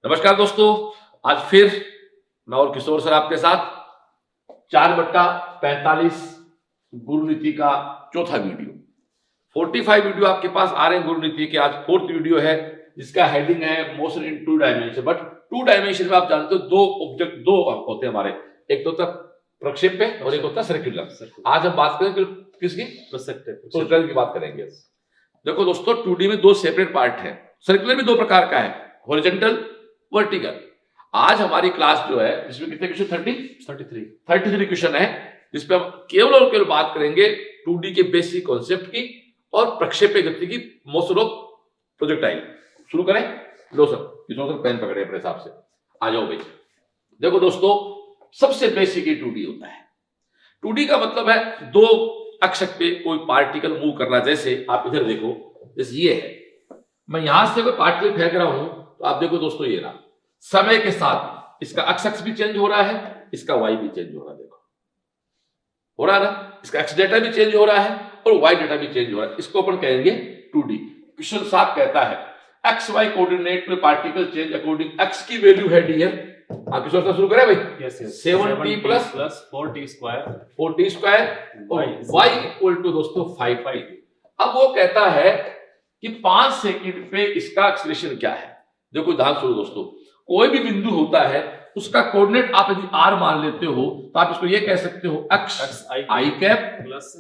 नमस्कार दोस्तों, आज फिर मैं और किशोर सर आपके साथ 4/45 गुरु नीति का चौथा वीडियो 45 वीडियो आपके पास आ रहे हैं। गुरु नीति के आज फोर्थ वीडियो है जिसका हेडिंग है motion in 2 dimension. But 2 dimension में आप जानते हो दो ऑब्जेक्ट दो होते हैं हमारे, एक तो होता है प्रक्षेप्य और एक होता है सर्कुलर। आज हम बात करें किसकी? प्रक्षेप्य की बात करेंगे। देखो दोस्तों, 2D में दो सेपरेट पार्ट है। सर्कुलर भी दो प्रकार का है, हॉरिजॉन्टल, वर्टिकल। आज हमारी क्लास जो है जिसमें कितने क्वेश्चन 33 क्वेश्चन है, जिसपे हम केवल और केवल बात करेंगे 2D के बेसिक कॉन्सेप्ट की और प्रक्षेप्य गति की, मोशन ऑफ प्रोजेक्टाइल। शुरू करें? लो सर, किशोर सर पेन पकड़े अपने हिसाब से, आ जाओ भाई। देखो दोस्तों, सबसे बेसिक ही 2D होता है। 2D का मतलब है दो अक्ष पे कोई पार्टिकल मूव करना। जैसे आप इधर देखो, जैसे ये है, मैं यहां से कोई पार्टिकल फेंक रहा हूं तो आप देखो दोस्तों, ये रहा। समय के साथ इसका अक्ष भी चेंज हो रहा है, इसका वाई भी चेंज हो रहा है। देखो हो रहा है ना, इसका एक्स डेटा भी चेंज हो रहा है और वाई डेटा भी चेंज हो रहा है। इसको अपन कहेंगे 2D। क्वेश्चन 7 कहता है एक्स वाई कोऑर्डिनेट में पार्टिकल चेंज अकॉर्डिंग एक्स की वैल्यू है डियर। किशोर सर शुरू करें भाई। Yes 7t plus 4t square और y इक्वल टू दोस्तों 5t। अब वो कहता है कि 5 सेकंड पे इसका एक्सीलरेशन क्या है। देखो ध्यान सुनो दोस्तों, कोई भी बिंदु होता है उसका कोऑर्डिनेट आप यदि r मान लेते हो तो आप इसको ये कह सकते हो x i cap plus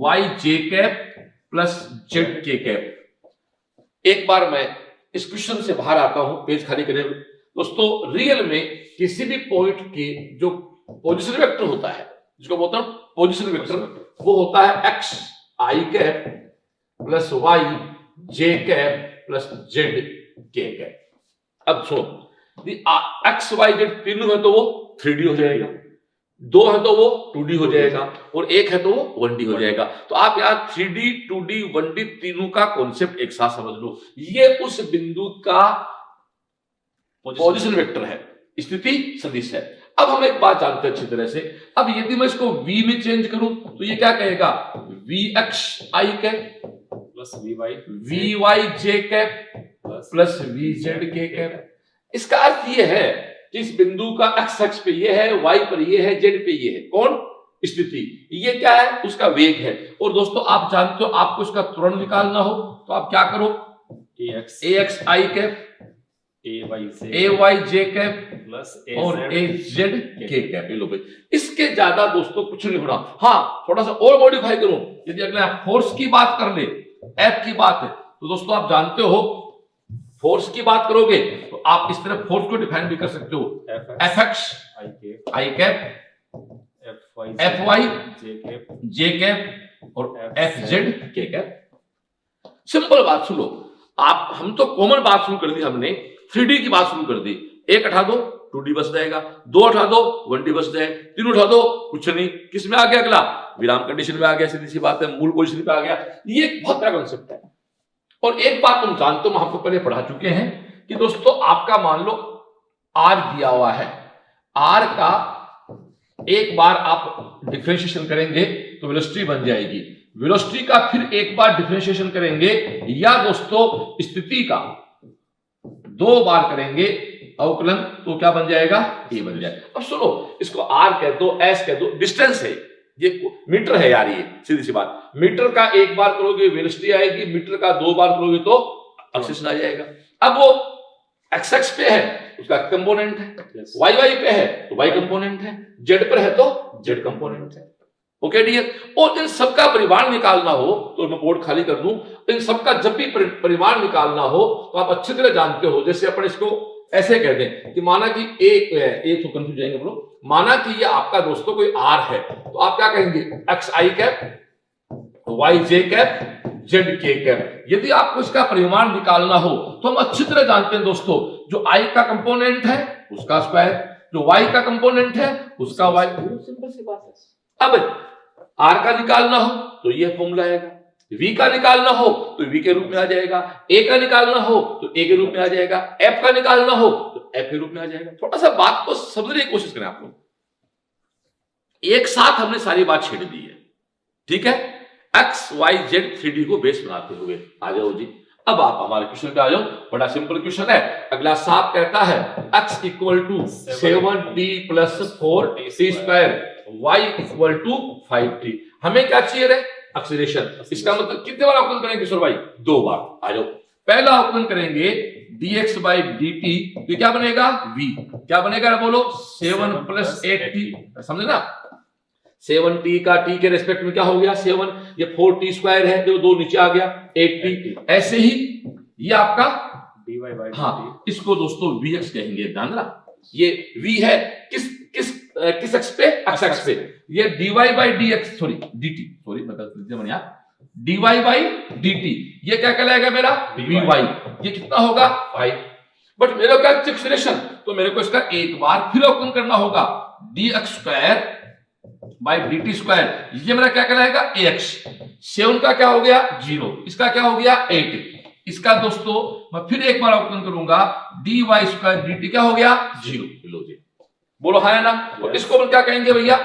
y j cap plus z k cap. एक बार मैं इस क्वेश्चन से बाहर आता हूं, पेज खाली करें दोस्तों। रियल में किसी भी पॉइंट के जो पोजीशन वेक्टर होता है, जिसको बोलता हूं पोजीशन वेक्टर, वो होता है x i cap plus y j cap plus z k cap. अब सुनो, एक्स वाई जेड तीनों है तो वो 3D हो जाएगा, 2 है तो वो 2D हो जाएगा और 1 है तो वो 1D हो जाएगा। तो आप यार 3D 2D 1D तीनों का कॉन्सेप्ट एक साथ समझ लो। ये उस बिंदु का पोजीशन वेक्टर है, स्थिति सदिश है। अब हम एक बात जानते हैं अच्छी तरह से। अब यदि मैं इसको v में चेंज करूं तो ये क्या कहेगा? vx i cap plus vy j cap plus vz k cap. इसका अर्थ ये है कि इस बिंदु का एक्स अक्ष पे ये है, y पर ये है, z पे ये है। कौन? स्थिति। ये क्या है? उसका वेग है। और दोस्तों आप जानते हो, आपको इसका त्वरण निकालना हो तो आप क्या करो? ax i cap ay j cap plus और az k कैप। लो भाई, इसके ज्यादा दोस्तों कुछ नहीं होना। हाँ, थोड़ा सा और मॉडिफाई करूं, यदि अगले आप फोर्स की बात कर ले, F की बात है, तो दोस्तों आप जानते हो फोर्स की बात करोगे तो आप इस तरह फोर्स को डिफाइन भी कर सकते हो, Fx i cap Fy j cap और Fz k कैप। सिंपल बात सुनो, आप हम तो कॉमन बात शुरू कर दी हमने, 3D की बात शुरू कर दी। 1 हटा दो 2D बच जाएगा, 2 हटा दो 1D बच जाए, 3 उठा दो कुछ नहीं। किस में आ गया? अगला विराम कंडीशन में आ गया, सीधी सी बात है, मूल पोजीशन पे आ गया। ये एक बहुत बड़ा कॉन्सेप्ट है। और एक बात तुम जानते हो, हम आपको पहले पढ़ा चुके हैं कि दोस्तों आपका मान लो R दिया हुआ है, R का एक बार आप डिफरेंशिएशन करेंगे तो वेलोसिटी बन जाएगी, वेलोसिटी का फिर एक बार डिफरेंशिएशन करेंगे या दोस्तों स्थिति का 2 बार करेंगे अवकलन तो क्या बन जाएगा? A बन जाएगा। अब सुनो, इसको R कह दो, S कह दो, डिस्टेंस है, ये मीटर है यार, ये सीधी सी बात। मीटर का एक बार करोगे वेलोसिटी आएगी, मीटर का 2 बार करोगे तो एक्सेलेरेशन आ जाएगा। अब वो एक्स एक्स पे है, उसका कंपोनेंट है, वाई वाई पे है तो वाई कंपोनेंट है, जेड पर है तो जेड कंपोनेंट है। Okay dear. और इन सबका परिमाण निकालना हो तो मैं बोर्ड खाली कर दूं, इन सबका जब भी परिमाण निकालना हो तो आप अच्छी तरह जानते हो। जैसे अपन इसको ऐसे कह दें कि माना कि एक तो कंफ्यूज जाएंगे ब्रो, माना कि ये आपका दोस्तों कोई R है तो आप क्या कहेंगे? X I cap Y J cap Z के कैप। यदि आपको इसका परिमाण निकालना हो तो हम अच्छी तरह जानते हैं दोस्तों, जो I का कंपोनेंट है उसका स्क्वायर, जो Y का कंपोनेंट है उसका Y। सिंपल सी बात है। अब R का निकालना हो तो ये फॉर्मूला आएगा, V का निकालना हो तो V के रूप में आ जाएगा, A का निकालना हो तो A के रूप में आ जाएगा, F का निकालना हो तो F के रूप में आ जाएगा। थोड़ा सा बात को समझने की कोशिश करें आप लोग। एक साथ हमने सारी बात छेड़ दी है, ठीक है? एक्स वाई जेड 3D को बेस बनाते हुए आ जाओ जी। अब आप हमारे क्वेश्चन पे आ जाओ, बड़ा सिंपल क्वेश्चन है। अगला साफ कहता है x equal to 7t plus 4t square y equal to 5t। हमें क्या चाहिए रे? एक्सीलरेशन। इसका मतलब कितने बार अवकलन करेंगे किशोर भाई? 2 बार। आ जाओ, पहला अवकलन करेंगे dx बाई dt, तो क्या बनेगा? v। क्या बनेगा बोलो? 7 प्लस 8t। समझे ना? 7t का t के रेस्पेक्ट में क्या हो गया? 7। ये 4t स्क्वायर है, जो 2 नीचे आ गया 8t। ऐसे ही ये आपका dy by हाँ, dt। इसको दोस्तों vx कहेंगे। ध्यान देना, ये v है किस एक्स पे? एक्स एक्स पे। ये dy by dx, sorry dt, sorry मैं गलत लिख दिया मैंने यार। dy बाई dt ये क्या कहलाएगा मेरा? vy। ये कितना होगा? 5। बट मेरे को क्या एक्सीलरेशन, तो मेरे को इसका एक बार फिर अवकलन करना होगा। dx square by dt square, ये मेरा क्या कहलाएगा? ax। 7 का क्या हो गया? 0। इसका क्या हो गया? 8। इसका दोस्तों मैं फिर एक बार अवकलन करूंगा, dy स्क्वायर dt क्या हो गया? 0। लो जी, बोलो हाँ है ना? तो इसको अपन क्या कहेंगे भैया?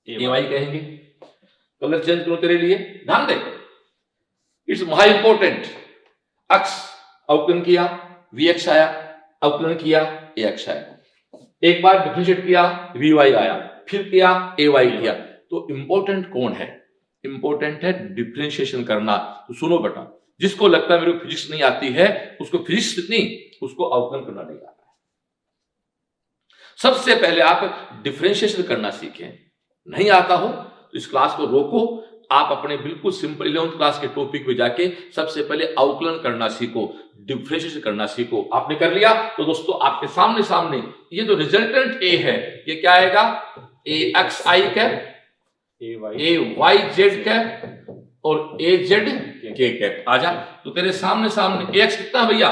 ay कहेंगे। कलर चेंज करो तेरे लिए, ध्यान दे, इट्स माई इंपोर्टेंट। x अवकलन किया, vx आया, अवकलन किया, ax आया, एक बार डिफरेंशिएट किया, vy आया, फिर किया ay किया। तो इंपॉर्टेंट कौन है? इंपॉर्टेंट है डिफरेंशिएशन करना। तो सुनो बेटा, जिसको लगता है मेरे को फिजिक्स नहीं आती है, उसको फिजिक्स नहीं, उसको अवकलन करना नहीं आता है। सबसे पहले आप डिफरेंशिएशन करना सीखें। नहीं आता हो तो इस क्लास को रोको, आप अपने बिल्कुल सिंपल 11th क्लास के टॉपिक पे जाके सबसे पहले अवकलन करना सीखो, डिफरेंशिएशन करना सीखो। आपने कर लिया तो दोस्तों आपके सामने सामने ये जो रिजल्टेंट ए है, ये क्या आएगा? ए x I cap, A Y Z cap और ए जेड के कैप। आ जा, तो तेरे सामने सामने ए एक्स कितना है भैया?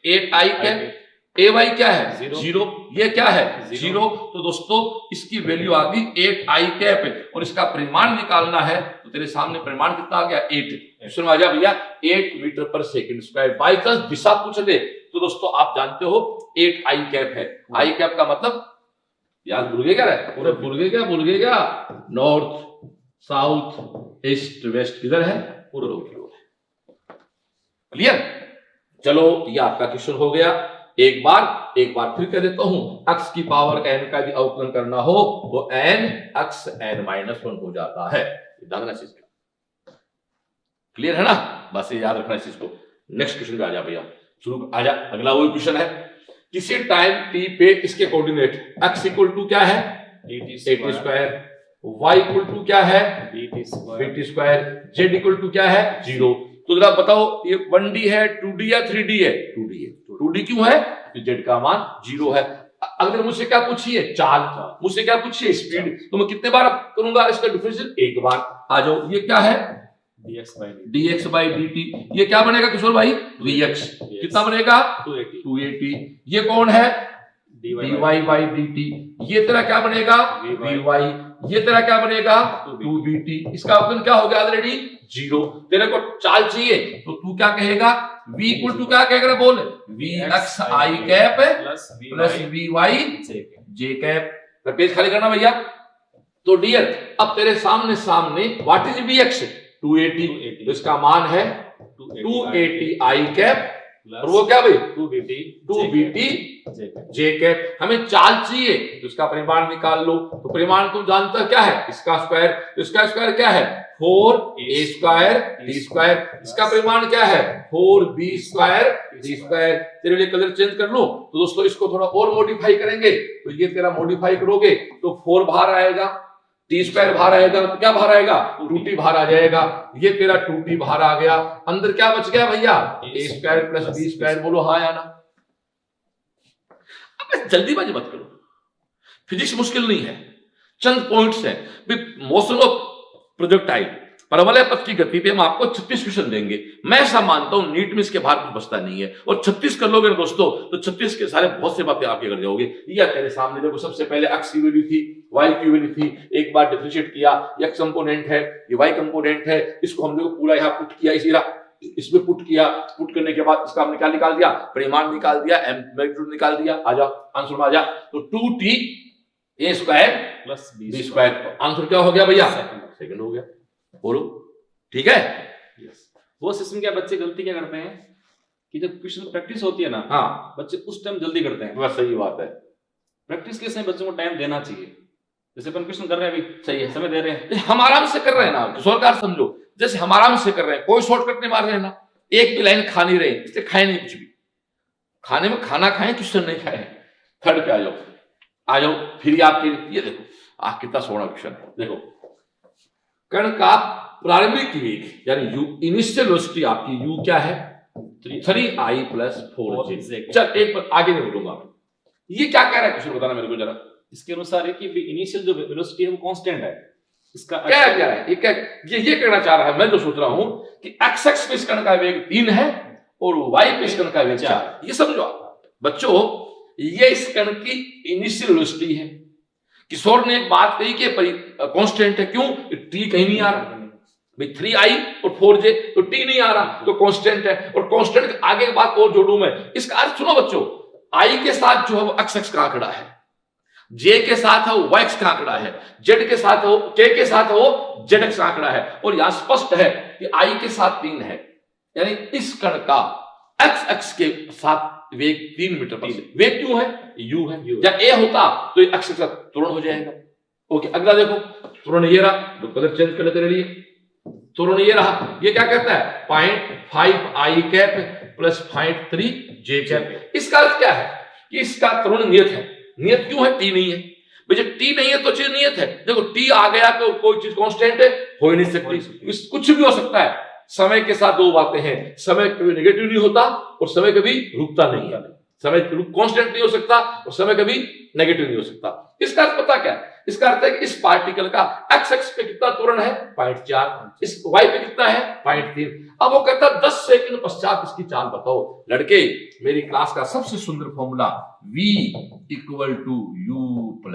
8 आई कैप, ए वाई क्या है? 0। ये क्या है? 0। तो दोस्तों इसकी वैल्यू आ गई 8 आई कैप, और इसका परिमाण निकालना है तो तेरे सामने परिमाण कितना आ गया? 8। क्वेश्चन आ जा भैया 8 metre per second square. By chance दिशा पूछ ले तो दोस्तों आप जानते हो 8 आई कैप है। आई कैप का मतलब यार भूल गए क्या? पूरे भूल गए क्या? नॉर्थ साउथ ईस्ट वेस्ट किधर है? पूरा क्लियर? चलो ये आपका क्वेश्चन हो गया। एक बार फिर कह देता हूं, x की पावर n का भी अवकलन करना हो तो n x n माइनस 1 हो जाता है। क्लियर है ना? बस ये याद रखना इस चीज को। नेक्स्ट क्वेश्चन पे आ जा भैया, शुरू आ जा। अगला वही क्वेश्चन है, किसी टाइम t पे इसके कोऑर्डिनेट x इक्वल टू क्या है? 80 स्क्वायर, y इक्वल टू क्या है? bt square, z equal to क्या है? 0। तो जरा बताओ ये 1D है, 2D या 3D है? 2D है। 2D क्यों है? तो z का मान 0 है। अगर मुझसे क्या पूछिए? चाल, मुझसे क्या पूछिए? स्पीड, तो मैं कितने बार करूंगा इसका डिफरेंशियल? एक बार। आ जाओ, ये क्या है? dx by dt। ये क्या बनेगा किशोर भाई? vx। कितना बनेगा? 280। ये कौन है? dy by dt। ये तेरा क्या बनेगा? vy। ये तेरा क्या बनेगा? 2bt। इसका अवकलन क्या हो गया? ऑलरेडी 0। तेरे को चाल चाहिए तो तू क्या कहेगा? v इक्वल टू क्या कहेगा? बोल, vx i cap plus vy j cap. Page खाली करना भैया। तो डियर अब तेरे सामने सामने व्हाट इज vx? 280। तो इसका मान है 280 i कैप, और वो क्या भाई? 2bt j cap. हमें चाल चाहिए तो इसका परिमाण निकाल लो। तो परिमाण तुम जानते हो क्या है? इसका स्क्वायर। तो इसका स्क्वायर क्या है? 4a square d square. इसका परिमाण क्या है? 4b square d square. तेरे लिए कलर चेंज कर लो तो दोस्तों इसको थोड़ा और मॉडिफाई करेंगे। तो ये तेरा मॉडिफाई करोगे तो 4 बाहर आएगा, t स्क्वायर बाहर आएगा, तो क्या बाहर आएगा? 2t बाहर आ जाएगा। ये तेरा 2t बाहर आ गया। अंदर क्या बच गया भैया? a square plus b square. बोलो हाँ या ना? अब जल्दीबाजी मत करो, फिजिक्स मुश्किल नहीं है, चंद पॉइंट्स हैं। मोशन ऑफ प्रोजेक्टाइल, परवलय पथ की गति पे हम आपको 36 क्वेश्चन देंगे। मैं ऐसा मानता हूं नीट में इसके बाहर कुछ बचता नहीं है, और 36 कर लोगे दोस्तों तो 36 के सारे बहुत से बातें आपके कर जाओगे। या तेरे सामने देखो, सबसे पहले x की वैल्यू थी, y की वैल्यू थी, एक बार डिफरेंशिएट किया, x कंपोनेंट है, ये y कंपोनेंट है, इसको हम लोग पूरा यहाँ पुट किया, इसी इसमें पुट किया। पुट करने के बाद इसका हमने क्या निकाल दिया? परिमाण निकाल दिया, मैग्नीट्यूड निकाल दिया। आ जा आंसर में आ जा। तो 2t a square plus b square. Answer क्या हो गया भैया? सेकंड हो गया। बोलो ठीक है? वो सिस्टम क्या बच्चे गलती क्या करते हैं कि जब क्वेश्चन प्रैक्टिस होती है ना, हाँ बच्चे उस टाइम जल्दी करते हैं। बस सही बात है, प्रैक्टिस के समय बच्चों को टाइम देना चाहिए। जैसे अपन क्वेश्चन कर रहे हैं अभी, सही है, समय दे रहे हैं, हम आराम से कर रहे हैं ना किशोर कार, समझो जैसे हम आराम से कर रहे हैं, कोई शॉर्टकट नहीं मार रहे हैं ना, एक भी लाइन खा नहीं रहे, इसलिए खाए नहीं कुछ भी, खाने में खाना खाएं, क्वेश्चन नहीं खाए। थर्ड पे आ जाओ फिर आपके ये देखो कितना सोना क्वेश्चन है, देखो कण का प्रारंभिक वेग यानी यू इनिशियल वेलोसिटी आपकी यू क्या है 3i + 4j। चल एक बार आगे नहीं बोलूंगा, ये क्या कह रहा है क्वेश्चन बताना मेरे को जरा। इसके अनुसार है कि इनिशियल जो वेलोसिटी है वो कांस्टेंट है। इसका क्या कह रहा है, ये कहना चाह रहा है, मैं जो सोच रहा हूं कि एक्स एक्स पे इस कण का वेग 3 है और वाई पे इस कण का वेग 4। ये समझो आप बच्चों, ये इस कण की इनिशियल वेलोसिटी है। किशोर ने एक बात कही कि कांस्टेंट है, क्यों, टी कहीं नहीं आ रहा भाई, 3i और 4j तो टी नहीं आ रहा तो कांस्टेंट है। और कांस्टेंट के आगे एक बात और जोड़ू मैं, इसका अर्थ सुनो बच्चों, i के साथ जो है वो एक्स एक्स का आंकड़ा है, j के साथ है वो y एक्स का आंकड़ा है, z के साथ है वो k के साथ है वो z एक्स का आंकड़ा है। और यहां स्पष्ट है कि i के साथ 3 है, यानी इस कण का x एक्स के साथ वेग 3 मीटर पर सेकंड। वेग क्यों है, u है, या a होता तो ये x के साथ त्वरण हो जाएगा। ओके अगला देखो, त्वरण ये रहा, तो कलर चेंज कर लेते रहिए, त्वरण ये रहा, ये क्या कहता है 0.5i कैप + 0.3j कैप। इसका अर्थ क्या है कि इसका त्वरण नियत है। नियत क्यों है, टी नहीं है भाई, जब टी नहीं है तो चीज नियत है। देखो टी आ गया तो कोई चीज कांस्टेंट है, हो ही नहीं सकती, कुछ भी हो सकता है। समय के साथ दो बातें हैं, समय कभी नेगेटिव नहीं होता और समय कभी रुकता नहीं है। समय कांस्टेंट नहीं हो सकता और समय कभी नेगेटिव नहीं हो सकता। इसका अर्थ पता क्या है, इसका अर्थ है कि इस पार्टिकल का एक्स एक्स पे कितना त्वरण है 0.4, इस वाई पे कितना है 0.3। अब वो कहता है 10 सेकंड पश्चात इसकी चाल बताओ। लड़के, मेरी क्लास का सबसे सुंदर फॉर्मूला v = u +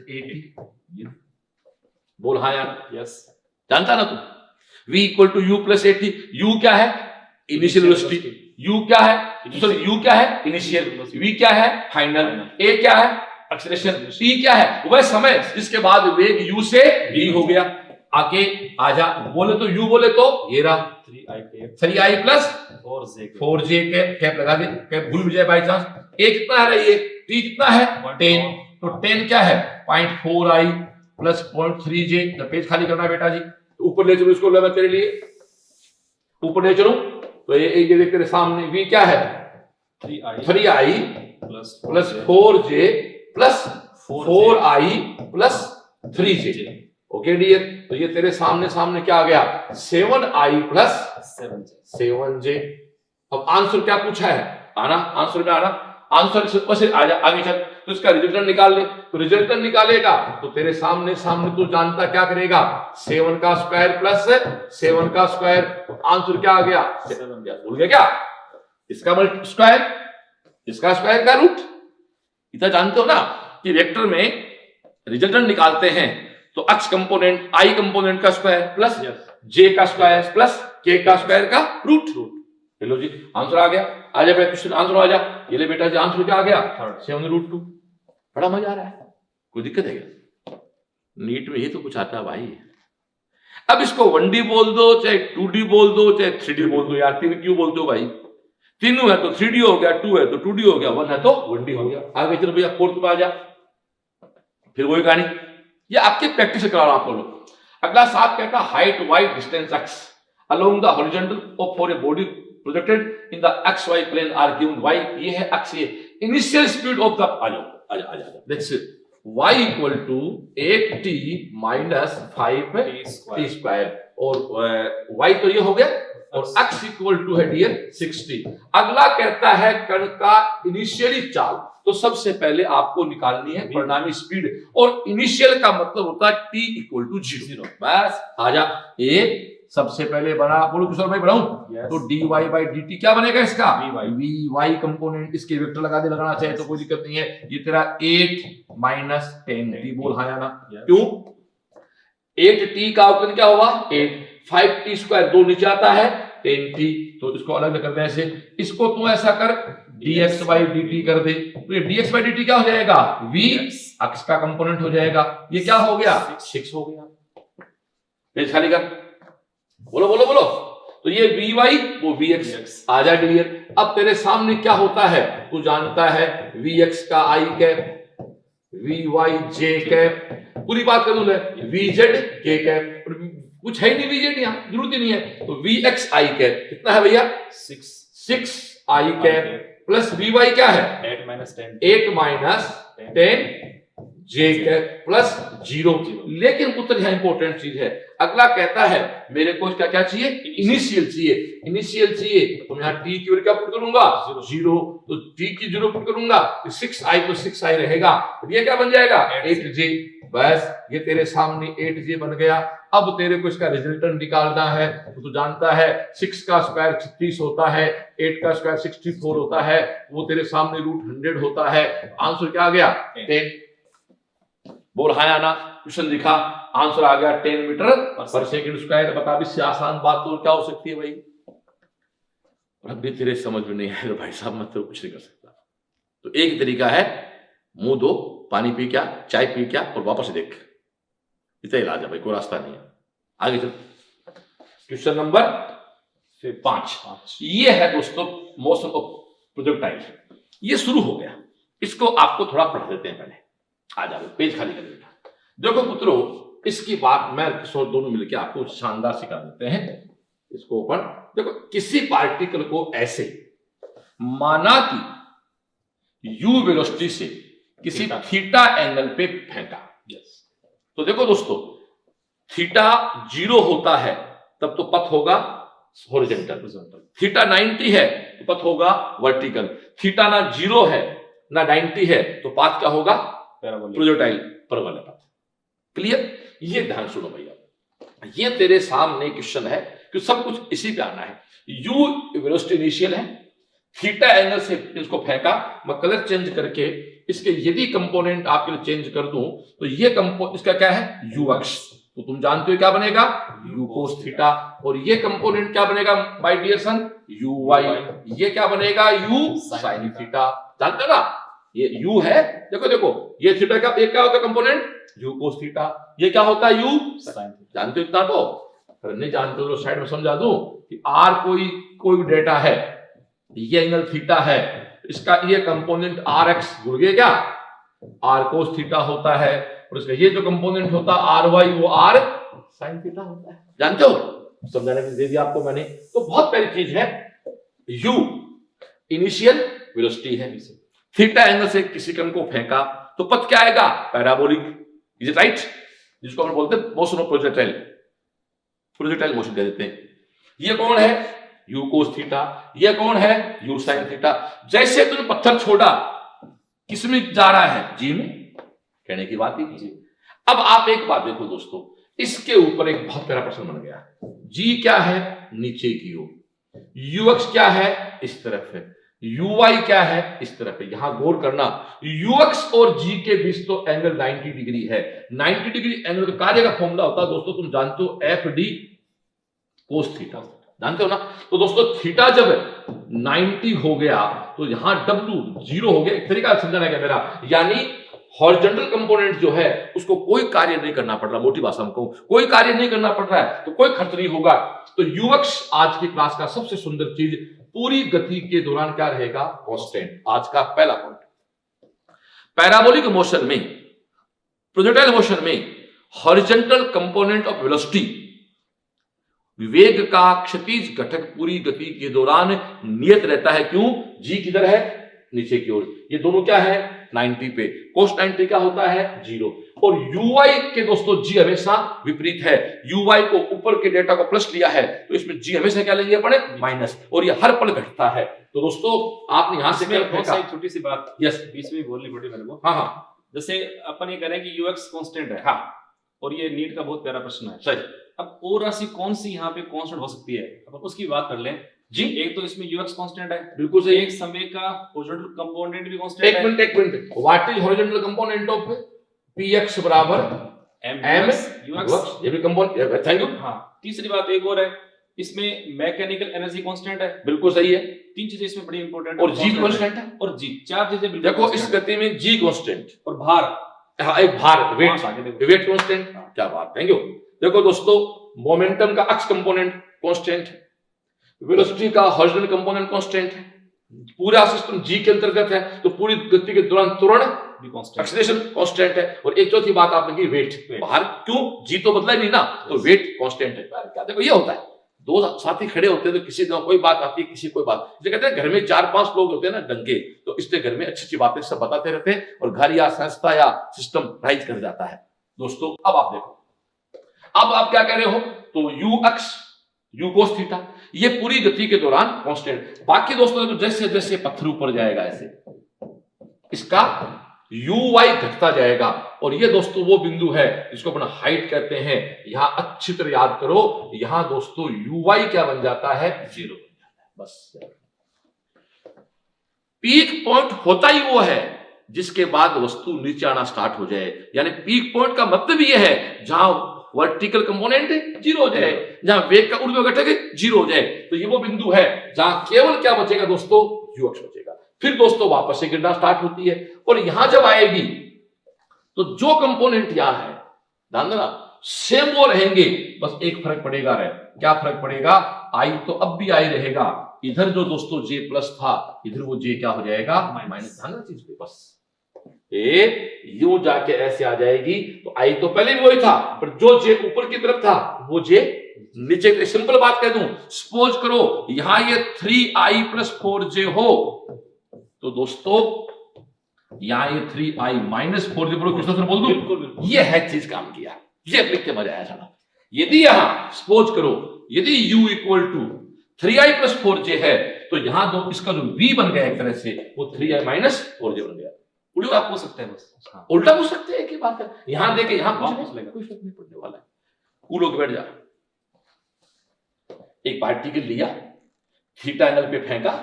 at। बोल हाँ यार, यस, जानता ना तू, v = u + at। u क्या है, इनिशियल वेलोसिटी, u क्या है, सॉरी u क्या है इनिशियल, v क्या है फाइनल, a क्या है एक्सेलरेशन, t क्या है वह समय जिसके बाद वेग u से v हो गया। आके आजा, बोले तो u, बोले तो ये रहा 3i + 4j कैप लगा दे, कैप भूल भी जाए बाई चांस। a कितना है ये, t कितना है 10, तो 10 क्या है 0.4i + 0.3j। पेज खाली करना बेटा जी, ऊपर ले चलो इसको, ले मैं तेरे लिए ऊपर ले चलूं तो ये देख तेरे सामने v क्या है 3i + 4j + 4i + 3j। Okay dear, तो ये तेरे सामने क्या आ गया 7i + 7j। अब आंसर क्या पूछा है, आना आंसर में आना, आंसर से आजा आगे चल, तो इसका रिजल्टेंट निकाल ले। तो रिजल्टेंट निकालेगा तो तेरे सामने तू जानता क्या करेगा 7 का स्क्वायर + 7 का स्क्वायर, तो आंसर क्या आ गया 7। भूल गया क्या, इसका स्क्वायर, इसका स्क्वायर का रूट। इतना जानते हो ना कि वेक्टर में रिजल्टेंट निकालते हैं तो x कंपोनेंट i कंपोनेंट का स्क्वायर प्लस j का स्क्वायर प्लस k का स्क्वायर का रूट। लो जी आंसर आ गया, आ जा बेटा क्वेश्चन आंसर आ जा, ये ले बेटा जी आंसर क्या आ गया 7√2। बड़ा मजा आ रहा है, कोई दिक्कत है क्या, नीट में ही तो कुछ आता है भाई। अब इसको 1D बोल दो चाहे 2D बोल दो चाहे 3D बोल दो यार, 3 क्यों बोलते हो भाई, 3 है तो 3D हो गया, 2 है तो 2D हो गया, 1 है तो 1D हो गया। आगे चलो भैया 4th में आ जा, फिर वही कहानी, ये आपकी प्रैक्टिस करा रहा हूं आप लोग। अगला 7 कहता height y distance x along the horizontal of for a body projected in the xy plane are given। y ये है x, ये initial speed of the आजा let's say y = 8t - 5t square और y तो ये हो गया और x = है डियर 60। अगला कहता है कण का इनिशियली चाल, तो सबसे पहले आपको निकालनी है परिणामी स्पीड, और इनिशियल का मतलब होता है t = 0। बस आजा, एक सबसे पहले बना, बोलो किशोर भाई बनाऊं, तो dy/dt क्या बनेगा इसका vy कंपोनेंट, इसके वेक्टर लगा दे, लगाना चाहे तो कोई दिक्कत नहीं है। ये तेरा 8 - 10t, बोल हाँ या ना, क्यों 8t का अवकलन क्या होगा 8, 5t² 2 नीचे आता है 10t, तो इसको अलग कर दे ऐसे, इसको तू ऐसा कर dx/dt कर दे, तो ये dx/dt क्या हो जाएगा v x का कंपोनेंट हो जाएगा, ये क्या हो गया 6 हो गया। पेज खाली कर, बोलो बोलो बोलो, तो ये Vy वो Vx आ जा डियर। अब तेरे सामने क्या होता है, तू जानता है Vx का I cap, Vy J cap, पूरी बात कर दूं Vz K कैप, कुछ है ही नहीं Vz यहाँ, जरूरत ही नहीं है। तो Vx I कैप कितना है भैया 6 I कैप प्लस Vy क्या है 8 minus 10 8 minus 10 J cap plus 0। लेकिन पुत्र यहाँ इंपॉर्टेंट चीज है, अगला कहता है मेरे को इसका क्या चाहिए, इनिशियल चाहिए। इनिशियल चाहिए तो मैं यहाँ t की वैल्यू क्या पुट करूंगा 0, तो t की 0 पुट करूंगा, 6i तो 6i रहेगा, ये क्या बन जाएगा 8j। बस ये तेरे सामने 8j बन गया। अब तेरे को इसका रिजल्टेंट निकालना है, तो तू जानता है 6 का स्क्वायर 36 होता है, 8 का स्क्वायर 64 होता है, वो तेरे सामने √100 होता है। आंसर क्या आ गया 10। बोल हाँ या ना, क्वेश्चन दिखा, आंसर आ गया 10 मीटर पर सेकंड स्क्वायर। बता भी इससे आसान बात तो क्या हो सकती है भाई। अब भी तेरे समझ में नहीं आया तो भाई साहब मैं तो कुछ नहीं कर सकता। तो एक तरीका है, मुंह धो, पानी पी क्या, चाय पी क्या और वापस देख, इतना इलाज है भाई, कोई रास्ता नहीं है। आगे चल, क्वेश्चन नंबर 5। ये है दोस्तों मोशन ऑफ प्रोजेक्टाइल, ये शुरू हो गया, इसको आपको थोड़ा पढ़ देते हैं पहले। आ जाओ पेज खाली कर बेटा। देखो पुत्रों, इसकी बात मैं किशोर दोनों मिलकर आपको शानदार सिखा देते हैं। इसको ओपन देखो, किसी पार्टिकल को ऐसे माना कि u वेलोसिटी से किसी थीटा एंगल पे फेंका। तो देखो दोस्तों, थीटा 0 होता है तब तो पथ होगा हॉरिजॉन्टल, थीटा 90 है तो पथ होगा वर्टिकल, थीटा ना 0 है ना 90 है तो पाथ क्या होगा प्रोजेक्टाइल परवलय पथ। क्लियर, ये ध्यान सुनो भैया, ये तेरे सामने क्वेश्चन है कि सब कुछ इसी पे आना है। u वेलोसिटी इनिशियल है, थीटा एंगल से इसको फेंका, मैं कलर चेंज करके इसके यदि कंपोनेंट आपके लिए चेंज कर दूं तो ये इसका क्या है u अक्ष, तो तुम जानते हो क्या बनेगा u cos थीटा, और ये कंपोनेंट क्या बनेगा माय डियर सन uy, ये क्या बनेगा u sin थीटा। जानते हो ना, ये u है, देखो देखो ये थीटा का ये क्या होता है कंपोनेंट u cos थीटा, ये क्या होता है u sin थीटा। जानते हो इतना, तो अगर नहीं जानते हो तो साइड में समझा दूं कि r कोई डेटा है, ये एंगल थीटा है, इसका ये कंपोनेंट rx जुड़ गया क्या r cos थीटा होता है, और इसका ये जो कंपोनेंट होता है ry वो r sin थीटा होता है। जानते हो, समझाने के लिए दे दिया आपको मैंने। तो बहुत पहली चीज है, u इनिशियल वेलोसिटी है, थीटा एंगल से किसी कण को फेंका तो पथ क्या आएगा पैराबोलिक, इज इट राइट, जिसको हम बोलते हैं motion of projectile, projectile motion कह देते हैं। ये कौन है u cos थीटा, ये कौन है u sin थीटा। जैसे तुमने पत्थर छोड़ा किसमें जा रहा है जी में, कहने की बात ही। अब आप एक बात देखो दोस्तों, इसके ऊपर एक बहुत प्यारा प्रश्न बन गया, g क्या है नीचे की ओर, ux क्या है इस तरफ है, uy क्या है इस तरफ है। यहां गौर करना, ux और g के बीच तो एंगल 90 डिग्री है, 90 डिग्री एंगल का कार्य का फॉर्मूला होता है दोस्तों, तुम जानते हो fd cos थीटा, जानते हो ना। तो दोस्तों थीटा जब 90 हो गया तो यहां w 0 हो गया, एक तरीका समझाना है मेरा, यानी हॉरिजॉन्टल कंपोनेंट जो है उसको कोई कार्य नहीं करना पड़ रहा, मोटी भाषा में कहूं कोई कार्य नहीं करना पड़ रहा है तो कोई खर्च नहीं होगा। तो ux आज की क्लास का सबसे सुंदर चीज, पूरी गति के दौरान क्या रहेगा कांस्टेंट। आज का पहला पॉइंट, पैराबोलिक मोशन में, प्रोजेक्टाइल मोशन में हॉरिजॉन्टल कंपोनेंट ऑफ वेलोसिटी, वेग का क्षैतिज घटक पूरी गति के दौरान नियत रहता है। क्यों, g किधर है नीचे की ओर, ये दोनों क्या है 90 पे, cos 90 क्या होता है 0, और uy के दोस्तों g हमेशा विपरीत है, uy को ऊपर के डेटा को प्लस लिया है तो इसमें g हमेशा क्या लेंगे अपने माइनस, और ये हर पल घटता है। तो दोस्तों आपने यहां से एक छोटी सी बात यस बीच में बोलनी पड़ी मेरे को। हाँ, जैसे अपन ये कह रहे हैं कि ux कांस्टेंट है, हाँ, और ये नीट का बहुत प्यारा प्रश्न है। सही। अब और राशि कौन सी यहाँ पे कांस्टेंट हो सकती है, अपन उसकी बात कर लें जी। एक तो इसमें ux कांस्टेंट है, बिल्कुल सही। एक समय का हॉरिजॉन्टल कंपोनेंट भी कांस्टेंट है। एक minute, what is horizontal component of px बराबर m ux, ये भी कंपोनेंट, थैंक यू। हाँ, तीसरी बात एक और है, इसमें मैकेनिकल एनर्जी कांस्टेंट है, बिल्कुल सही है। तीन चीजें इसमें बड़ी इंपॉर्टेंट और g कांस्टेंट है, और g, चार चीजें बिल्कुल देखो इस गति में g कांस्टेंट और भार, हाँ एक भार वेट कांस्टेंट, क्या बात, थैंक यू। देखो दोस्तों मोमेंटम का अक्ष कंपोनेंट कांस्टेंट, वेलोसिटी का हॉरिजॉन्टल कंपोनेंट कांस्टेंट है, पूरा सिस्टम जी के अंतर्गत है, तो पूरी गति के दौरान त्वरण भी कांस्टेंट, एक्सीलरेशन कांस्टेंट है। और एक चौथी बात आपने की वेट, बाहर क्यों, जी तो बदला ही नहीं ना, तो वेट कांस्टेंट है। क्या देखो ये होता है, दो साथी खड़े होते हैं तो किसी को कोई बात आती है, किसी कोई बात, जैसे कहते हैं घर में 4-5 लोग होते हैं ना डंगे, तो इसलिए घर में अच्छी अच्छी बातें सब बताते रहते हैं और घर या संस्था या सिस्टम राइज कर जाता है। दोस्तों अब आप देखो, अब आप क्या कह रहे हो, तो u x u cos theta ये पूरी गति के दौरान कांस्टेंट। बाकी दोस्तों देखो जैसे जैसे पत्थर ऊपर जाएगा ऐसे इसका यू वाई घटता जाएगा, और ये दोस्तों वो बिंदु है जिसको अपना हाइट कहते हैं। यहां अच्छी तरह याद करो, यहां दोस्तों यू वाई क्या बन जाता है, 0 बन जाता है। बस पीक पॉइंट होता ही वो है जिसके बाद वस्तु नीचे आना स्टार्ट हो जाए, यानी पीक पॉइंट का मतलब ये है जहां वर्टिकल कंपोनेंट 0 हो जाए, जहां वेग का ऊर्ध्व घटक 0 हो जाए, तो ये वो बिंदु है जहां केवल क्या बचेगा दोस्तों, यू अक्ष बचेगा। फिर दोस्तों वापस से गिरना स्टार्ट होती है, और यहां जब आएगी तो जो कंपोनेंट यहां है ध्यान देना सेम वो रहेंगे, बस एक फर्क पड़ेगा रहे, क्या फर्क पड़ेगा, आई तो अब भी आई रहेगा, इधर जो दोस्तों जे प्लस था इधर वो जे क्या हो जाएगा, माइनस। ध्यान चीज पे बस यूं जाके ऐसे आ जाएगी, तो आई तो पहले भी वही था, पर जो जे ऊपर की तरफ था वो जे नीचे। सिंपल बात कह दूं, सपोज करो यहां ये 3i + 4j हो, तो दोस्तों यहां ये 3i - 4j बोलो, कृष्ण सर बोल दूं, बिल्कुल ये है चीज काम किया, ये लिख के मजा आया साला। यदि यहां सपोज करो यदि u = 3i + 4j है, तो यहां दो इसका जो v बन गया एक तरह से वो 3i - 4j बन गया। उल्टा पूछ सकते हैं बस, हाँ। उल्टा पूछ सकते हैं, एक ही बात है, यहां देखे यहां पूछ लेगा, कोई फर्क नहीं पड़ने वाला है। कूल होकर बैठ जा, एक पार्टिकल लिया, थीटा एंगल पे फेंका,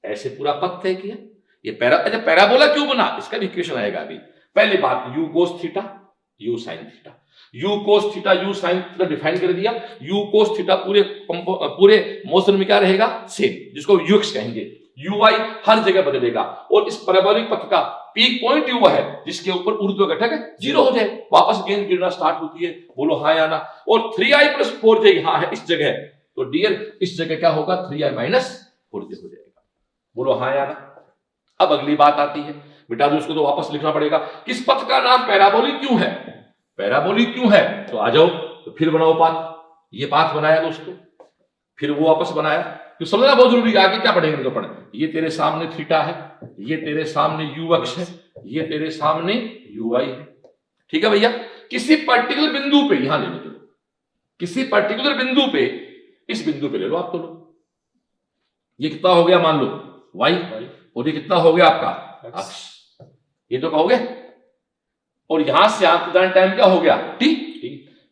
ऐसे पूरा पथ तय किया, ये अच्छा पैराबोला क्यों बना, इसका भी इक्वेशन आएगा अभी। पहली बात u cos theta u sin theta, u cos theta u sin theta define कर दिया। u cos थीटा पूरे मोशन में क्या रहेगा, सेम, जिसको ux कहेंगे। uy हर जगह बदलेगा, और इस पैराबोलिक पथ का पीक पॉइंट वो है जिसके ऊपर ऊर्ध्व घटक 0 हो जाए, वापस गेंद गिरना स्टार्ट होती है, बोलो हाँ या ना। और 3i + 4j यहां है इस जगह, तो डियर इस जगह क्या होगा, 3i - 4j हो जाएगा, बोलो हाँ या ना। अब अगली बात आती है, बेटा जो इसको तो वापस लिखना पड़ेगा, किस पथ का नाम पैराबोलिक क्यों है, पैराबोलिक क्यों है, तो आ जाओ, तो फिर बनाओ पाथ। ये पाथ बनाया दोस्तों, फिर वो वापस बनाया, तो समझना बहुत जरूरी है, आगे क्या पढ़ेंगे तो पढ़े। ये तेरे सामने थीटा है, ये तेरे सामने यू अक्ष है, ये तेरे सामने यू आई है, ठीक है भैया। किसी पर्टिकुलर बिंदु पे यहां ले लो, किसी पर्टिकुलर बिंदु पे, इस बिंदु पे ले लो आप, तो लो ये कितना हो गया, मान लो वाई, और ये कितना हो गया आपका अक्ष, ये तो कहोगे, और यहां से आपका टाइम क्या हो गया, टी।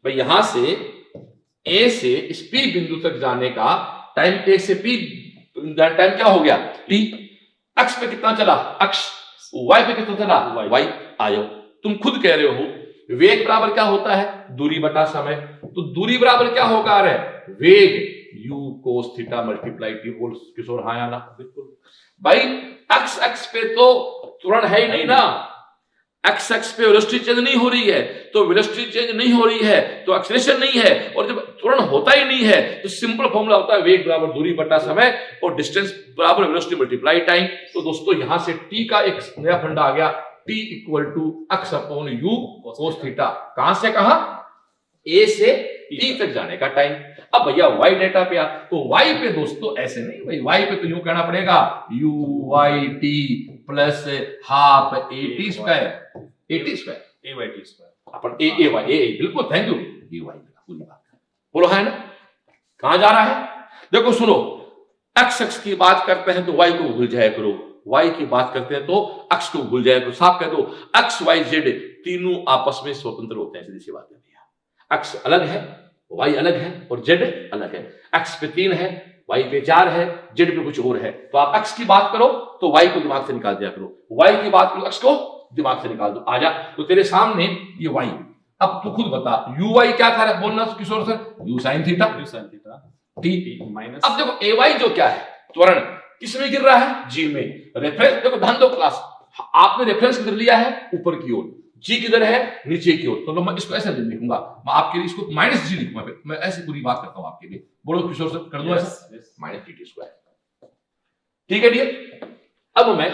भाई यहां से ए से इस पी बिंदु तक जाने का टाइम, ए से पी टाइम क्या हो गया, टी। अक्ष पे कितना चला, अक्ष, वाई पे कितना चला, वाई। आयो, तुम खुद कह रहे हो वेग बराबर क्या होता है, दूरी बटा समय, तो दूरी बराबर क्या होगा, अरे वेग u cos theta × t whole, Kishore हाँ या ना, बिल्कुल भाई। अक्ष पे तो त्वरण है ही नहीं ना, एक्स पे वेलोसिटी चेंज नहीं हो रही है, तो वेलोसिटी चेंज नहीं हो रही है तो एक्सीलरेशन नहीं है, और जब त्वरण होता ही नहीं है तो सिंपल फॉर्मूला होता है वेग बराबर दूरी बटा समय, और डिस्टेंस बराबर वेलोसिटी × टाइम। तो दोस्तों यहां से t का एक नया फंडा आ गया, t = x/u cos थीटा। कहां से कहां, a से t तक जाने का टाइम। अब भैया y डेटा पे आ, तो y पे दोस्तों ऐसे नहीं भाई, y पे तो यूं कहना पड़ेगा uyt + ½ at², अपन a बिल्कुल, थैंक यू, पूरी बात बोलो है ना। कहां जा रहा है, देखो सुनो, अक्ष की बात करते हैं तो y को भूल जाया करो, y की बात करते हैं तो अक्ष को भूल जाया करो, साफ कह दो x y z तीनों आपस में स्वतंत्र होते हैं, सीधी सी बात है भैया। अक्ष अलग है, y अलग है, और z अलग है। x पे 3 है, y पे 4 है, z पे कुछ और है, तो आप x की बात करो तो y को दिमाग से निकाल दिया करो, y की बात करो x को दिमाग से निकाल दो, आजा। तो तेरे सामने ये y, अब तू खुद बता uy क्या था बोलना Kishore sir, u sin theta t। अब देखो ay जो क्या है, त्वरण किसमें गिर रहा है, g में। रेफरेंस देखो, ध्यान दो क्लास, आपने रेफरेंस किधर लिया है, ऊपर की ओर, जी किधर है, नीचे की ओर, तो मैं इसको ऐसे लिखूंगा, मैं आपके लिए इसको माइनस जी लिखूंगा, मैं ऐसी पूरी बात करता हूं आपके लिए। बोलो किशोर सर, कर दूं ऐसा, माइनस जी टी स्क्वायर। ठीक है डियर, अब मैं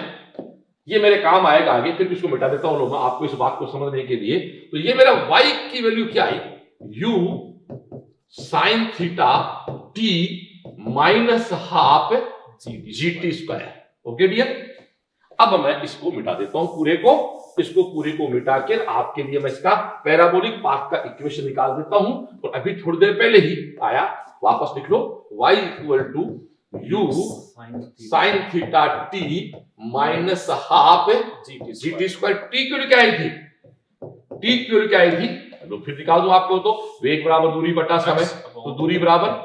ये मेरे काम आएगा आगे, फिर इसको मिटा देता हूं मैं आपको इस बात को समझने के लिए। तो ये मेरा y की वैल्यू क्या आई, u sine theta t minus half G T square. Okay dear, अब मैं इसको मिटा देता हूं पूरे को, इसको पूरे को मिटा के आपके लिए मैं इसका पैराबोलिक पाथ का इक्वेशन निकाल देता हूं। और अभी थोड़ी देर पहले ही आया, वापस लिख लो, y equal to u sine theta t minus half G T square. T क्यों क्या आई थी, टी क्यों क्या आई थी, तो फिर निकाल दूं आपको। तो वेग बराबर दूरी बटा समय, तो दूरी बराबर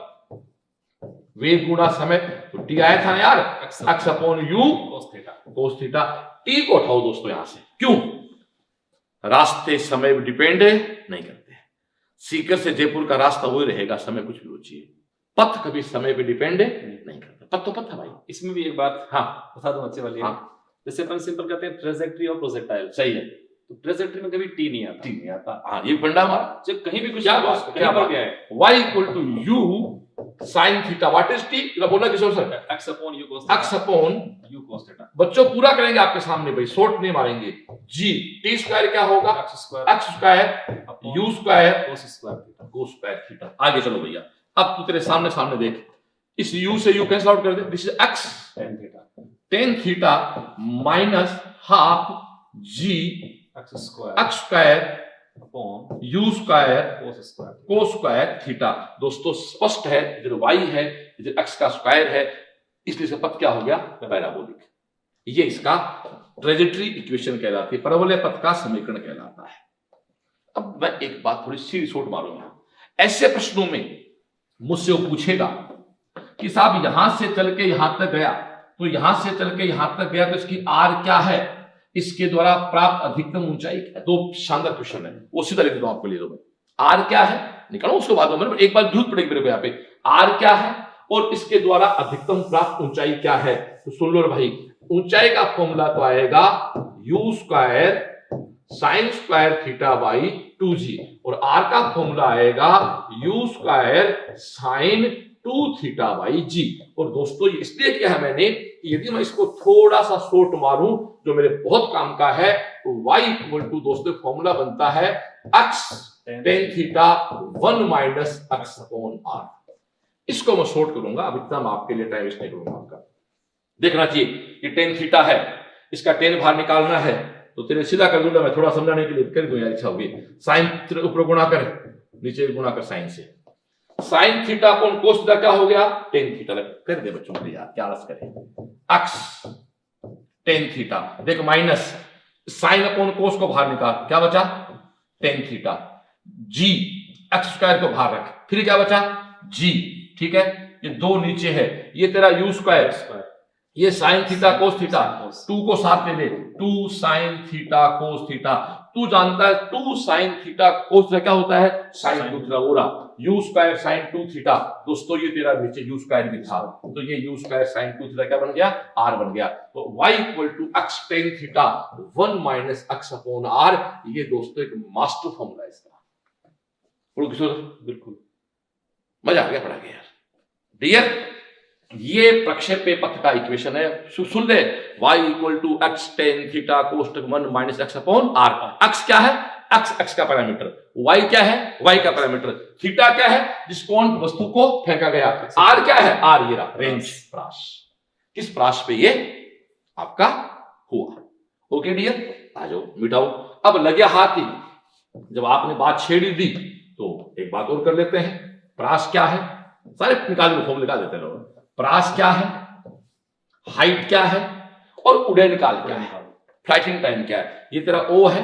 वेग गुणा समय, तो टी आया था ना यार, x upon u cos theta. T को उठाओ दोस्तों यहां से, क्यों, रास्ते समय पर डिपेंड नहीं करते, सीकर से जयपुर का रास्ता वही रहेगा, समय कुछ भी हो चाहिए, पथ कभी समय पे डिपेंड नहीं करता, पथ तो पथ है भाई। इसमें भी एक बात हाँ बता दूं अच्छे वाली, हाँ, जैसे अपन सिंपल कहते हैं ट्रेजेक्टरी और प्रोजेक्टाइल, सही है, तो ट्रेजेक्टरी में कभी टी नहीं आता, टी नहीं आता, हाँ ये फंडा हमारा। जब कहीं भी कुछ क्या बात, कहीं पर भी आए, y equal to u sine theta, what is t, बोलना Kishore sir, x upon u cos x upon u cos theta, बच्चों पूरा करेंगे आपके सामने भाई, शॉर्ट नहीं मारेंगे। जी टी स्क्वायर क्या होगा, x square you square cos square theta, cos square theta. आगे चलो भैया, अब तू तेरे सामने सामने देख, इस u से u कैंसिल आउट कर दे, this is x tan theta, tan theta minus half g x square square upon u square cos square, cos square theta. दोस्तों स्पष्ट है, इधर y है, इधर x का स्क्वायर है, इसलिए इसका पथ क्या हो गया, पैराबोलिक। ये इसका ट्रेजेक्टरी इक्वेशन कहलाती है, परवलय पथ का समीकरण कहलाता है। अब मैं एक बात थोड़ी सी शॉर्ट मारूंगा, ऐसे प्रश्नों में मुझसे वो पूछेगा कि साहब यहां से चल के यहां तक गया, तो यहां से चल के यहां तक गया तो इसकी आर क्या है, इसके द्वारा प्राप्त अधिकतम ऊंचाई क्या है। दो शानदार क्वेश्चन है, वो सीधा लिख दो आपको, ले लो मैं, आर क्या है निकालो, उसके बाद में एक बार जरूरत पड़ेगी मेरे को, यहाँ पे आर क्या है और इसके द्वारा अधिकतम प्राप्त ऊंचाई क्या है। तो सुन लो भाई, ऊंचाई का फॉर्मूला तो आएगा u square sine square theta by 2g, और आर का फॉर्मूला आएगा u square sine 2 theta by g. और दोस्तों इसलिए किया है मैंने, यदि मैं इसको थोड़ा सा शॉर्ट मारूं जो मेरे बहुत काम का है, तो y इक्वल टू दोस्तों फॉर्मूला बनता है x ten theta 1 minus x upon r। इसको मैं शॉर्ट करूंगा, अब इतना मैं आपके लिए टाइम वेस्ट नहीं करूंगा आपका। देखना चाहिए ये टेन थीटा है, इसका टेन बाहर निकालना है, तो तेरे सीधा कर दूंगा मैं, थोड़ा समझाने के लिए कर दूं यार, इच्छा होगी। साइन ऊपर गुणा कर, नीचे गुणा कर साइन से, साइन थीटा अपॉन कोस थीटा क्या हो गया, टेन थीटा। कर दे बच्चों के लिए यार, क्या आलस करें, एक्स टेन थीटा, देख माइनस साइन अपॉन कोस को बाहर निकाल, क्या बचा टेन थीटा, जी एक्स स्क्वायर को बाहर रख, फिर क्या बचा जी, ठीक है, ये दो नीचे है, ये तेरा यू स्क्वायर, ये sine theta cos theta, two को साथ ले ले, two sine theta cos theta. तू जानता है two sine theta cos theta क्या होता है, साइन 2 थीटा, हो रहा यू स्क्वायर साइन 2 थीटा। दोस्तों ये तेरा नीचे यू स्क्वायर भी था, तो ये यू स्क्वायर साइन 2 थीटा क्या बन गया, आर बन गया। तो y equal to x tan theta 1 minus x upon R, ये दोस्तों एक मास्टर फॉर्मूला है इसका। बिल्कुल मजा आ गया पढ़ा के यार डियर। ये प्रक्षेप्य पथ का इक्वेशन है, सुन ले, y equal to x tan theta कोष्टक 1 minus x upon r. X क्या है, एक्स का पैरामीटर, y क्या है, y का पैरामीटर, थीटा क्या है जिस कोण वस्तु को फेंका गया, आर क्या है, आर ये रहा रेंज प्राश, किस प्राश पे ये आपका हुआ। ओके डियर, आ जाओ मिटाओ। अब लगे हाथ ही, जब आपने बात छेड़ी दी तो एक बात और कर लेते हैं, प्राश क्या है, सारे निकाल लो, फॉर्मूला निकाल देते हैं। प्रास क्या है, हाइट क्या है और उड़ान काल क्या है, फ्लाइटिंग टाइम क्या है। ये तेरा O है,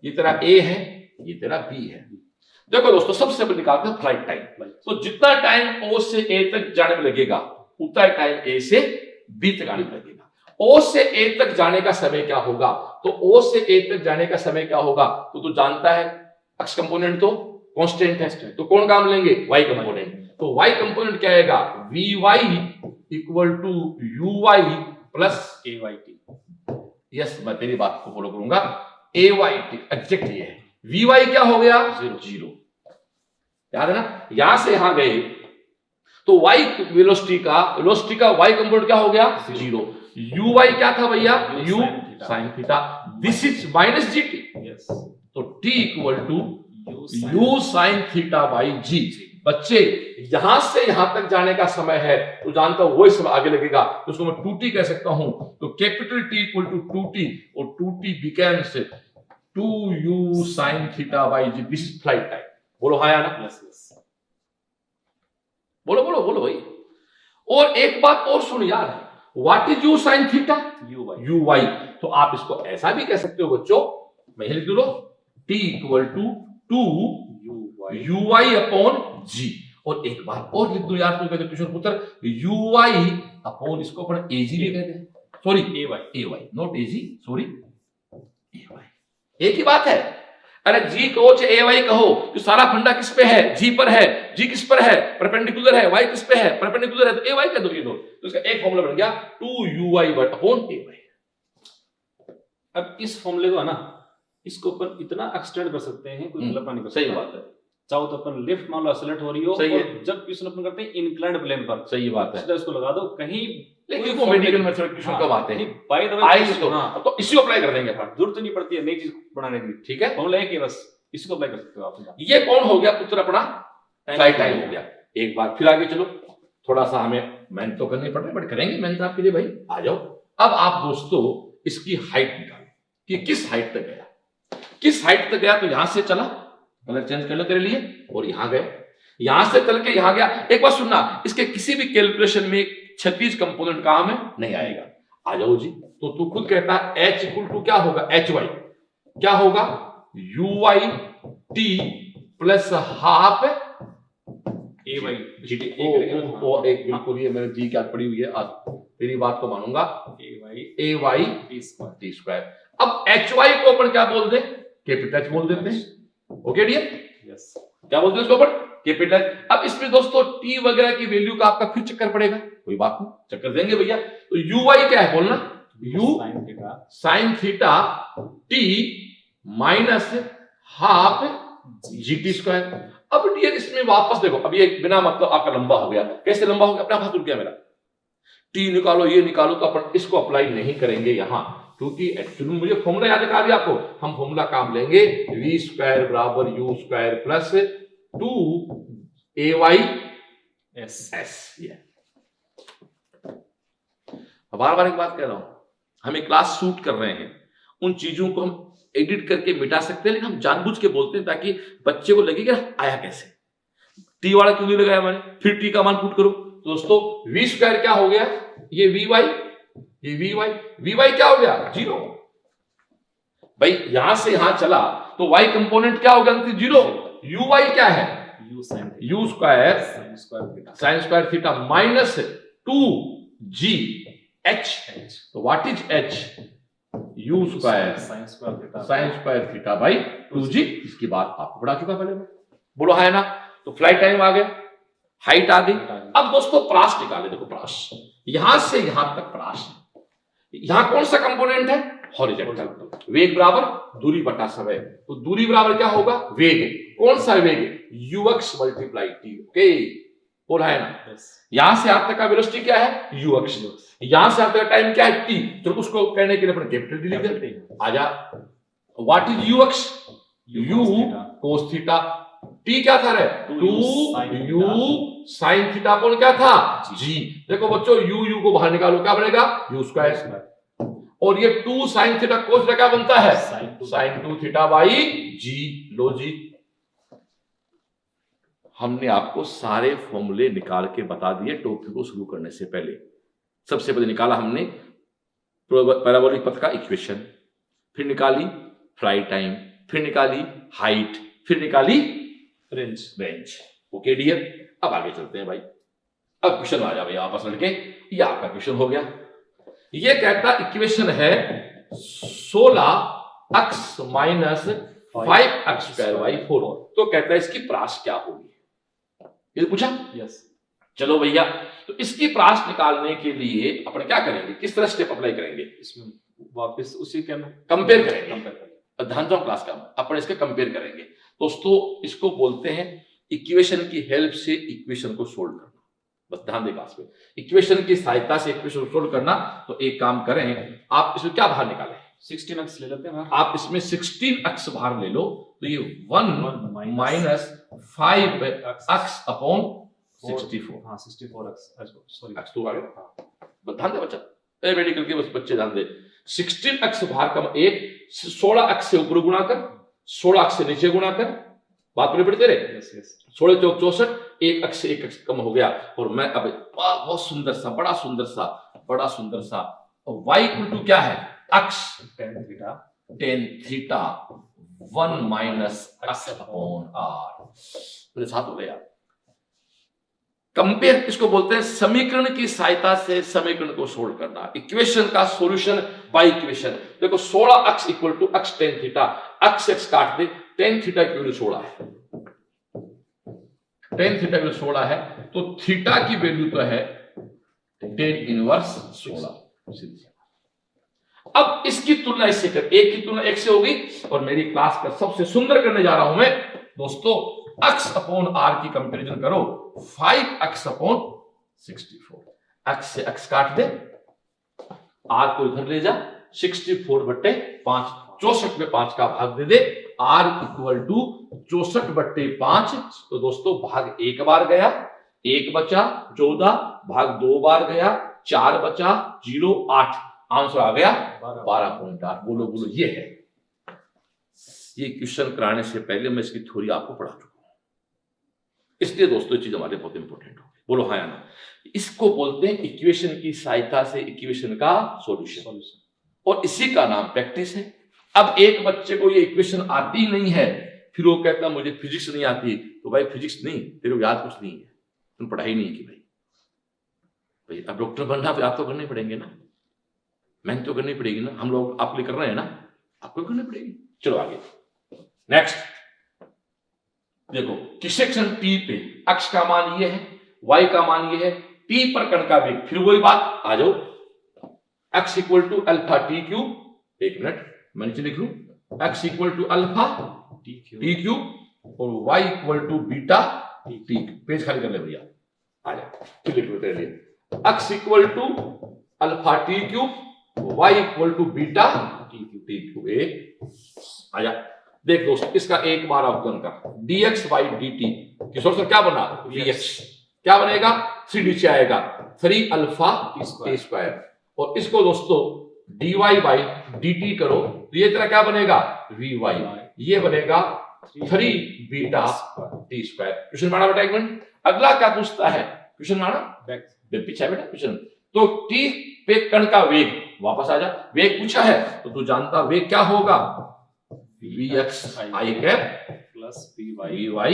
ये तेरा A है, ये तेरा B है। देखो दोस्तों सबसे पहले निकालते हैं फ्लाइट टाइम। तो जितना टाइम O से A तक जाने में लगेगा उतना टाइम A से B तक आने में लगेगा। O से A तक जाने का समय क्या होगा, तो O से A तक जाने का समय क्या होगा, तो तू जानता है x कंपोनेंट तो कांस्टेंट है, तो कौन काम लेंगे, y कंपोनेंट। तो y कंपोनेंट क्या आएगा, vy equal to uy plus ayt। Yes, मैं तेरी बात को फॉलो करूंगा, ए वाई एग्जैक्ट ये है, वी वाई क्या हो गया, जीरो। जीरो। याद है ना, यहां से यहां गए तो वाई वेलोसिटी का वाई कंपोनेंट क्या हो गया, जीरो। यू वाई क्या था भैया, u sine theta, this is minus g t, yes, तो t equal to u sine theta by g. बच्चे यहां से यहां तक जाने का समय है तो जानता हूं वही समय आगे लगेगा, तो उसको मैं 2t कह सकता हूं, तो capital T equal to 2t, और 2t becomes 2u sine theta by g, this is flight time. बोलो हाँ या ना, यस यस, बोलो बोलो बोलो भाई। और एक बात और सुन यार, what is u sine theta, u y, u y, तो आप इसको ऐसा भी कह सकते हो बच्चों, मैं लिख दू, t equal to 2 u y upon g. और एक बात और लिख दो यार, तुम कहते ट्यूशन पुत्र, यू वाई अपॉन इसको अपन एजी भी कहते हैं, sorry a y not a g, sorry a y, एक ही बात है। अरे जी कहो चाहे ए वाई कहो, तो सारा फंडा किस पे है, जी पर है, जी किस पर है, परपेंडिकुलर है, वाई किस पे है, परपेंडिकुलर है, तो ए वाई कह दो ये दो, तो इसका एक फॉर्मूला बन गया 2 u y upon a y. अब इस फॉर्मूले को है ना, इसको अपन इतना एक्सटेंड कर सकते हैं, कोई कल्पना नहीं कर सकता। सही बात है, चाहो तो अपन लिफ्ट मान लो एक्सेलरेट हो रही हो, सही है। और जब क्वेश्चन अपन करते हैं इंक्लाइंड प्लेन पर, सही बात है, सीधा इसको लगा दो कहीं, लेकिन वो मेडिकल मेथड क्वेश्चन कब आते हैं, बाय द वे, आएंगे तो इसी को अप्लाई कर देंगे अपन, जरूरत नहीं पड़ती है नई चीज बनाने की, ठीक है। फॉर्मूला एक ही बस, इसको अप्लाई कर सकते हो आप। ये कौन हो गया पुत्र, अपना फ्लाइट टाइम हो गया। एक बार फिर आगे चलो, थोड़ा सा हमें मेहनत तो करनी पड़ रही है, बट करेंगे मेहनत आपके लिए भाई, आ जाओ। अब आप दोस्तों इसकी हाइट निकालो कि किस हाइट तक गया, किस हाइट तक गया, तो यहां से चला, कलर चेंज कर लो तेरे लिए, और यहां गए, यहां से चल के यहां गया। एक बात सुनना, इसके किसी भी कैलकुलेशन में क्षैतिज कंपोनेंट काम में नहीं आएगा। आ जाओ जी, तो तू खुद कहता है एच इक्वल टू क्या होगा, एच वाई क्या होगा, u Y T plus half a y g t. ओ एक बिल्कुल, ये मैंने जी क्या पढ़ी हुई है, आज तेरी बात को मानूंगा, ए वाई टी स्क्वायर। अब एच वाई को अपन क्या बोल दे, कैपिटल एच बोल देते हैं, ओके डियर, यस, क्या बोलते हैं इसको अपन, कैपिटल। अब इसमें दोस्तों टी वगैरह की वैल्यू का आपका फिर चक्कर पड़ेगा, कोई बात नहीं, चक्कर देंगे भैया। तो यू वाई क्या है बोलना, you sine theta T minus half G T square. अब डियर इसमें वापस देखो, अब ये बिना मतलब आपका लंबा हो गया, कैसे लंबा हो गया, अपना हाथ रुक गया मेरा, टी निकालो ये निकालो, तो अपन इसको अप्लाई नहीं करेंगे यहां, क्योंकि एक्चुअली मुझे फॉर्मूला याद करा दिया आपको, हम फॉर्मूला काम लेंगे वी स्क्वायर बराबर u square plus 2 a y s s. बार बार एक बात कह रहा हूं, हमें क्लास शूट कर रहे हैं, उन चीजों को हम एडिट करके मिटा सकते हैं, लेकिन हम जानबूझ के बोलते हैं ताकि बच्चे को लगे कि आया कैसे, टी वाला क्यों नहीं लगाया मैंने, फिर टी का मान पुट करो। तो दोस्तों वी स्क्वायर क्या हो गया, ये वी वाई, ये वी वाई क्या हो गया, जीरो। भाई यहां से यहां चला तो वाई कंपोनेंट क्या हो गया, जीरो। यू वाई क्या है, u square sine square theta minus 2 g h, तो what is h, u square sine square theta by 2g। इसकी बात आपको पढ़ा चुका पहले में, बोलो है ना। तो फ्लाइट टाइम आ गया, हाइट आ गई। अब दोस्तों प्रास निकाले, देखो प्रास यहां से यहां तक प्रास, यहां कौन सा कंपोनेंट है, हॉरिजॉन्टल, वेग बराबर दूरी बटा समय, तो दूरी बराबर क्या होगा, वेग, कौन सा वेग, ux मल्टीप्लाई टी, ओके बोला है ना। यहां से आप तक का वेलोसिटी क्या है, ux, यहां से आप तक का टाइम क्या है, t, तो उसको कहने के लिए अपन कैपिटल डी लिख देते हैं। आजा, what is ux, u cos theta, t क्या था रे, 2u sin थीटा अपॉन क्या था, g। देखो बच्चों u को बाहर निकालो, क्या बनेगा, u स्क्वायर, और ये 2 sin थीटा cos थीटा क्या बनता है, sin 2 थीटा बाई g। लो जी, हमने आपको सारे फॉर्मूले निकाल के बता दिए टॉपिक को शुरू करने से पहले। सबसे पहले निकाला हमने पैराबोलिक पथ का इक्वेशन, फिर निकाली फ्लाइट टाइम, फिर निकाली हाइट, फिर निकाली रेंज। ओके डियर, अब आगे चलते हैं भाई। अब क्वेश्चन आ जा भाई आपस लड़के, ये आपका क्वेश्चन हो गया। ये कहता इक्वेशन है 16 x minus 5x square by 4, तो कहता है इसकी प्रास क्या होगी, ये पूछा। यस, चलो भैया, तो इसकी प्रास निकालने के लिए अपन क्या करेंगे, किस तरह स्टेप अप्लाई करेंगे, इसमें वापस उसी के कंपेयर करेंगे। ध्यान दो क्लास का, अपन इसके कंपेयर करेंगे दोस्तों। इसको बोलते हैं इक्वेशन की हेल्प से इक्वेशन को सोल्व करना। बस ध्यान दें क्लास में, इक्वेशन की सहायता से इक्वेशन को सोल्व करना। तो एक काम करें, आप इसमें क्या बाहर निकालें, 16x ले लेते हैं बाहर। आप इसमें 16x बाहर ले लो, तो ये 1 माइनस 5x अपॉन 64। हाँ 64x, सॉरी x तो आ गया। हाँ ध्यान दे बच्चा, ए मेडिकल के बस बच्चे ध्यान दे। 16x बाहर का एक 16x से ऊपर गुणा कर, 16x से नीचे गुणा कर, बात पूरी पड़ी तेरे। 16 चौक 64, एक x से एक x कम हो गया। और मैं अब बहुत सुंदर सा, बड़ा सुंदर सा और y इक्वल टू क्या है, x tan theta 1 minus x upon r। मेरे साथ हो गया। कंपेयर इसको बोलते हैं समीकरण की सहायता से समीकरण को सोल्व करना, इक्वेशन का सॉल्यूशन बाय इक्वेशन। देखो 16x equal to x tan theta, x काट दे, tan थीटा की वैल्यू 16 है, tan थीटा की वैल्यू 16 है, तो थीटा की वैल्यू तो है tan इनवर्स 16। अब इसकी तुलना इससे कर, एक की तुलना एक से होगी। और मेरी क्लास का सबसे सुंदर करने जा रहा हूं मैं दोस्तों, x अपॉन r की कंपैरिजन करो, 5x अपॉन 64। x से x काट दे, r को इधर ले जा, 64/5, 64 में 5 का भाग दे दे, r इक्वल टू 64/5। तो दोस्तों भाग एक बार गया, 1 बचा 14, भाग 2 बार गया, 4 बचा 0, 8, आंसर आ गया 12.8। बोलो बोलो, ये है। ये क्वेश्चन कराने से पहले मैं इसकी थ्योरी आपको पढ़ा चुका हूं, इसलिए दोस्तों चीज हमारे बहुत इंपॉर्टेंट हो। बोलो हाँ या ना। इसको बोलते हैं इक्वेशन की सहायता से इक्वेशन का सॉल्यूशन, और इसी का नाम प्रैक्टिस है। अब एक बच्चे को ये इक्वेशन आती नहीं है, फिर वो कहता मुझे फिजिक्स नहीं आती, तो भाई फिजिक्स नहीं, तेरे को याद कुछ नहीं है, तुम पढ़ाई नहीं की भाई। अब डॉक्टर बनना तो याद तो करने पड़ेंगे ना, मेहनत तो करनी पड़ेगी ना, हम लोग आपके लिए कर रहे हैं ना, आपको करनी पड़ेगी। चलो आगे नेक्स्ट देखो, किस सेक्शन टी पे x का मान ये है, y का मान ये है, t पर कण का वेग, फिर वही बात आ जाओ, x equal to alpha t cube, एक मिनट मैं नीचे लिख लू, x equal to alpha t cube और y equal to beta t. Page खाली कर ले भैया, आ जा फिर लिख लो तेरे लिए, x equal to alpha t cube, y equal to beta t cube. एक आजा देख दोस्त, इसका एक बार अवकलन का dx by dt, Kishore sir क्या बना, vx क्या बनेगा, 3 नीचे आएगा, 3 अल्फा टी स्क्वायर। और इसको दोस्तों dy by dt करो, तो ये तेरा क्या बनेगा, vy, ये बनेगा 3 बीटा टी स्क्वायर। क्वेश्चन माना बेटा, एक मिनट, अगला क्या पूछता है, क्वेश्चन माना पीछे बेटा क्वेश्चन। तो टी पे कण का वेग, वापस आ जा, वेग पूछा है तो तू जानता वेग क्या होगा, vx i cap plus vy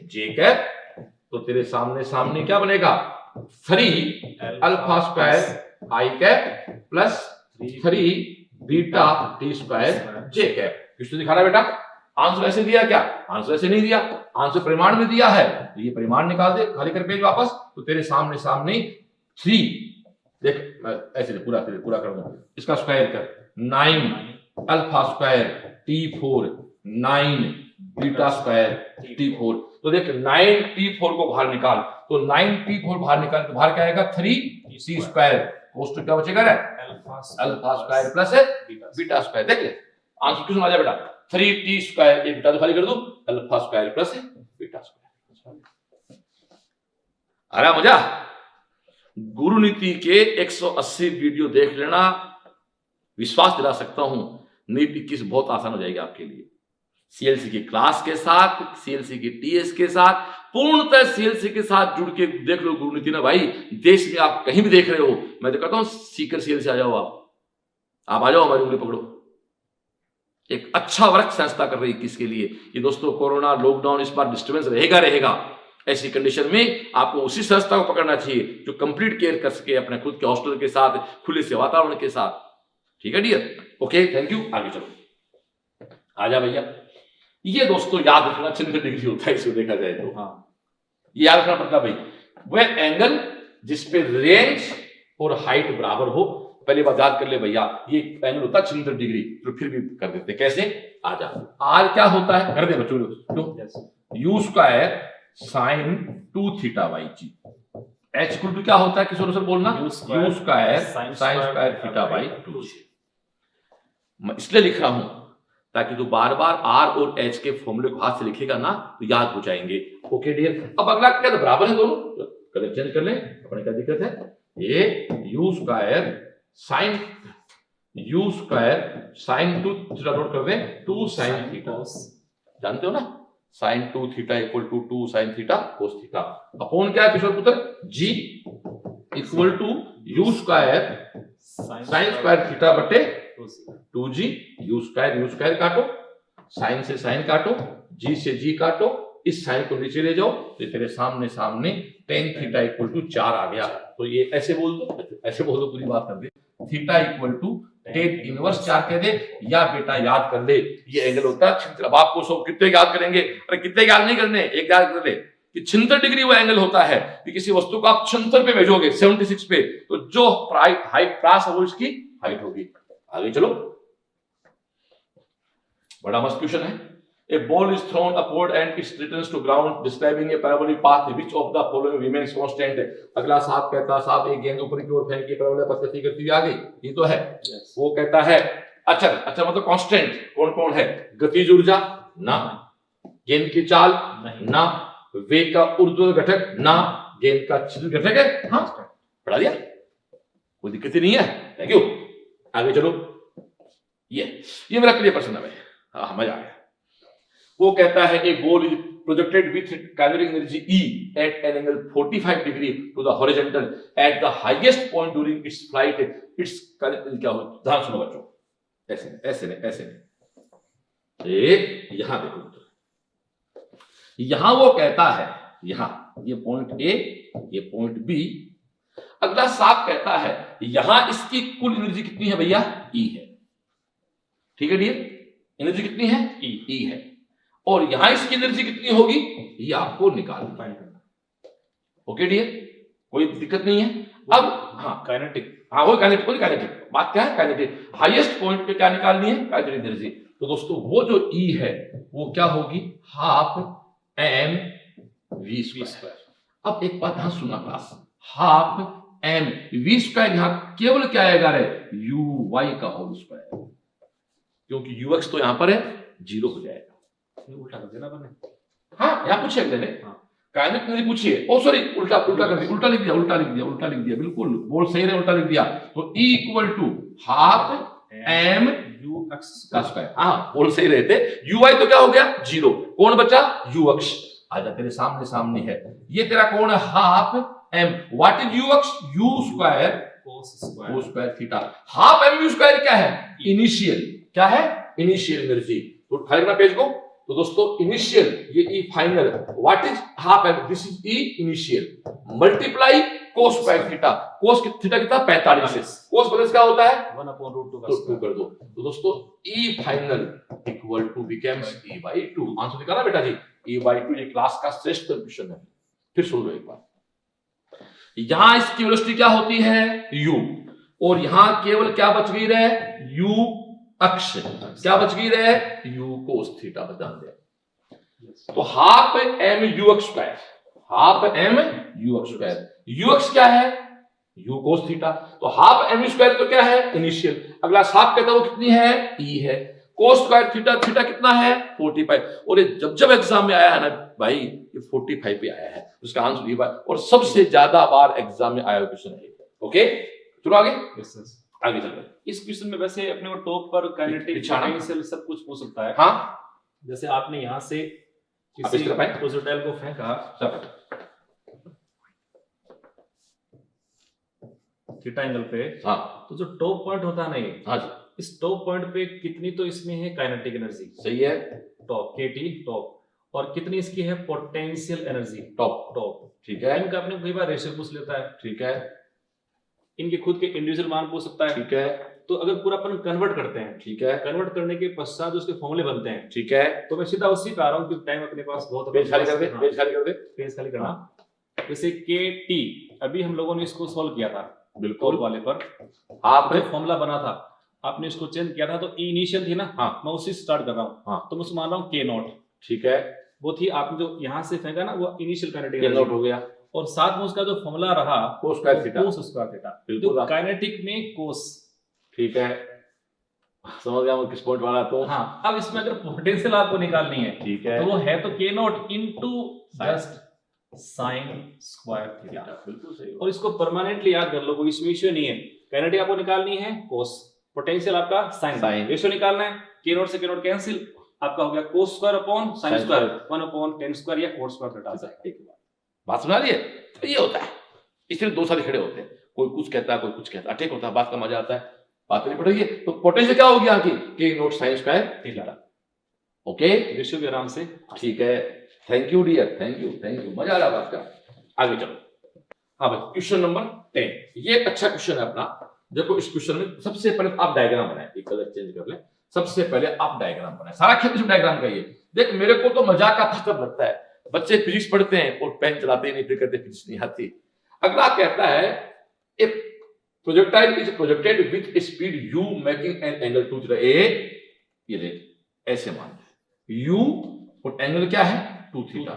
j cap. तो तेरे सामने क्या बनेगा, 3 alpha square i cap plus 3 beta T square j cap. किसको दिखाना बेटा, आंसर ऐसे दिया क्या, आंसर ऐसे नहीं दिया, आंसर परिमाण में दिया है, तो ये परिमाण निकाल दे, खाली कर पेज वापस। तो तेरे सामने 3 देख ऐसे पूरा कर दो, इसका स्क्वायर कर, 9 alpha square T4 9 beta square T4। तो देख 9T4 को बाहर निकाल, तो 9T4 बाहर निकाल तो बाहर क्या आएगा, 3T स्क्वायर, कोष्टक क्या बचेगा रे, alpha square plus beta square. देख ले आंसर क्वेश्चन आ जाए बेटा, 3T स्क्वायर, ये बीटा तो खाली कर दो, alpha square plus beta square. आ रहा मजा। गुरु नीति के 180 वीडियो देख लेना, विश्वास दिला सकता हूं नीट 21 बहुत आसान हो जाएगी आपके लिए। सीएलसी की क्लास के साथ, सीएलसी की टीएस के साथ, पूर्णतः सीएलसी के साथ जुड़ के देख लो गुरु नीति ना भाई। देश में आप कहीं भी देख रहे हो, मैं तो कहता हूं सीकर सीएलसी आ जाओ, आप आ जाओ, हमारी उंगली पकड़ो। एक अच्छा वर्क संस्था कर रही है किसके लिए, ये दोस्तों कोरोना लॉकडाउन इस बार डिस्टर्बेंस रहेगा, ऐसी कंडीशन में आपको उसी संस्था को पकड़ना चाहिए जो कंप्लीट केयर कर सके अपने खुद के हॉस्टल के साथ, खुले से वातावरण के साथ। ठीक है डियर, ओके थैंक यू। आगे चलो, आजा भैया। ये दोस्तों याद रखना, चंद्र डिग्री होता है इसको देखा जाए तो, हाँ ये याद रखना पड़ता भाई, वह एंगल जिसपे रेंज और हाइट बराबर हो, पहली बात याद कर ले भैया, ये एंगल होता है 76 डिग्री, तो फिर भी कर देते कैसे, आ जा। आर क्या होता है, कर दे बच्चों, u square sine 2 theta by g. H equal to क्या होता है, किशोर सर बोलना, u square sine square theta by 2 g. मैं इसलिए लिख रहा हूं ताकि तो बार बार आर और एच के फॉर्मूले को हाथ से लिखेगा ना तो याद हो जाएंगे। ओके डियर, अब अगला क्या, तो बराबर है दोनों, कलर चेंज कर ले, अपने क्या दिक्कत है, ये u square sine 2 theta note कर दे, 2 साइन थीटा, जानते हो ना, sine 2 theta equal to 2 sine theta cos theta, upon क्या है किशोर पुत्र, g equal to u square sine square theta बटे 2g, यू स्क्वायर काटो, साइन से साइन काटो, जी से जी काटो, इस साइन को नीचे ले जाओ तो तेरे सामने सामने टेन थीटा इक्वल टू 4 आ गया। तो ये ऐसे बोल दो, ऐसे बोल दो, पूरी बात कर दे, theta equal to tan inverse 4 कह दे, या बेटा याद कर ले ये एंगल होता है 76। अब आपको सब कितने याद करेंगे, अरे कितने याद नहीं करने, एक याद कर ले कि 76 डिग्री वो एंगल होता है कि किसी वस्तु को आप 76 पे भेजोगे 76 पे, तो जो हाइट प्रास है वो इसकी हाइट होगी। आगे चलो, बड़ा मस्त क्वेश्चन है। A ball is thrown upward and it returns to ground, describing a parabolic path. Which of the following remains constant? अगला साहब कहता, साहब एक गेंद ऊपर की ओर फेंकी, पैराबोलिक पथ गति करती हुई आ गई, ये तो है। वो कहता है अच्छा मतलब कांस्टेंट कौन कौन है, गतिज ऊर्जा ना, गेंद की चाल ना, वेग का ऊर्ध्व घटक ना, गेंद का छिद्र घटक है, हाँ पढ़ा दिया, कोई दिक्कत ही नहीं है। थैंक यू, आगे चलो। ये मेरा क्लियर प्रश्न है, हाँ मजा आ गया। वो कहता है एक ball is projected with kinetic energy E at an angle 45 degree to the horizontal at the highest point during its flight, its क्या हो, ध्यान सुनो बच्चों, ऐसे यहां देखो, यहां वो कहता है, यहां ये पॉइंट A, ये पॉइंट B, अगला साफ कहता है यहां इसकी कुल एनर्जी कितनी है भैया, E है, ठीक है डियर, एनर्जी कितनी है, E है, और यहां इसकी एनर्जी कितनी होगी ये आपको निकालना है। ओके डियर, कोई दिक्कत नहीं है। अब हाँ काइनेटिक, हाँ वो काइनेटिक बात क्या है, काइनेटिक हाईएस्ट पॉइंट पे क्या निकालनी है, काइनेटिक एनर्जी। तो दोस्तों वो जो E है वो क्या होगी, हाफ एम वी स्क्वायर। अब एक बात हाँ सुनना class, half m v square यहां केवल क्या आएगा रे, यू वाई का होल स्क्वायर, क्योंकि यूएक्स तो यहां पर है, 0 हो जाएगा। उल्टा कर देना बने, हाँ यहाँ पूछे अगले ने, काइनेटिक एनर्जी पूछिए, ओ सॉरी उल्टा लिख दिया, बिल्कुल बोल सही रहे, उल्टा लिख दिया। तो E equal to half m u x का स्क्वायर, हाँ बोल सही रहे थे, यूआई तो क्या हो गया 0, कौन बचा यू अक्ष, आजा तेरे सामने है, ये तेरा कौन है half m, what is u अक्ष, u square cos square theta, half m u square क्या है, इनिशियल, क्या है इनिशियल एनर्जी। तो उठा लेना पेज को, तो दोस्तों इनिशियल ये E final, what is half m, this is E initial multiply cos square theta, cos theta कितना 45 है, कोस प्लस क्या होता है 1/√2 तो 2 कर दो। तो दोस्तों E final equal to becomes E by 2, answer निकाला बेटा जी, E by 2। ये क्लास का श्रेष्ठ क्वेश्चन है, फिर सुन लो एक बार, यहां इसकी वेलोसिटी क्या होती है u, और यहां केवल क्या बच गई रहे, u अक्ष, क्या बच गई रहे, u कोस थीटा बचा दे। तो हाफ एम यू अक्ष स्क्वायर, हाफ एम यू अक्ष स्क्वायर, यू अक्ष क्या है u कोस थीटा, तो हाफ एम स्क्वायर तो क्या है इनिशियल, अगला हाफ कहता है वो कितनी है E है, कोस स्क्वायर थीटा, थीटा कितना है 45, और ये जब एग्जाम में आया है ना भाई ये 45 पे आया है, उसका आंसर ये बात, और सबसे ज्यादा बार एग्जाम में आया क्वेश्चन है। ओके चलो आगे, आगे चल रहे। इस क्वेश्चन में वैसे अपने को टॉप पर काइनेटिक पोटेंशियल सब कुछ पूछ सकता है, हाँ जैसे आपने यहां से किसी प्रोजेक्टाइल को फेंका थीटा एंगल पे, हाँ तो जो टॉप पॉइंट होता है ना ये, हाँ जी, इस टॉप पॉइंट पे कितनी तो इसमें है काइनेटिक एनर्जी, सही है, टॉप kT टॉप, और कितनी इसकी है पोटेंशियल एनर्जी टॉप, ठीक है, इनका अपने कई बार रेशियो पूछ लेता है, ठीक है, इनके खुद के इंडिविजुअल मान पूछ सकता है, ठीक है, तो अगर पूरा अपन कन्वर्ट करते हैं, ठीक है, कन्वर्ट करने के पश्चात उसके फॉर्मूले बनते हैं, ठीक है, तो मैं सीधा उसी पे आ रहा हूँ क्योंकि टाइम अपने पास बहुत, पेज खाली कर दे, पेज खाली कर दे, पेज खाली करना। जैसे kT, अभी हम लोगों ने इसको सॉल्व किया था, बिल्कुल। टॉप वाले पर आप जो फॉर्मूला बना था आपने इसको चेंज किया था, तो ई इनिशियल थी ना, हाँ मैं उसी से स्टार्ट कर रहा हूँ। हाँ तो मैं उसको मान रहा हूँ के नॉट, ठीक है, वो थी आपने जो यहाँ से फेंका ना, वो इनिशियल काइनेटिक ये नोट एनर्जी, हो गया, और साथ में उसका जो फॉर्मूला रहा कोस स्क्वायर थीटा, कोस स्क्वायर थीटा, बिल्कुल। जो काइनेटिक में कोस। ठीक है, समझ गया मैं किस पॉइंट वाला तो। हाँ, अब इसमें अगर पोटेंशियल आपको निकालनी है ठीक है, तो वो है तो के not into just sign square theta. बिल्कुल सही। और इसको परमानेंटली याद कर लो, कोई इसमें इश्यू नहीं है। काइनेटिक आपको निकालनी है कोस, पोटेंशियल आपका साइन, Sin। रेशियो निकालना है, के नॉट से के नॉट कैंसिल, आपका हो गया cos square upon sine Sin square, square। 1 upon ten square या कोस स्क्वायर थीटा आ जाएगा। बात सुना रही है? तो ये होता है, इसलिए दो सारे खड़े होते हैं, कोई कुछ कहता है कोई कुछ कहता है, ठीक होता है, बात का मजा आता है, बात नहीं पड़ेगी। तो पोटेंशियल क्या होगी आगे, K naught sine square theta. Okay, ratio भी आराम से। ठीक है, thank you dear, thank you, मजा आ रहा बात का। आगे चलो। हाँ भाई, क्वेश्चन नंबर 10, ये एक अच्छा क्वेश्चन है अपना। देखो इस क्वेश्चन में सबसे पहले आप डायग्राम बनाए, एक कलर चेंज कर ले, सबसे पहले आप डायग्राम बनाए, सारा खेल इसमें डायग्राम का ही है। देख मेरे को तो मजाक का फर्स्ट लगता है, बच्चे फिजिक्स पढ़ते हैं और पेन चलाते ही नहीं, फिर कहते फिजिक्स नहीं आती। अगला कहता है ए projectile is projected with speed u making an angle 2 theta. ये देख ऐसे मान u और एंगल क्या है 2 थीटा।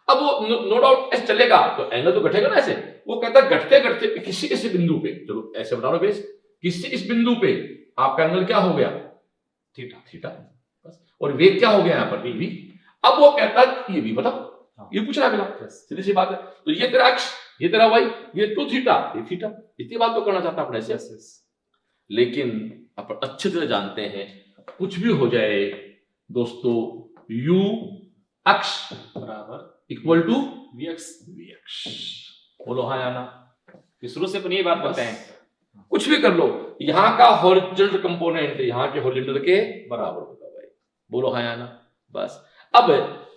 अब वो नो डाउट ऐसे चलेगा तो एंगल तो घटेगा ना ऐसे। वो कहता है घटते घटते किसी किसी बिंदु पे, चलो ऐसे बता रहा बेस, किसी इस बिंदु पे आपका एंगल क्या हो गया थीटा, थीटा बस। और वेग क्या हो गया यहाँ पर v। अब वो कहता है ये v बताओ, ये पूछ रहा है अगला, सीधी सी बात है। तो ये तेरा x, ये तेरा y, ये 2 थीटा, ये थीटा, इतनी बात तो करना चाहता अपने से। लेकिन अपन अच्छी तरह जानते हैं कुछ भी हो जाए दोस्तों, u x बराबर इक्वल टू vx। बोलो हाँ या ना। शुरू से अपन ये बात करते हैं, कुछ भी कर लो, यहाँ का हॉरिजॉन्टल कंपोनेंट यहाँ के हॉरिजॉन्टल के बराबर होगा भाई, बोलो हाँ या ना। बस अब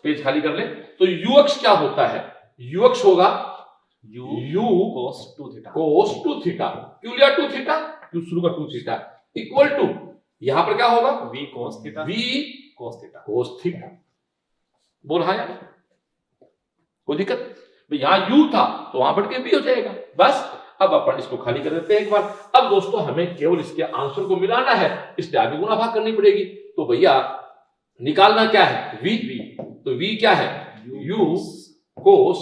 पेज खाली कर ले। तो ux क्या होता है, ux होगा u cos 2 theta, cos 2 theta. क्यों लिया 2 थीटा, क्यों शुरू का 2 थीटा, इक्वल टू यहां पर क्या होगा v cos theta, v cos theta, cos theta. बोल हाँ यार, कोई दिक्कत? यहां u था तो वहां बढ़ के v हो जाएगा। बस अब अपन इसको खाली कर देते हैं एक बार। अब दोस्तों हमें केवल इसके आंसर को मिलाना है, इसलिए आगे गुणा भाग करनी पड़ेगी। तो भैया निकालना क्या है v, तो v क्या है u cos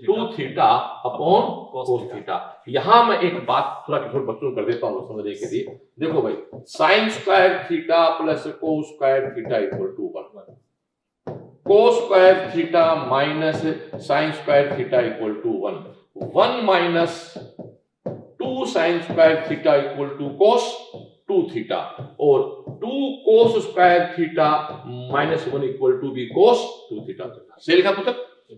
2 theta upon cos theta. यहां मैं एक बात थोड़ा किशोर बच्चों को कर देता हूं समझने के लिए। देखो भाई, sine square theta plus cos square theta equal to 1, cos square theta minus sine square theta equal to 1 minus 2 sine square theta equal to cos 2 theta, और 2 cos square theta minus 1 equal to b cos 2 theta. सही लिखा पुत्र?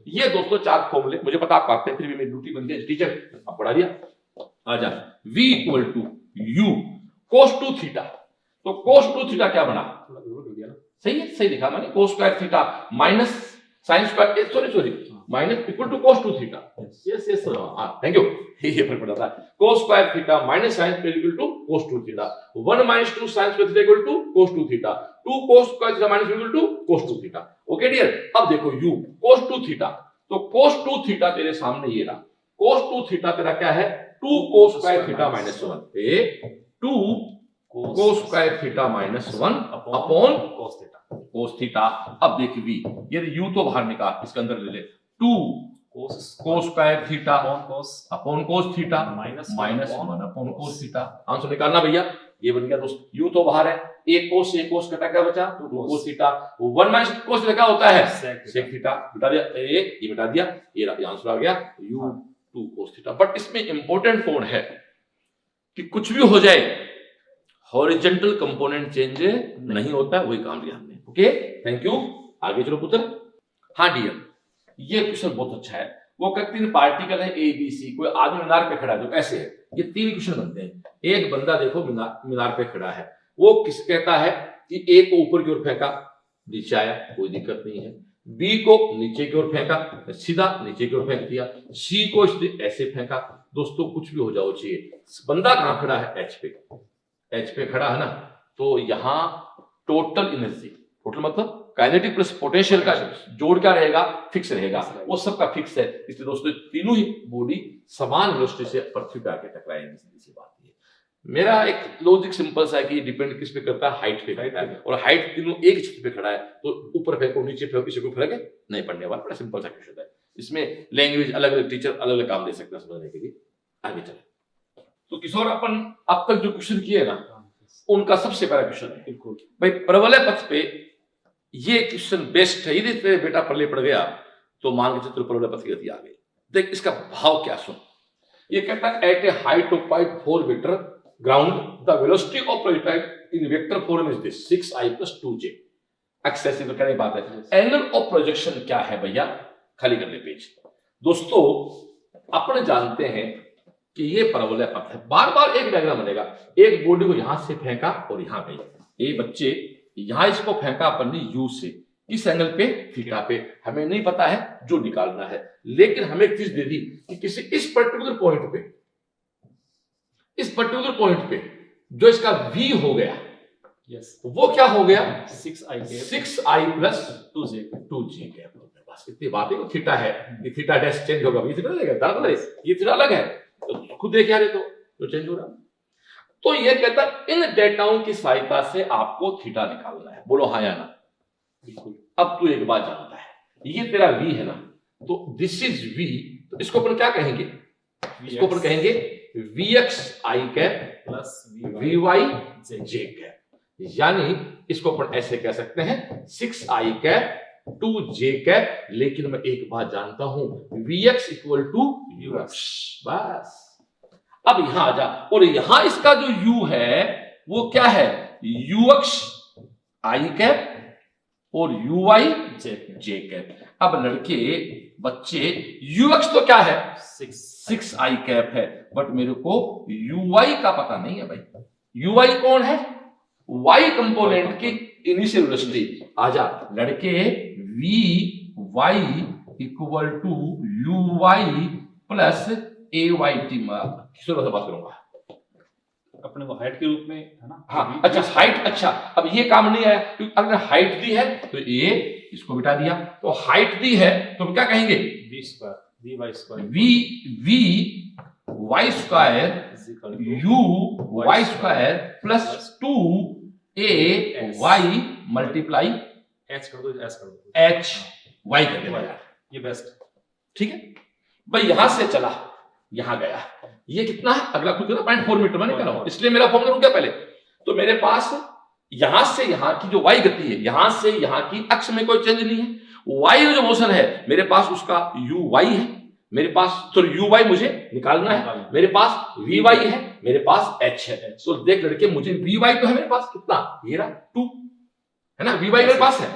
ये दोस्तों 4 फॉर्मूले मुझे पता आप आते हैं, फिर भी मेरी ड्यूटी बनती है टीचर, आप पढ़ा दिया। आजा, v equal to u cos 2 theta. तो cos 2 थीटा क्या बना, सही है, सही लिखा मैंने, cos square theta minus sine square, sorry minus equal to cos 2 theta. Yes thank you, ये फर्क पड़ता है। cos square theta minus sine square equal to cos 2 theta, 1 minus 2 sine square theta equal to cos 2 theta, 2 cos square theta minus equal to cos 2 theta. Okay dear, अब देखो u cos 2 theta, तो cos 2 theta तेरे सामने ये रहा, cos 2 theta तेरा क्या है 2 cos square theta minus 1, 2 cos square theta minus 1 upon cos theta. अब देख v, ये u तो बाहर निकाल, इसके अंदर ले ले, 2 cos square theta upon cos theta minus 1 upon cos theta. Answer निकालना भैया, ये बन गया दोस्त, u तो बाहर है, एक cos से एक cos कटा, क्या बचा 2 cos theta, 1 minus cos theta क्या होता है sec थीटा, बता दिया, ये बता दिया, ये आंसर आ गया u 2 cos थीटा। बट इसमें इंपॉर्टेंट कौन है कि कुछ भी हो जाए हॉरिजॉन्टल कंपोनेंट चेंज नहीं होता है, वही काम लिया हमने। ओके थैंक यू, आगे चलो पुत्र। हाँ डियर, ये क्वेश्चन बहुत अच्छा है। वो कहते 3 पार्टिकल है ए बी सी, कोई आदमी मीनार पे खड़ा है, जो ऐसे है, ये 3 क्वेश्चन बनते हैं। एक बंदा देखो मीनार पे खड़ा है, वो किस कहता है कि ए को ऊपर की ओर फेंका, नीचे आया, कोई दिक्कत नहीं है। बी को नीचे की ओर फेंका, सीधा नीचे की ओर फेंक दिया। सी को ऐसे फेंका। दोस्तों कुछ भी हो जाओ चाहिए, बंदा कहां खड़ा है एच पे, एच पे खड़ा है ना, तो यहां टोटल एनर्जी टोटल मतलब काइनेटिक प्लस पोटेंशियल का जोड़ क्या रहेगा, फिक्स रहेगा, वो सबका फिक्स है। इसलिए दोस्तों तीनों ही बॉडी समान वेलोसिटी से पृथ्वी पे आके टकराएंगे, सीधी सी बात है। मेरा एक लॉजिक सिंपल सा है कि डिपेंड किस पे करता है, हाइट पे करता है, और हाइट तीनों एक छत पे खड़ा है, तो ऊपर फेंको नीचे फेंको किसी को फर्क नहीं पड़ने वाला, बड़ा सिंपल सा क्वेश्चन है। इसमें लैंग्वेज अलग अलग टीचर अलग अलग काम दे सकते हैं समझने के लिए। आगे चले तो किशोर, अपन अब तक जो क्वेश्चन किए ना उनका सबसे पहला क्वेश्चन है बिल्कुल भाई, प्रवलय पथ पे ये क्वेश्चन बेस्ट है। यदि तेरे बेटा पल्ले पड़ गया तो मान के चल प्रवलय पथ की गति आ गई। देख इसका भाव क्या सुन, ये कहता है at a height of 0.4 metre ground the velocity of projectile in vector form is this 6i + 2j। Excessive कहने की बात है। एंगल ऑफ प्रोजेक्शन क्या है भैया, खाली कर ले पेज। दोस्तों अपन जानते हैं कि ये परवलय पथ है, बार बार एक डायग्राम बनेगा, एक बॉडी को यहां से फेंका और यहां गई। ये बच्चे यहां इसको फेंका अपन ने यू से, किस एंगल पे, थीटा पे। हमें नहीं पता है जो निकालना है, लेकिन हमें एक चीज दे दी कि किसी इस पर्टिकुलर पॉइंट पे, इस पर्टिकुलर पॉइंट पे जो इसका v हो गया, यस वो क्या हो गया, 6i + 2j कैप। बस इतनी बात है। थीटा है, ये थीटा डैश चेंज होगा, ये थीटा लगेगा, ये थीटा अलग है, तो खुद देख यार तो चेंज हो रहा। तो ये कहता है इन डेटाओं की सहायता से आपको थीटा निकालना है। बोलो हाँ या ना। बिल्कुल। अब तू एक बात जानता है, ये तेरा v है ना, तो दिस इज v, तो इसको अपन क्या कहेंगे, इसको अपन कहेंगे vx i cap + vy j cap. यानी इसको अपन ऐसे कह सकते हैं 6i कैप 2j कैप। लेकिन मैं एक बात जानता हूं, vx = ux। बस अब यहां आ जा, और यहां इसका जो u है वो क्या है, ux i कैप और uy j कैप। अब लड़के बच्चे ux तो क्या है, 6i कैप है, बट मेरे को uy का पता नहीं है भाई। uy कौन है, y कंपोनेंट की इनिशियल वेलोसिटी। आजा लड़के, vy = uy + ayt। किशोर से बात करूंगा अपने को हाइट के रूप में है ना। हाँ अच्छा हाइट, अच्छा अब ये काम नहीं आया क्योंकि अगर हाइट दी है तो ये इसको बिठा दिया, तो हाइट दी है तो क्या कहेंगे, v² vy² y² u y² + 2ay multiply h कर दो, s कर दो, h y कर देना यार, ये बेस्ट। ठीक है भाई। यहां से चला यहां गया, ये कितना है, अगला खुद 0.4 मीटर मैंने कह रहा हूं, इसलिए मेरा फॉर्मूला रुक गया पहले। तो मेरे पास यहां से यहां की जो y गति है, यहां से यहां की अक्ष में कोई चेंज नहीं है। y जो मोशन है मेरे पास उसका uy है, मेरे पास तो uy मुझे निकालना है, मेरे पास vy है, मेरे पास h है। तो देख लड़के मुझे vy तो है मेरे पास कितना, ये रहा 2 है ना, vy मेरे पास है,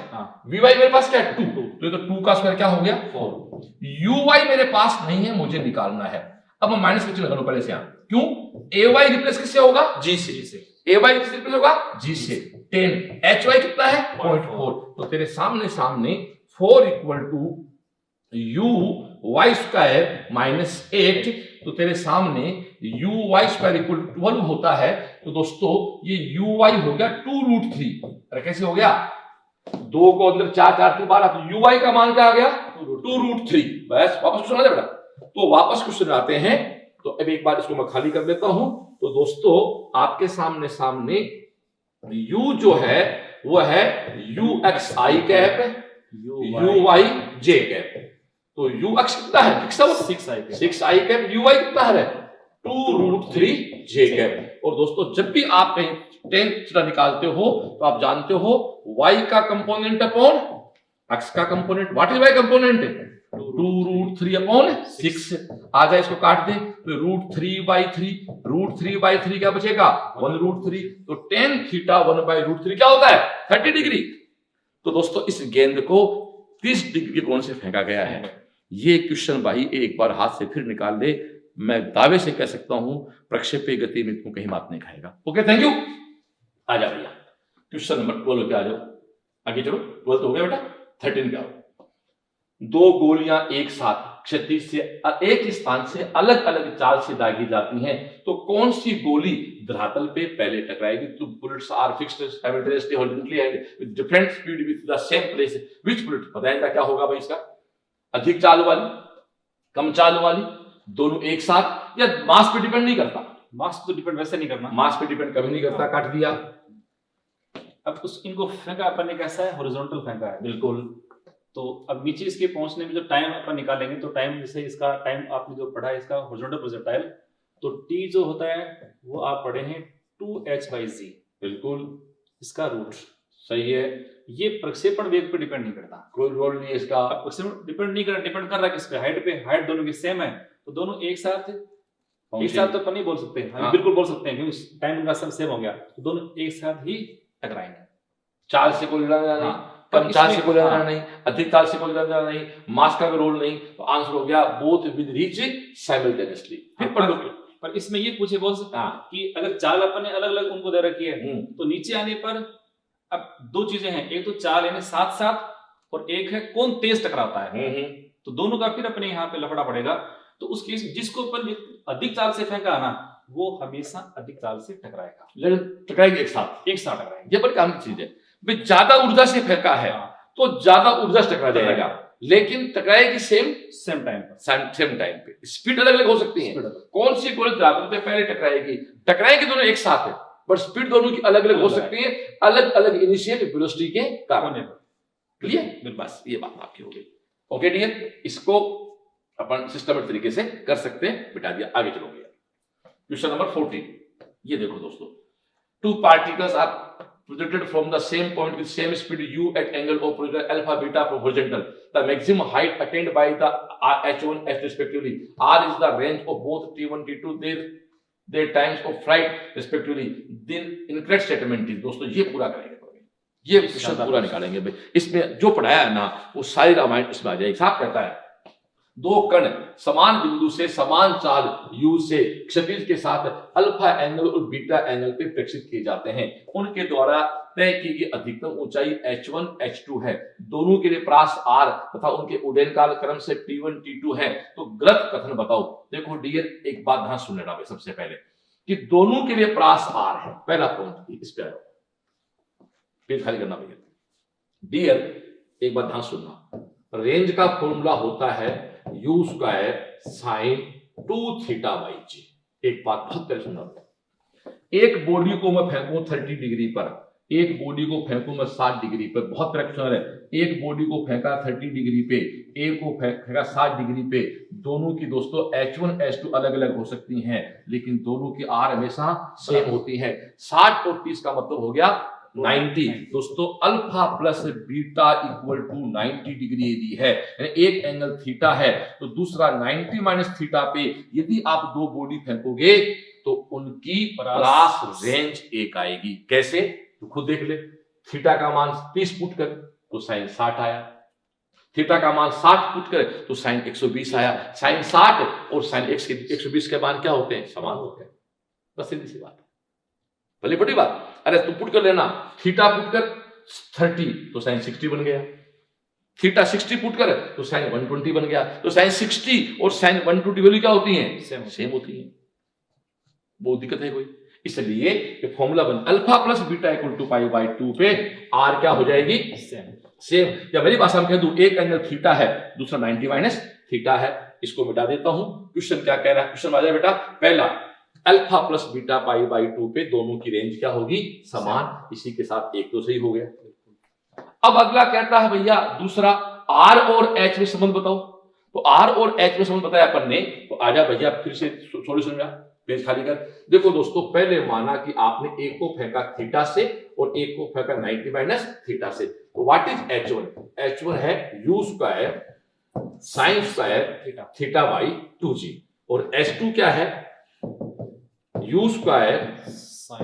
vy मेरे पास क्या है 2, तो ये तो 2 का स्क्वायर क्या हो गया 4। uy मेरे पास नहीं है, मुझे निकालना है। अब मैं माइनस का चिन्ह करूं पहले से, यहां क्यों, ay रिप्लेस किससे होगा, g से, ay किससे रिप्लेस होगा, g से। 10 hy कितना है 0.4, तो तेरे सामने 4 = uy² - 8, तो तेरे सामने uy² = 12 होता है। तो दोस्तों ये uy हो गया 2√3। अरे कैसे हो गया, 2 को अंदर 4 की बार, तो uy का मान क्या आ गया 2√3। बस वापस क्वेश्चन आ जाए बेटा, तो वापस क्वेश्चन आते हैं। तो अब एक बार इसको मैं खाली कर देता हूं। तो दोस्तों आपके सामने u जो है वो है ux i cap uy j cap. तो ux कितना है, फिक्स है वो 6i कैप, uy कितना है 2√3 j कैप। और दोस्तों जब भी आप कहीं tan थीटा निकालते हो तो आप जानते हो y का कंपोनेंट अपॉन x का component, what is y component 2√3/6। आ जाए इसको काट दे तो √3/3 क्या बचेगा 1√3। तो tan थीटा 1/√3 क्या होता है 30 डिग्री। तो दोस्तों इस गेंद को 30 डिग्री के कोण से फेंका गया है। ये क्वेश्चन भाई एक बार हाथ से फिर निकाल दे, मैं दावे से कह सकता हूं प्रक्षेपी गति में तुम कहीं मात नहीं खाएगा। Okay thank you. आ जा भैया क्वेश्चन नंबर 12 पे आ जाओ, आगे चलो। 12 तो हो गया बेटा, 13 पे आओ। 2 गोलियां एक साथ क्षितिज से एक स्थान से अलग अलग चाल से दागी जाती हैं, तो कौन सी गोली धरातल पे पहले टकराएगी? तो bullets are fixed simultaneously horizontally and with different speed with the same place. Which bullet? बताएगा क्या होगा भाई इसका? अधिक चाल वाली, कम चाल वाली, दोनों एक साथ, या मास पे डिपेंड नहीं करता? मास तो डिपेंड वैसे नहीं करना, मास पे डिपेंड कभी नहीं करता। काट दिया। अब उस इनको फेंका अपन ने कैसा है, हॉरिजॉन्टल फेंका है। बिल्कुल। तो अब नीचे इसके पहुंचने में जो टाइम अपन निकालेंगे, तो टाइम जैसे इसका टाइम आपने जो पढ़ा है इसका हॉरिजॉन्टल प्रोजेक्टाइल, तो टी जो होता है वो आप पढ़े हैं 2h/g। बिल्कुल इसका रूट सही है। ये प्रक्षेपण वेग पे डिपेंड नहीं करता, कोई रोल नहीं है इसका। प्रक्षेपण डिपेंड नहीं कर रहा, डिपेंड कर रहा है किस पे? हाइट पे। हाइट दोनों की सेम है, तो दोनों एक साथ तो अपन नहीं बोल सकते, हम बिल्कुल बोल सकते हैं क्योंकि टाइम उनका सब सेम हो गया, तो दोनों एक साथ ही टकराएंगे। चाल से कोई लेना देना नहीं, कम चाल से कोई लेना देना नहीं, अधिक चाल से कोई लेना देना नहीं, मास का रोल नहीं, तो आंसर हो गया बोथ विद रीच साइमल्टेनियसली। फिर पढ़ लो। पर इसमें ये पूछे बोल सकते कि अगर चाल अपन ने अलग अलग उनको दे रखी है, तो नीचे आने पर अब दो चीजें हैं, एक तो चाल यानी साथ साथ, और एक है कौन तेज टकराता है। तो दोनों का फिर अपने यहाँ पे लफड़ा पड़ेगा। तो उस केस में जिसको अपन अधिक चाल से फेंका ना, वो हमेशा अधिक चाल से टकराएगा, लेकिन टकराएंगे एक साथ टकराएंगे। ये बड़ी काम की चीज है भाई। ज्यादा ऊर्जा से फेंका है तो ज्यादा ऊर्जा से टकरा जाएगा, लेकिन टकराएगी सेम टाइम पे। स्पीड अलग अलग हो सकती है। कौन सी गोली धरातल पे पहले टकराएगी दोनों एक साथ है, पर स्पीड दोनों की अलग अलग हो सकती है, अलग अलग इनिशियल वेलोसिटी के कारण। क्लियर? बस ये बात आपकी हो गई। ओके डियर, इसको अपन सिस्टमेटिक तरीके से कर सकते हैं। बिठा दिया, आगे चलो भैया। क्वेश्चन नंबर 14, ये देखो दोस्तों, two particles are projected from the same point with same speed u at angle of projectile alpha beta from horizontal. The maximum height attained by the h1 h respectively. R is the range of both t1 t2 their times of flight respectively. Then incorrect statement is दोस्तों ये पूरा करेंगे, ये question पूरा निकालेंगे भाई। इसमें जो पढ़ाया है ना वो सारी रामायण इसमें आ जाएगी। साफ कहता है दो कण समान बिंदु से समान चाल u से क्षितिज के साथ अल्फा एंगल और बीटा एंगल पे प्रेक्षित किए जाते हैं। उनके द्वारा तय की गई अधिकतम ऊंचाई h1 h2 है। दोनों के लिए प्रास r तथा उनके उड्डयन काल क्रम से t1 t2 है। तो गलत कथन बताओ। देखो डियर, एक बात ध्यान सुन लेना भाई सबसे पहले कि दोनों के लिए प्रास r है। पहला पॉइंट इस पे पेज खाली करना भैया। डियर एक बात ध्यान सुनना, रेंज का फॉर्मूला होता है u स्क्वायर साइन 2θ/g। एक बात बहुत पहले सुनना, एक बॉडी को मैं फेंकूं 30 डिग्री पर, एक बॉडी को फेंकूं मैं 60 डिग्री पर, बहुत प्रैक्टिकल है। एक बॉडी को फेंका 30 डिग्री पे, एक को फेंका 60 डिग्री पे, दोनों की दोस्तों h1 h2 अलग अलग हो सकती हैं, लेकिन दोनों की r हमेशा सेम होती है। 60 और 30 का मतलब हो गया 90। दोस्तों alpha plus beta equal to 90 degree यदि है, एक एंगल थीटा है, तो दूसरा 90 माइनस थीटा पे यदि आप दो बॉडी फेंकोगे तो उनकी प्रास रेंज एक आएगी। कैसे? तो खुद देख ले। थीटा का मान 30 पुट कर तो साइन 60 आया, थीटा का मान 60 पुट कर तो साइन 120 आया। साइन 60 और साइन 120 के मान क्या होते हैं? समान होते हैं। बस सीधी सी बात, भले बड़ी बात। अरे तू पुट कर लेना, थीटा पुट कर 30 तो साइन 60 बन गया, थीटा 60 पुट कर तो साइन 120 बन गया। तो साइन 60 और साइन 120 वैल्यू क्या होती हैं? सेम होती हैं। बहुत दिक्कत है कोई? इसलिए ये फॉर्मूला बन alpha plus beta equal to π/2 पे आर क्या हो जाएगी? सेम। या मेरी भाषा में कह दूं, एक एंगल थीटा है, दूसरा 90 माइनस थीटा है। इसको मिटा देता हूं। क्वेश्चन क्या कह रहा है? क्वेश्चन आ जाए बेटा, पहला अल्फा प्लस बीटा π/2 पे दोनों की रेंज क्या होगी? समान। इसी के साथ एक तो सही हो गया। अब अगला कहता है भैया दूसरा, आर और एच में संबंध बताओ। तो आर और एच में संबंध बताया अपन ने, तो आजा भैया फिर से सॉल्यूशन में पेज खाली कर। देखो दोस्तों, पहले माना कि आपने एक को फेंका थीटा से और एक को फेंका 90 माइनस थीटा से। तो व्हाट इज h1? h1 है u square sine square θ/2g, और h2 क्या है? u square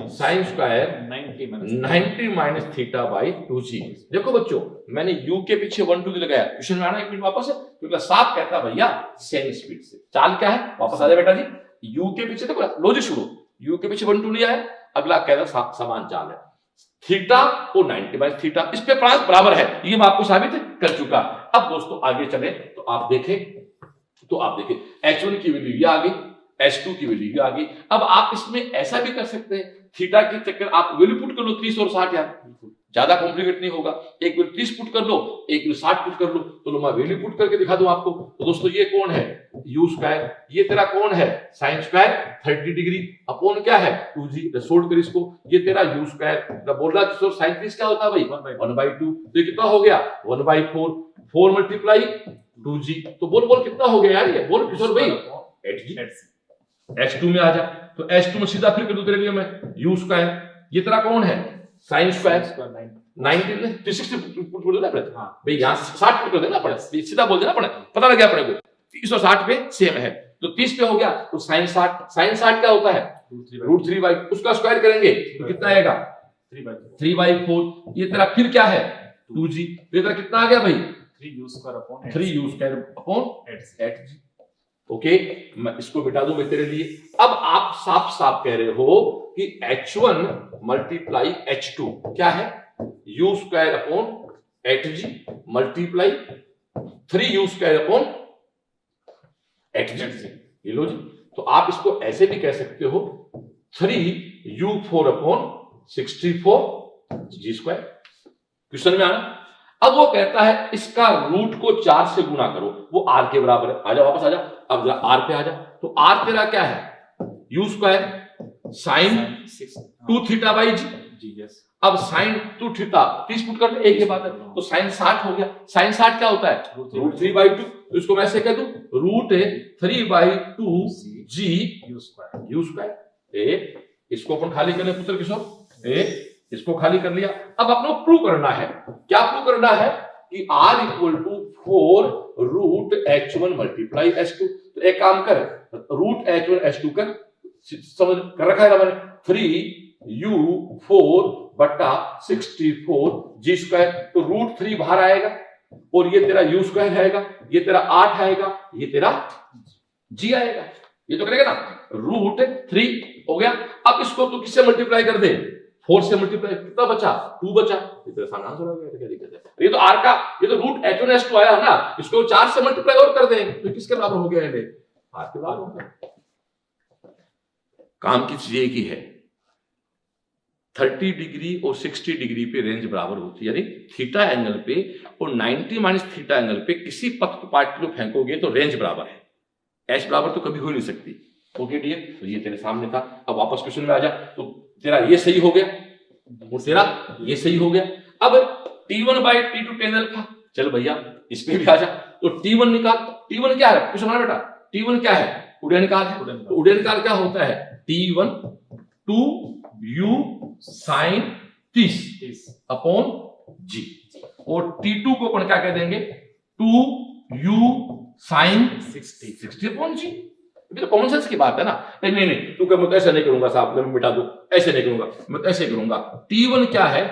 sine square 90 minus θ/2g। देखो बच्चों, मैंने u के पीछे 1 2 लगाया। क्वेश्चन में आना एक मिनट वापस है, क्योंकि साफ कहता भैया सेम स्पीड से। चाल क्या है? वापस आ जाए बेटा जी। u के पीछे देखो लॉजिक शुरू, u के पीछे 1 2 लिया है, अगला कहता समान चाल है, थीटा और 90 माइनस थीटा, इस पे प्रास बराबर है। ये मैं आपको साबित कर चुका। अब दोस्तों आगे चले तो आप देखें तो आप देखिए H1 की वैल्यू ये आ गई, H2 की वैल्यू ये आ गई। अब आप इसमें ऐसा भी कर सकते हैं, थीटा के चक्कर आप वैल्यू पुट कर लो 30 और 60 यार, ज्यादा कॉम्प्लिकेट नहीं होगा। एक वैल्यू 30 पुट कर लो, एक वैल्यू 60 पुट कर लो। तो लो मैं वैल्यू पुट करके दिखा दूं आपको। तो दोस्तों ये कौन है, u स्क्वायर, ये तेरा कौन है साइन स्क्वायर 30 डिग्री अपॉन क्या है 2g, सोल्व कर इसको। ये तेरा u स्क्वायर बोल रहा है साइन 30 क्या होता है भाई 1/2, तो ये कितना हो गया 1/4, 4 मल्टीप्लाई 2g, तो बोल कितना हो गया यार, ये बोल किशोर भाई 8g। H2 में आ जा, तो H2 में सीधा फिर कर दूं तेरे लिए मैं u स्क्वायर, ये तेरा कौन है साइन स्क्वायर 90 में 360 पुट कर देना पड़ेगा भाई, यहां 60 पुट कर देना पड़ेगा, सीधा बोल देना पड़ेगा, पता लग गया अपने को 360 पे सेम है, तो 30 पे हो गया, तो साइन 60 क्या होता है √3/, उसका स्क्वायर करेंगे तो कितना आएगा 3/4। ये तेरा फिर क्या है 2g, ये तेरा कितना आ गया भाई 3u² अपॉन 8g। ओके, मैं इसको बिठा दूं मैं तेरे लिए। अब आप साफ साफ कह रहे हो कि H1 मल्टीप्लाई H2 क्या है u² upon 8g multiply 3u² upon 8g, ये लो जी। तो आप इसको ऐसे भी कह सकते हो 3u4 अपॉन 64g²। क्वेश्चन में आना। अब वो कहता है इसका रूट को 4 से गुना करो, वो r के बराबर है। आजा वापस आजा, अब जरा r पे आजा, तो r तेरा क्या है u² sign 2 theta by g. अब साइन 2 थीटा 30 पुट कर एक ही बात है, तो साइन 60 हो गया। साइन 60 क्या होता है √3/2, तो इसको मैं ऐसे कह दूं √3/2g u²। इसको अपन खाली कर ले पुत्र किशोर, इसको खाली कर लिया। अब अपने को प्रूव करना है, क्या प्रूव करना है कि r = 4 √H1 मल्टीप्लाई H2। तो एक काम कर, √H1 H2 कर, समझ कर रखा है मैंने, 3u4 बटा 64g², तो √3 बाहर आएगा और ये तेरा u² आएगा, ये तेरा 8 आएगा, ये तेरा g आएगा, ये तो करेगा ना √3 हो गया। अब इसको तू किससे मल्टीप्लाई कर दे 4 से मल्टीप्लाई, कितना बचा 2 बचा, इतना आसान आंसर हो गया, क्या दिक्कत है। ये तो r का, ये तो √H1 H2 आया है ना, इसको 4 से मल्टीप्लाई और कर देंगे तो किसके बराबर हो गया ये r के बराबर हो गया। काम की चीज एक ही है, 30 डिग्री और 60 डिग्री पे रेंज बराबर होती है, यानी थीटा एंगल पे और 90 माइनस थीटा एंगल पे किसी पथ को पार्टिकल को फेंकोगे तो रेंज बराबर है, एच बराबर तो कभी हो नहीं सकती। ओके डियर, तो ये तेरे सामने था। अब वापस क्वेश्चन में आ जा, तो तेरा ये सही हो गया और तेरा ये सही हो गया। अब T1/T2 tan अल्फा, चल भैया इस पे भी आ जा, तो T1 निकाल। T1 क्या है क्वेश्चन है बेटा, T1 क्या है उदयनकाल है, तो उदयनकाल क्या होता है T1 2u sign 30 upon g, और T2 को अपन क्या कह देंगे 2u साइन 60 अपॉन g। ये तो कॉमन सेंस की बात है ना। नहीं तू क्या, मैं ऐसे नहीं करूंगा साहब, मैं मिटा दूं, ऐसे नहीं करूंगा, मैं ऐसे करूंगा। T1 क्या है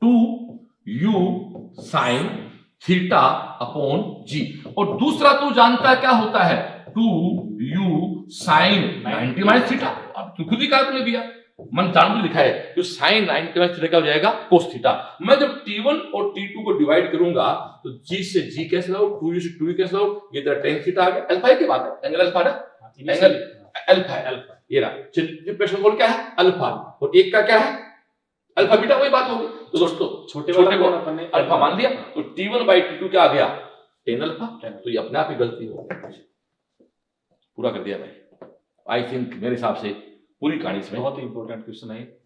2u sine theta upon g, और दूसरा तू जानता है क्या होता है 2u साइन 90 माइनस थीटा। अब तू खुद ही कैलकुलेट दिया, मन जानबूझ लिखा है तो साइन 90 माइनस थीटा क्या हो जाएगा कोस थीटा। मैं जब T1 और T2 को डिवाइड करूंगा तो g से g कैसे लाओ, 2u से 2u कैसे लाओ, ये तेरा tan थीटा आ गया। अल्फा की बात है, एंगल अल्फा ना, एंगल अल्फा है, अल्फा ये रहा। ट्रिप्लेशन बोल क्या है अल्फा, और एक का क्या है अल्फा बीटा, वही बात होगी। तो दोस्तों छोटे को अपन ने अल्फा मान लिया, तो T1/T2 क्या आ गया tan अल्फा, तो ये अपने आप ही गलती हो गई। पूरा कर दिया भाई, आई थिंक मेरे हिसाब से पूरी कहानी इसमें बहुत ही इंपॉर्टेंट क्वेश्चन है,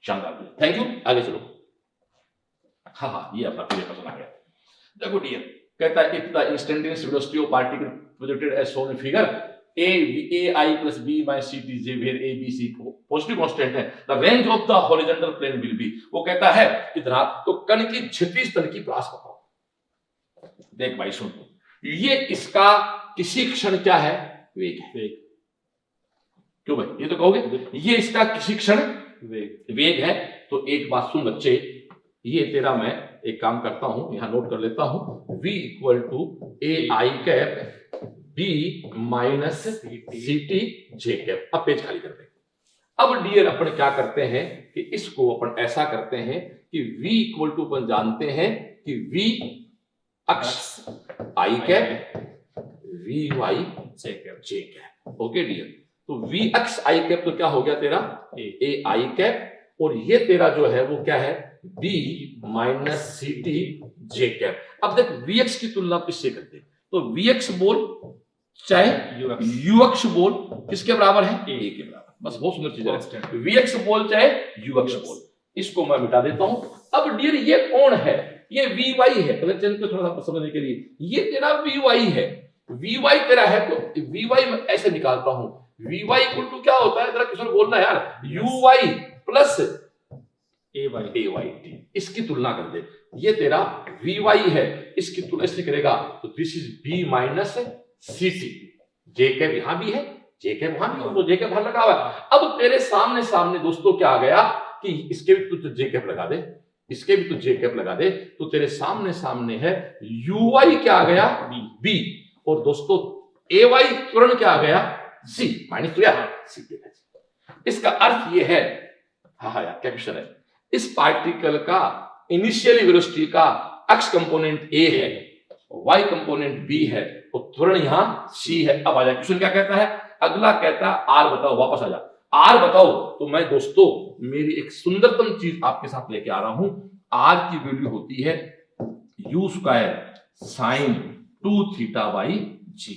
शानदार। थैंक यू, आगे चलो। हाँ ये अपना पूरे क्वेश्चन आ गया। देखो डियर, कहता है if the instantaneous velocity of particle projected as shown in figure ai plus b minus c t j where a b c positive constant है, the range of the horizontal plane will be. वो कहता है कितना, तो कण की क्षैतिज तल की व्यास बताओ। देख भाई सुन, ये इसका किसी क्षण क्या है वेग है, क्यों भाई ये तो कहोगे, ये इसका किसी क्षण वेग है। तो एक बात सुन बच्चे, ये तेरा मैं एक काम करता हूं, यहां नोट कर लेता हूं, v = ai cap b minus ct j cap. अब पेज खाली कर दे। अब डियर अपन क्या करते हैं कि इसको अपन ऐसा करते हैं कि v = अपन जानते हैं कि v अक्ष i cap V Y J cap J cap. Okay dear, तो वी एक्स आई कैप तो क्या हो गया तेरा ए आई कैप, और ये तेरा जो है वो क्या है B minus C T J cap. अब देख वी एक्स की तुलना किससे करते हैं, तो वी एक्स बोल चाहे यू एक्स बोल किसके बराबर है, ए के बराबर। बस बहुत सुंदर चीज है, वी एक्स बोल चाहे यू एक्स बोल। इसको मैं मिटा देता हूं। अब डियर ये कौन है, ये वी वाई है, कलर चेंज को थोड़ा सा समझने के लिए, ये तेरा वी वाई है, वी वाई तेरा है, तो वी वाई मैं ऐसे निकालता हूं, वी वाई इक्वल टू क्या होता है, जरा किशोर बोलना यार, U Y plus A Y T. इसकी तुलना कर दे, ये तेरा वी वाई है, इसकी तुलना इससे करेगा तो this is B minus C T. J cap यहां भी है, जे कैप वहां भी, तो जे कैप बाहर लगा हुआ है। अब तेरे सामने सामने दोस्तों क्या आ गया कि इसके भी तो जे कैप लगा दे, इसके भी तो जे कैप लगा दे, तो तेरे सामने सामने है यू वाई क्या आ गया बी, और दोस्तों ए वाई तुरंत क्या आ गया सी, माइनस तो यार सी। इसका अर्थ ये है, हाँ यार क्या क्वेश्चन है, इस पार्टिकल का इनिशियल वेलोसिटी का एक्स कंपोनेंट ए है, वाई कंपोनेंट बी है, तो तुरंत यहां सी है। अब आ जाए क्वेश्चन क्या कहता है, अगला कहता है आर बताओ, वापस आ जा आर बताओ। तो मैं दोस्तों मेरी एक सुंदरतम चीज आपके साथ लेके आ रहा हूं, आर की वैल्यू होती है u square sine 2 theta by g.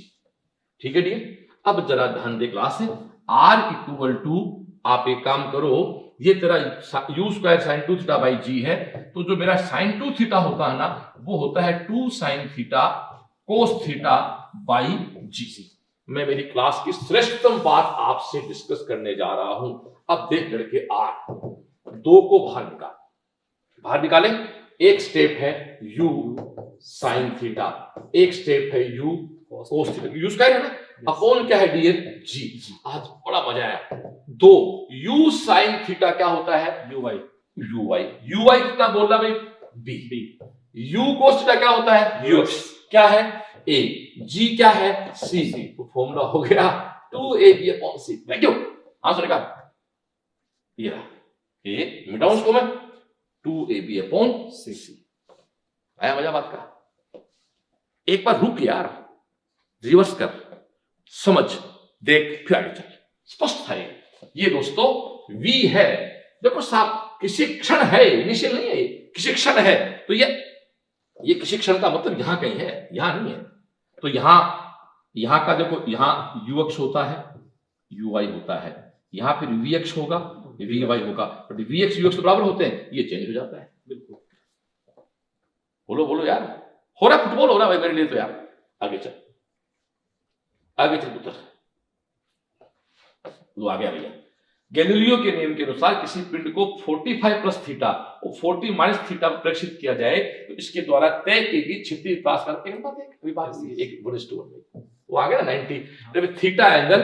ठीक है डियर, अब जरा ध्यान दे क्लास है, आर इक्वल टू आप एक काम करो, ये तेरा u square sine 2 theta by g है, तो जो मेरा साइन 2 थीटा होता है ना, वो होता है 2 sine theta cos theta by g. मैं मेरी क्लास की श्रेष्ठतम बात आपसे डिस्कस करने जा रहा हूं। अब देख लड़के आर, दो को बाहर निकाले, एक स्टेप है यू साइन थीटा, एक स्टेप है you cos theta, you square है ना, अपॉन क्या है डियर जी। आज बड़ा मजा आया, दो यू साइन थीटा क्या होता है यू वाई, यू वाई कितना बोल रहा भाई बी, यू कोस थीटा क्या होता है यू, क्या है ए, जी क्या है सी, तो फॉर्मूला हो गया 2ab upon C. Thank you, answer निकाल, ये रहा ए, मिटाऊं इसको मैं, 2ab अपॉन सी। आया मजा बात का, एक बार रुक यार, रिवर्स कर, समझ, देख, फिर आगे चल, स्पष्ट है ये दोस्तों v है। देखो साहब किसी क्षण है, इनिशियल नहीं है, किसी क्षण है, तो ये किसी क्षण का मतलब यहां कहीं है, यहां नहीं है। तो यहां का देखो, यहां ux होता है, uy होता है, यहां फिर vx होगा, vy होगा, बट vx ux तो बराबर होते हैं, ये चेंज हो जाता है। बिल्कुल, बोलो यार, हो रहा फुटबॉल हो रहा है भाई मेरे लिए तो यार। आगे चल पुत्र, तो आ गया भैया। गैलीलियो के नियम के अनुसार किसी पिंड को 45 प्लस थीटा और 40 माइनस थीटा प्रेक्षित किया जाए, तो इसके द्वारा तय की गई क्षितिज प्रकाश का एक वो आ गया 90, जब थीटा एंगल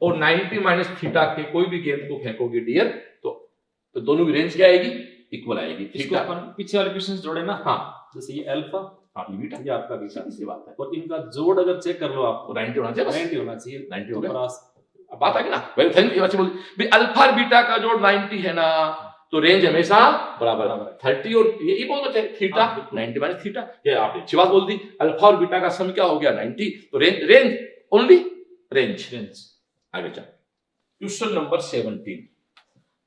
और 90 माइनस थीटा के कोई भी गेंद को फेंकोगे डियर, तो दोनों की रेंज क्या आएगी, इक्वल आएगी। थीटा पीछे वाले क्वेश्चन जोड़े ना, हाँ, जैसे ये अल्फा, ये बीटा, ये आपका बीटा, सीधी सी बात है, और इनका जोड़ अगर चेक कर लो आपको 90 होना चाहिए, 90 होना चाहिए, 90 हो गया। तो बात आ गई ना, वेरी थैंक यू, अच्छी बोली भाई, अल्फा और बीटा का जोड़ 90 है ना, तो रेंज हमेशा बराबर 30, और ये बोल दो थीटा 90 माइनस थीटा, ये आपने अच्छी बात बोल दी। अल्फा और बीटा का सम क्या हो गया 90, तो रेंज ओनली रेंज। आगे चल, क्वेश्चन नंबर 17।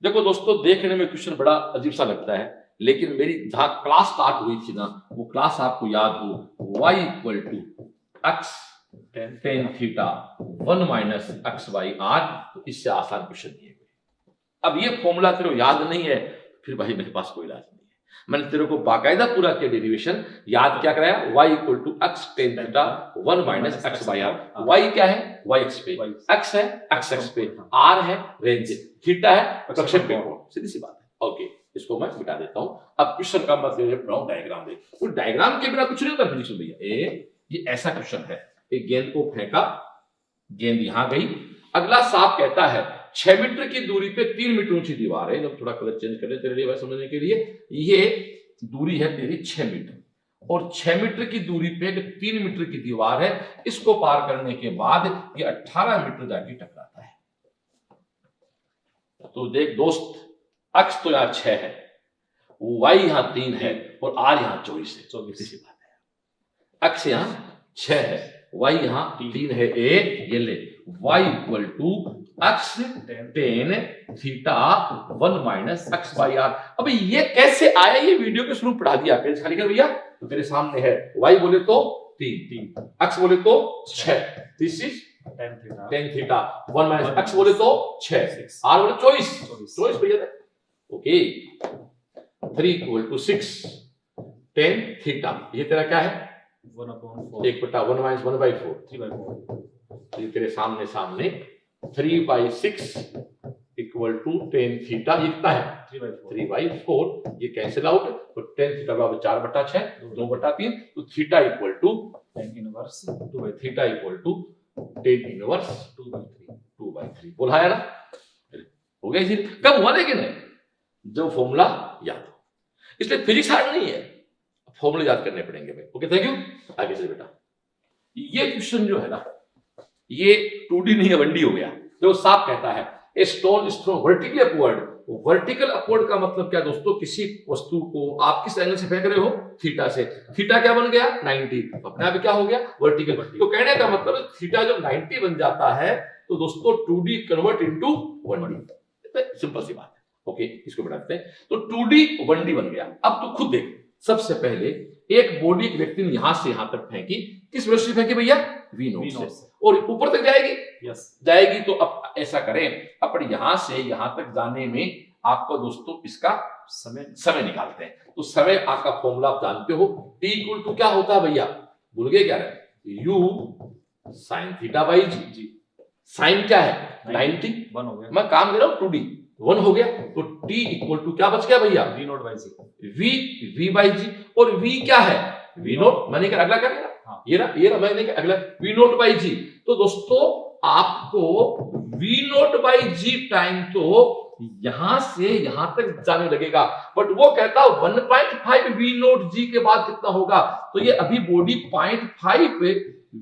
देखो दोस्तों, देखने में क्वेश्चन बड़ा अजीब सा लगता है, लेकिन मेरी जहां क्लास स्टार्ट हुई थी ना, वो क्लास आपको याद हो, y equal to x tan theta 1 minus X by R, तो इससे आसान क्वेश्चन दिए गए। अब ये फॉर्मूला तेरे को याद नहीं है, फिर भाई मेरे पास कोई इलाज नहीं है, मैंने तेरे को बाकायदा पूरा किया डेरिवेशन, याद क्या कराया, y equal to x tan theta 1 minus X by R. y क्या है, y एक्स पे, x है x एक्स पे, r है रेंज, थीटा है प्रक्षेपण कोण, सीधी सी बात है। ओके, इसको मैं मिटा देता हूं। अब क्वेश्चन का मतलब बनाओ डायग्राम दे, तो डायग्राम के बिना कुछ नहीं होता फिजिक्स में भैया। ये ऐसा क्वेश्चन है, एक गेंद को फेंका, गेंद यहां गई, अगला साफ कहता है 6 मीटर की दूरी पे 3 मीटर ऊंची दीवार है, जब थोड़ा कलर चेंज कर ले तेरे लिए समझने के लिए, ये दूरी है तेरी 6 मीटर, और 6 मीटर की दूरी पे 3 मीटर की दीवार है, इसको पार करने के बाद ये 18 मीटर जाके टकराता है। तो देख दोस्त, अक्ष तो यहां 6 है, y यहां 3 है, और r यहां 24 है, 24 बात है। अक्ष यहां 6 है, y यहाँ 3 है a, ये ले y equal to x tan theta 1 minus x by R. अब ये कैसे आया, ये वीडियो के शुरू में पढ़ा दिया, पेज खाली कर भैया। तो तेरे सामने है y बोले तो 3, x बोले तो 6, this is tan theta 1 minus x बोले तो 6, r बोले 24 भैया। Okay 3 equal to 6 tan theta, ये तेरा क्या है 1/1 माइनस 1/4, 3/4। ये तेरे सामने 3/6 इक्वल टू tan थीटा, ये कितना है 3/4। ये कैंसिल आउट, तो tan थीटा बराबर 4/6, 2/3, तो theta equal to tan inverse 2/3 बोला है ना। हो गया इसी, कब हुआ लेकिन जब फॉर्मूला याद हो, इसलिए फिजिक्स हार्ड नहीं है, फॉर्मूले याद करने पड़ेंगे भाई। Okay thank you. आगे चलिए बेटा, ये क्वेश्चन जो है ना, ये 2D नहीं है 1D हो गया। जो साफ कहता है a stone is thrown vertically upward, vertical upward का मतलब क्या दोस्तों, किसी वस्तु को आप किस एंगल से फेंक रहे हो, थीटा से। थीटा क्या बन गया 90, अपने आप क्या हो गया वर्टिकल। तो कहने का मतलब थीटा जब 90 बन जाता है तो दोस्तों 2D convert into 1D, simple सी बात है। ओके इसको बढ़ाते हैं, तो 2D 1D बन गया। अब तो खुद देख, सबसे पहले एक बॉडी एक व्यक्ति ने यहां से यहां तक फेंकी, किस वेलोसिटी फेंकी भैया v नॉट से, और ऊपर तक जाएगी जाएगी। तो अब ऐसा करें, अपन यहां से यहां तक जाने में आपको दोस्तों इसका समय निकालते हैं। तो समय आपका फॉर्मूला आप जानते हो, t इक्वल टू क्या होता है भैया, भूल गए क्या है, u sin theta by G. Sine क्या है 90, 1 हो गया, मैं काम दे रहा हूं 2D 1 हो गया। तो t इक्वल टू क्या बच गया भैया v not by g, v by g. और v क्या है v नॉट, मैंने क्या अगला कर लिया, ये रहा मैंने क्या अगला v नॉट बाई जी। तो दोस्तों आपको v not by G time तो यहां से यहां तक जाने लगेगा, बट वो कहता 1.5 v नॉट जी के बाद कितना होगा, तो ये अभी body 0.5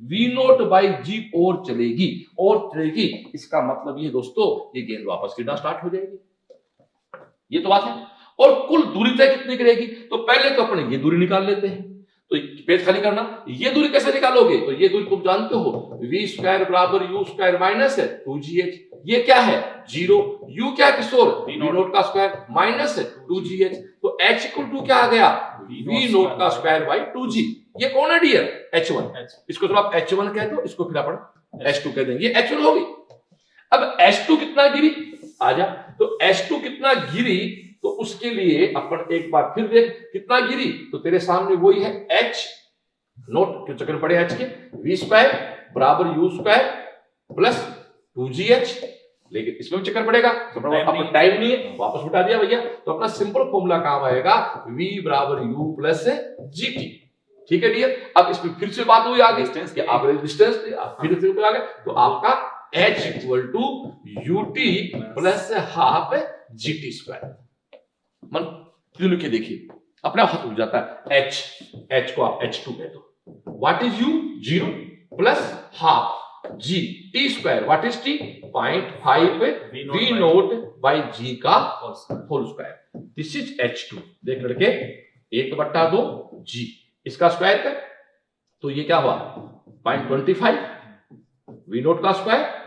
v not by g और चलेगी। इसका मतलब ये दोस्तों ये गेंद वापस गिरना स्टार्ट हो जाएगी, ये तो बात है। और कुल दूरी तय कितनी करेगी, तो पहले तो अपने ये दूरी निकाल लेते हैं। तो पेज खाली करना, ये दूरी कैसे निकालोगे, तो ये दूरी तुम जानते हो v स्क्वायर बराबर u स्क्वायर माइनस 2gh। ये क्या है 0, u क्या किशोर v नॉट का स्क्वायर माइनस 2gh। तो h इक्वल टू क्या आ गया v नॉट का स्क्वायर बाई 2g। ये कौन है डियर h1, इसको तो आप h1 कह दो, इसको फिर अपन h2 कह देंगे, ये h1 होगी। अब h2 कितना गिरी, आजा, तो h2 कितना गिरी, तो उसके लिए अपन एक बार फिर देख कितना गिरी, तो तेरे सामने वही है h नोट क्यों चक्कर पड़े h के, v स्क्वायर बराबर u स्क्वायर प्लस 2gh। लेकिन इसमें भी चक्कर पड़ेगा, तो टाइम नहीं है, वापस उठा दिया भैया। तो अपना सिंपल फॉर्मूला काम आएगा v बराबर u प्लस gt। ठीक है डियर, अब इसमें फिर से बात हुई आगे डिस्टेंस की, आप डिस्टेंस फिर से आ गए, तो आपका h equal to ut plus half gt square. मन लिख के देखिए, अपने आप खत्म हो जाता है। h को आप h2 कह दो, what is u 0 plus half g t square, what is t 0.5 v naught by g का whole square, this is h2। देख लड़के 1/2 g, इसका स्क्वायर कर, तो ये क्या हुआ 0.25 v नोट का स्क्वायर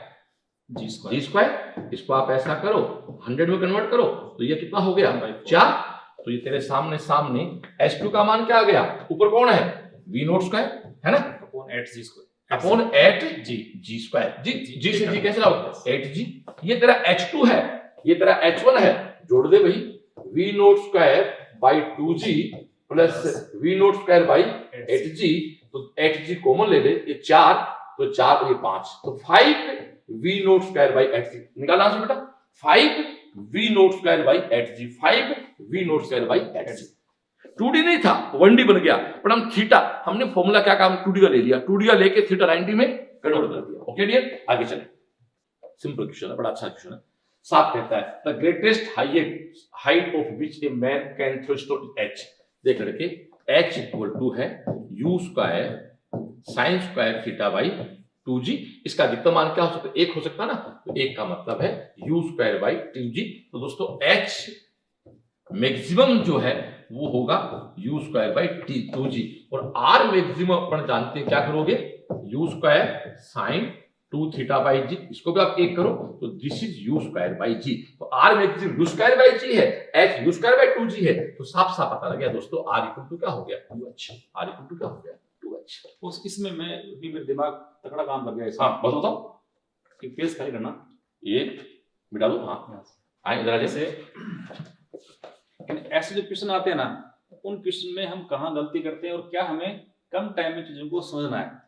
जी स्क्वायर। इसको आप ऐसा करो 100 में कन्वर्ट करो, तो ये कितना हो गया 4। तो ये तेरे सामने h2 का मान क्या आ गया, ऊपर कौन है v नोट स्क्वायर है ना, अपॉन 8g g स्क्वायर। जी से जी कैसे लाओ 8g। ये तेरा h2 है, ये तेरा h1 है, जोड़ दे भाई v note square by 2g plus v note square by 8g। तो 8g कॉमन ले ले, ये 4 तो 4 और ये 5, तो 5 v note square by 8g निकालना है बेटा, 5 v note square by 8g, 5 v note square by 8g। 2D नहीं था 1D बन गया, पर हम थीटा, हमने फॉर्मूला क्या काम 2D का ले लिया, 2D का लेके थीटा 90 में कन्वर्ट कर दिया। ओके डियर, आगे चले। सिंपल क्वेश्चन है, बड़ा अच्छा क्वेश्चन है। साफ कहता है the greatest height of which a man can throw stone h। देख लड़के h इक्वल टू है u square sine square theta by 2g। इसका अधिकतम मान क्या हो सकता है, 1 हो सकता है ना, तो 1 का मतलब है u स्क्वायर बाई 2g। तो दोस्तों h मैक्सिमम जो है वो होगा u स्क्वायर बाई 2g, और r मैक्सिमम अपन जानते हैं क्या करोगे u square sine 2 theta by g, इसको भी आप एक करो तो this is u square by g. तो r maximum u square by g है, h u square by 2 g है, तो साफ साफ पता लग गया दोस्तों आर इक्वल टू क्या हो गया 2h। आर इक्वल टू क्या हो गया 2h। उस इसमें मैं भी मेरा दिमाग तगड़ा काम कर गया इसमें। हाँ बस बताओ, एक पेज खाली करना, ये मिटा दो। हाँ आए इधर आ जैसे जैसे ऐसे जो क्वेश्चन आते हैं ना, उन क्वेश्चन में हम कहाँ गलती करते हैं और क्या हमें कम टाइम में चीजों को समझना है।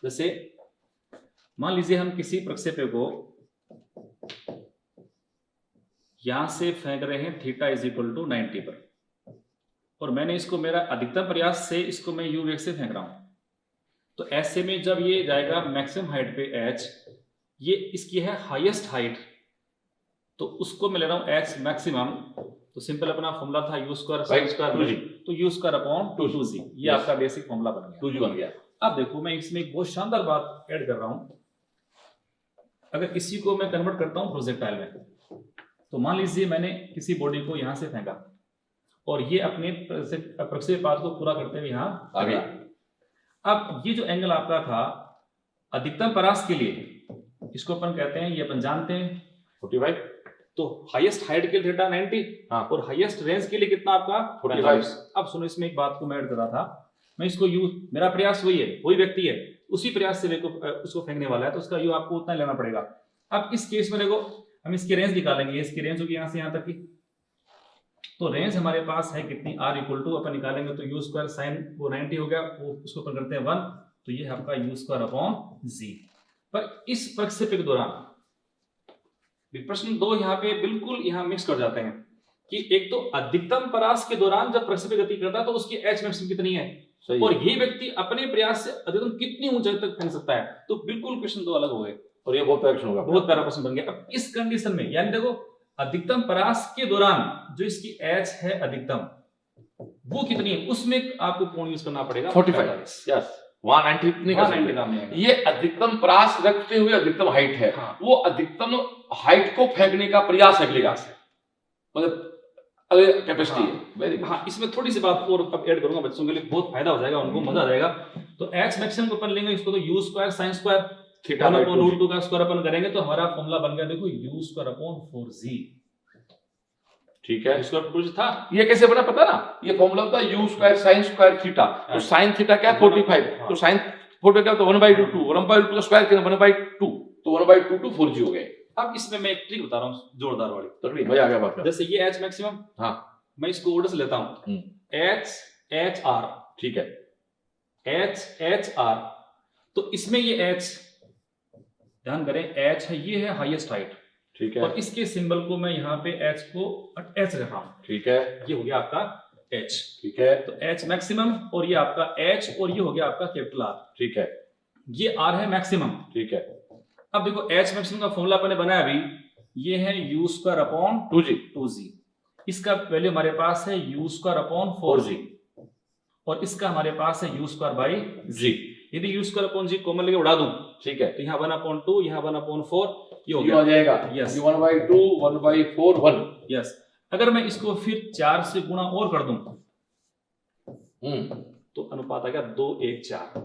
जैसे मान लीजिए हम किसी प्रक्षेप्य को यहां से फेंक रहे हैं थीटा इज इक्वल टू 90 पर, और मैंने इसको मेरा अधिकतम प्रयास से इसको मैं यू वेग से फेंक रहा हूं। तो ऐसे में जब ये जाएगा मैक्सिमम हाइट पे h, ये इसकी है हाईएस्ट हाइट, तो उसको मैं ले रहा हूं h मैक्सिमम। तो सिंपल अपना फॉर्मूला था यू स्क्वायर साइन स्क्वायर, तो यू स्क्वायर अपॉन 2g, ये आपका बेसिक फॉर्मूला बन गया, 2g बन गया। अब देखो मैं इसमें एक बहुत शानदार बात ऐड कर रहा हूं। अगर इसी को मैं कन्वर्ट करता हूं प्रोजेक्टाइल में, तो मान लीजिए मैंने किसी बॉडी को यहां से फेंका और ये अपने प्रक्षेप पाथ को पूरा करते हुए यहां आ गया। अब ये जो एंगल आपका था अधिकतम परास के लिए, इसको अपन कहते हैं, ये अपन जानते हैं 45, तो हाईएस्ट हाइट के लिए थीटा 90, हाँ, और हाईएस्ट रेंज के लिए कितना आपका 45। अब सुनो, इसमें एक बात को मैं ऐड कर रहा था, मैं इसको यू, मेरा प्रयास वही है, वही व्यक्ति है, उसी प्रयास से मेरे को उसको फेंकने वाला है, तो उसका यू आपको उतना लेना पड़ेगा। अब इस केस में देखो हम इसकी रेंज निकालेंगे, इसकी रेंज होगी यहां से यहां तक की, तो रेंज हमारे पास है कितनी, आर इक्वल टू अपन निकालेंगे तो यू स्क्वायर साइन वो 90 हो गया, वो उसको अपन करते हैं 1, तो ये आपका यू स्क्वायर अपॉन जी। पर इस प्रक्षेप्य के दौरान प्रश्न 2 यहाँ पे बिल्कुल यहाँ मिक्स कर जाते हैं कि एक तो अधिकतम परास के दौरान जब प्रक्षेप्य गति करता है तो उसकी एच मैक्सिमम कितनी है, और ये व्यक्ति अपने प्रयास से अधिकतम कितनी ऊंचाई तक फेंक सकता है, तो बिल्कुल क्वेश्चन 2 अलग हो गए, और ये बहुत प्यारा क्वेश्चन होगा, बहुत प्यारा प्रश्न बन गया। अब इस कंडीशन में यानी देखो अधिकतम परास के दौरान जो इसकी एच है अधिकतम वो कितनी है, उसमें आपको कोण यूज करना पड़ेगा 45। यस, 190 नहीं कर सकते। ये अधिकतम परास रखते हुए अधिकतम हाइट है, हाँ। वो अधिकतम हाइट को फेंकने का प्रयास है, मतलब कैपेसिटी है। Very good. हाँ, इसमें थोड़ी सी बात और अब ऐड करूंगा, बच्चों के लिए बहुत फायदा हो जाएगा, उनको मजा आ जाएगा। तो एच मैक्सिमम को अपन लेंगे, इसको तो U square sine square theta upon root 2 का स्क्वायर अपन करेंगे, तो हमारा फॉर्मूला बन गया देखो यू स्क्वायर अपॉन 4g। ठीक है, स्क्वायर रूट था, ये कैसे बना पता ना, ये फॉर्मूला होता है u square sine square theta, तो साइन थीटा क्या 45, तो साइन 45 क्या, तो 1/2, 1/2 का स्क्वायर कितना 1/2, तो 1/2 to 4g हो गए। अब इसमें मैं एक ट्रिक बता रहा हूं जोरदार वाली, तो मजा आ गया बात का। जैसे ये एच मैक्सिमम, हाँ, मैं इसको ऑर्डर से लेता हूं, एच एच आर, ठीक है, एच एच आर, तो इसमें ये एच, ध्यान करें एच है, ये है हाईएस्ट हाइट, ठीक है, और इसके सिंबल को मैं यहाँ पे एच को एच रखा हूं, ठीक है, ये हो गया आपका एच, ठीक है, तो एच मैक्सिमम, और ये आपका एच, और ये हो गया आपका कैपिटल आर, ठीक है, ये आर है मैक्सिमम, ठीक है। अब देखो एच मैक्सिमम का फॉर्मूला अपने बनाया अभी, ये है यू स्क्वायर अपॉन 2g, इसका वैल्यू हमारे पास है यू स्क्वायर अपॉन 4g, और इसका हमारे पास है यू स्क्वायर बाई जी। यदि U square upon G common लेके उड़ा दूं, ठीक है, तो यहाँ 1/2, यहाँ 1/4, ये हो जाएगा, यस, 1/2, 1/4, 1, यस। अगर मैं इसको फिर 4 से गुणा और कर दूं, तो अनुपात आ गया 2:1:4,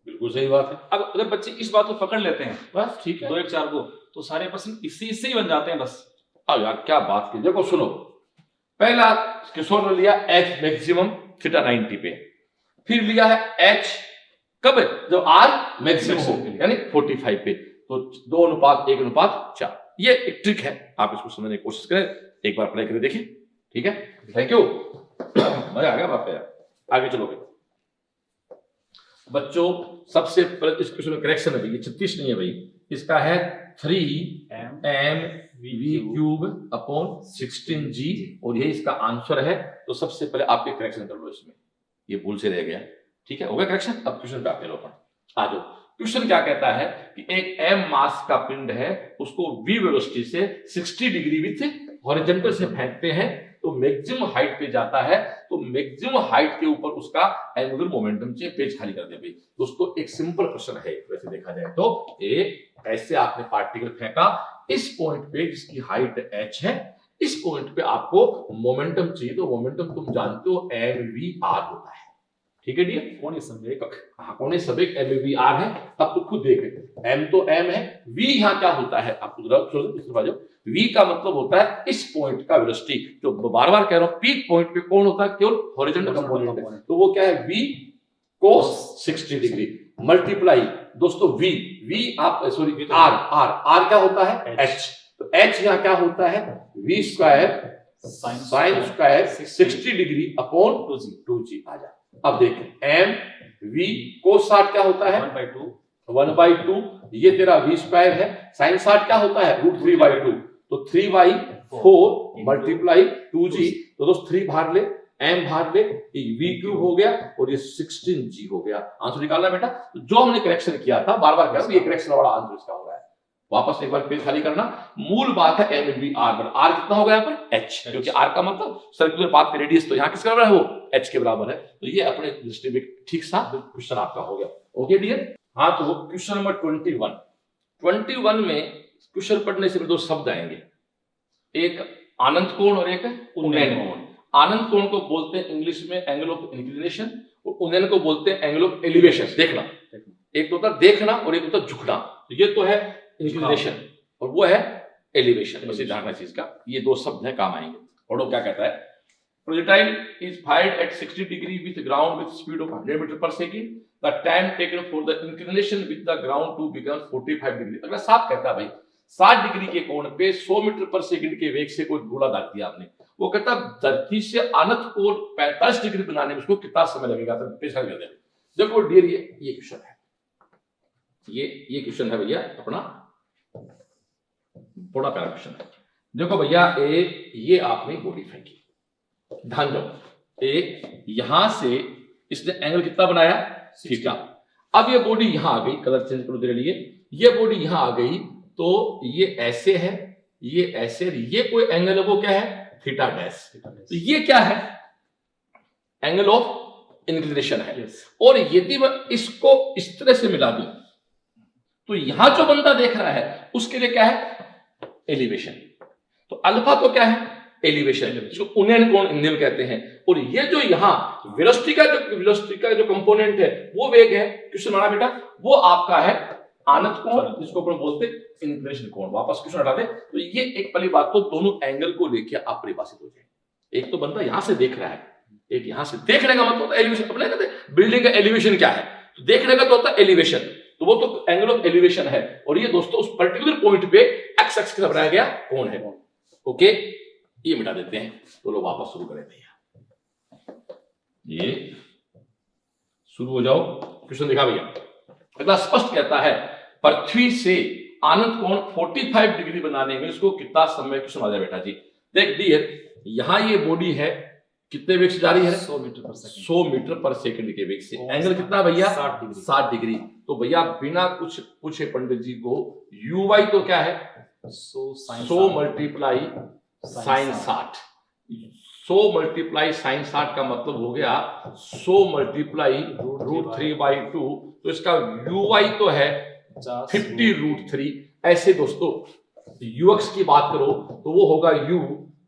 बिल्कुल सही बात है। अब अगर बच्चे इस बात को पकड़ लेते हैं, बस ठीक है, 2:1:4 को, तो सारे प्रश्न इससे ही बन जाते हैं बस। अब यार क्या बात की, देखो सुनो, पहला किशोर ने लिया एच मैक्सिमम थीटा 90 पे, फिर लिया है एच कब, जब आर मैक्सिमम हो यानी 45 पे, तो 2:1:4। ये एक ट्रिक है, आप इसको समझने की कोशिश करें, एक बार अप्लाई करके देखिए, ठीक है। थैंक यू, मजा आ गया बात पे, आगे चलोगे बच्चों। सबसे पहले इस क्वेश्चन में करेक्शन है भाई, ये 36 नहीं है भाई, इसका है 3m/v³ अपॉन 16g, और ये इसका आंसर है। तो सबसे पहले आप ये करेक्शन कर लो, इसमें ये भूल से रह गया, ठीक है, हो गया करेक्शन। अब क्वेश्चन पे आते लोग, आ जाओ। क्वेश्चन क्या कहता है कि एक m मास का पिंड है, उसको v वेलोसिटी से 60 डिग्री विथ हॉरिजॉन्टल से फेंकते हैं, तो मैक्सिमम हाइट पे जाता है, तो मैक्सिमम हाइट के ऊपर उसका एंगुलर मोमेंटम चाहिए। पेज खाली कर दे भाई दोस्तों, एक सिंपल क्वेश्चन है वैसे देखा जाए तो। एक ऐसे आपने पार्टिकल फेंका इस पॉइंट पे जिसकी हाइट h है, इस पॉइंट पे आपको मोमेंटम चाहिए, तो मोमेंटम तुम जानते हो mvr होता है, ठीक है डियर। कोण संवेग हाँ, कोण सवेग MVR है। अब तो खुद देख, M तो M है, V यहाँ क्या होता है आपको जरा V का मतलब होता है इस पॉइंट का वेलोसिटी, जो बार बार कह रहा हूं पीक पॉइंट पे कौन होता है, केवल हॉरिजॉन्टल कंपोनेंट है, तो वो क्या है V cos 60 डिग्री मल्टीप्लाई दोस्तों V आप सॉरी R क्या होता है H, तो H यहाँ क्या होता है V square sine square 60 degree upon 2G आ जाए। अब देखें M V cos 60 क्या होता है 1/2, ये तेरा V स्क्वायर है, साइन 60 क्या होता है √3/2, तो 3/4 मल्टीप्लाई 2G, तो दोस्त 3 बाहर ले, M बाहर ले, V क्यूब हो गया और ये 16G हो गया। आंसर निकालना बेटा, जो हमने करेक्शन किया था बार बार क्या ये करेक्शन वाला आंसर इसका हो रहा है। वापस एक बार पेज खाली करना, मूल बात है MVR, पर R कितना हो गया यहाँ पर H, क्योंकि R का मतलब सर्कुलर पाथ का रेडियस, तो यहाँ किसके बराबर है वो H के बराबर है, तो ये अपने दृष्टि में ठीक सा क्वेश्चन आपका हो गया। Okay dear. हाँ, तो वो क्वेश्चन नंबर 21 में क्वेश्चन पढ़ने से दो शब्द आएंगे, एक अनंत कोण और एक उन्नयन कोण। अनंत कोण को बोलते हैं इंग्लिश में एंगल ऑफ इंक्लिनेशन, और उन्नयन को बोलते हैं एंगल ऑफ एलिवेशन। देखना, एक तो होता है देखना और एक होता है झुकना, तो ये तो है इंक्लिनेशन और वो है एलिवेशन, बस ध्यान चीज का, ये दो शब्द है काम आएंगे। और क्या कहता है, projectile is fired at 60 degree with ground with speed of 100 metre per second, the time taken for the inclination with the ground to become 45 degree. अगला साफ कहता है भाई 60 डिग्री के कोण पे 100 मीटर पर सेकंड के वेग से कोई गोला दाग दिया आपने, वो कहता धरती से अनंत कोण 45 डिग्री बनाने में उसको कितना समय लगेगा, तो पेश कर देते हैं। देखो डियर, ये क्वेश्चन है, ये क्वेश्चन है भैया अपना, बड़ा प्यारा क्वेश्चन है। देखो भैया ये आपने बॉडी फेंकी, ध्यान दो, यहां से इसने एंगल कितना बनाया थीटा। अब ये बॉडी यहां आ गई, कलर चेंज करो तेरे लिए, ये बॉडी यहां आ गई, तो ये ऐसे है, ये ऐसे, ये कोई एंगल है वो क्या है थीटा डैश, तो ये क्या है एंगल ऑफ इंक्लिनेशन है। और यदि मैं इसको इस तरह से मिला दूं, तो यहां जो बंदा देख रहा है उसके लिए क्या है एलिवेशन, तो अल्फा तो क्या है एलिवेशन, इसको उन्नयन कोण इंद्रिय कहते हैं। और ये जो यहाँ वेलोसिटी का जो कंपोनेंट है वो वेग है, क्वेश्चन बना बेटा, वो आपका है आनत कोण, जिसको अपन बोलते हैं इंक्लिनेशन कोण। वापस क्वेश्चन हटा दे, तो ये एक पहली बात तो दोनों एंगल को लेके आप परिभाषित हो जाए। एक तो बंदा यहां से देख रहा है, एक यहां से देखने का मतलब होता है एलिवेशन। अपने कहते हैं बिल्डिंग का एलिवेशन क्या है, तो देखने का तो होता है एलिवेशन, तो वो तो एंगल ऑफ एलिवेशन है। और ये दोस्तों उस पर्टिकुलर पॉइंट पे एक्स एक्सिस का बनाया गया कोण है। ओके, ये मिटा देते हैं, तो लोग वापस शुरू करें भैया, ये शुरू हो जाओ। क्वेश्चन देखा भैया, अगला स्पष्ट कहता है पृथ्वी से अनंत कोण 45 डिग्री बनाने में इसको कितना समय, क्वेश्चन आ जाए बेटा जी। देख डियर, यहां ये बॉडी है, कितने वेग से जा रही है 100 मीटर पर सेकंड के वेग से, एंगल कितना भैया 60 डिग्री। तो भैया बिना कुछ पूछे पंडित जी को uy तो क्या है 100 मल्टीप्लाई साइन 60, 100 मल्टीप्लाई साइन 60 का मतलब हो गया 100 मल्टीप्लाई √3/2, तो इसका uy तो है 50√3। ऐसे दोस्तों ux की बात करो तो वो होगा u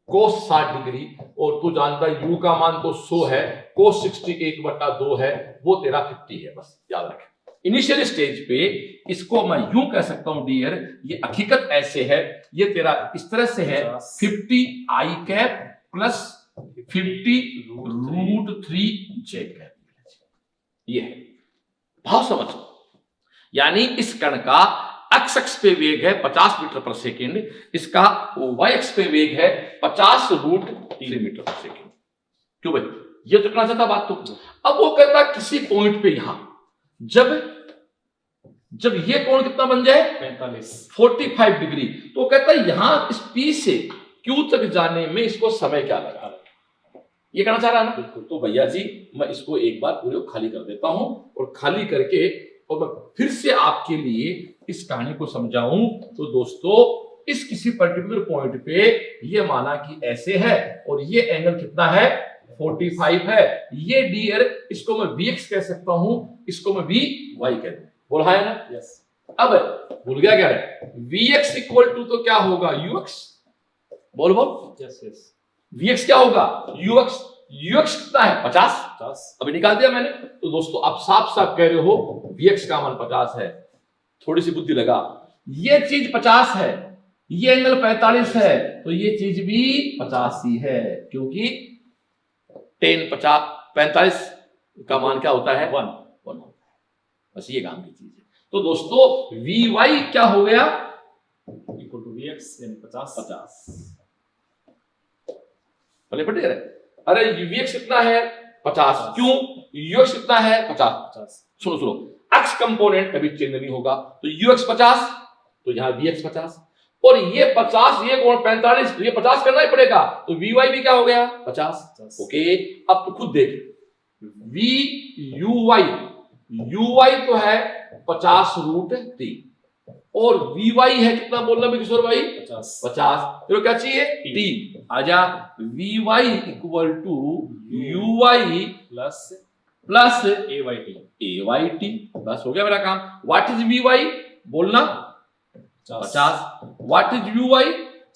cos 60 डिग्री, और तू जानता है u का मान तो 100 है, cos 61/2 है, वो तेरा 50 है, बस याद रखें। इनिशियल स्टेज पे इसको मैं यूं कह सकता हूं डियर, ये हकीकत ऐसे है, ये तेरा इस तरह से है 50i cap plus 50√3j cap, ये है भाव समझ। यानी इस कण का एक्स एक्स पे वेग है 50 मीटर पर सेकेंड, इसका वाई एक्स पे वेग है 50√3 मीटर पर सेकेंड। क्यों भाई, ये तो कहना चाहता बात। तो अब वो कहता किसी पॉइंट पे यहां जब ये कोण कितना बन जाए 45 डिग्री, तो कहता है यहां इस P से Q तक जाने में इसको समय क्या लगा, ये कहना चाह रहा है ना। तो भैया जी मैं इसको एक बार पूरे खाली कर देता हूं, और खाली करके और मैं फिर से आपके लिए इस कहानी को समझाऊं। तो दोस्तों इस किसी पर्टिकुलर पॉइंट पे ये माना कि ऐसे है, और ये एंगल कितना है 45 है, ये डियर इसको मैं Vx कह सकता हूं, इसको मैं Vy कह दूं, बोला है ना। यस। अब भूल गया क्या है, Vx इक्वल टू तो क्या होगा ux, बोल। यस। Vx क्या होगा ux कितना है 50, 50। अभी निकाल दिया मैंने। तो दोस्तों आप साफ साफ कह रहे हो Vx का मान 50 है। थोड़ी सी बुद्धि लगा, ये चीज 50 है, ये एंगल 45 है, तो ये चीज भी 50 ही है, क्योंकि 10 50 45 का मान क्या होता है? 1 होता है। बस ये काम की चीज है। तो दोस्तों Vy क्या हो गया? इक्वल टू Vx यानी 50। भले पटे रहे। अरे Vx कितना है? 50। क्यों? Ux कितना है? 50। सुनो सुनो, x कंपोनेंट कभी चेंज नहीं होगा, तो Ux 50, तो यहां Vx 50, और ये 50, ये कोण 45, तो ये 50 करना ही पड़ेगा, तो Vy भी क्या हो गया? 50। ओके, अब तो खुद देख, Uy तो है 50√3 और Vy है कितना बोलना भी किशोर भाई? 50। तो क्या चाहिए? t। आजा, Vy equal to Uy plus AYT। बस हो गया मेरा काम। व्हाट इज Vy बोलना? 50। What is Uy?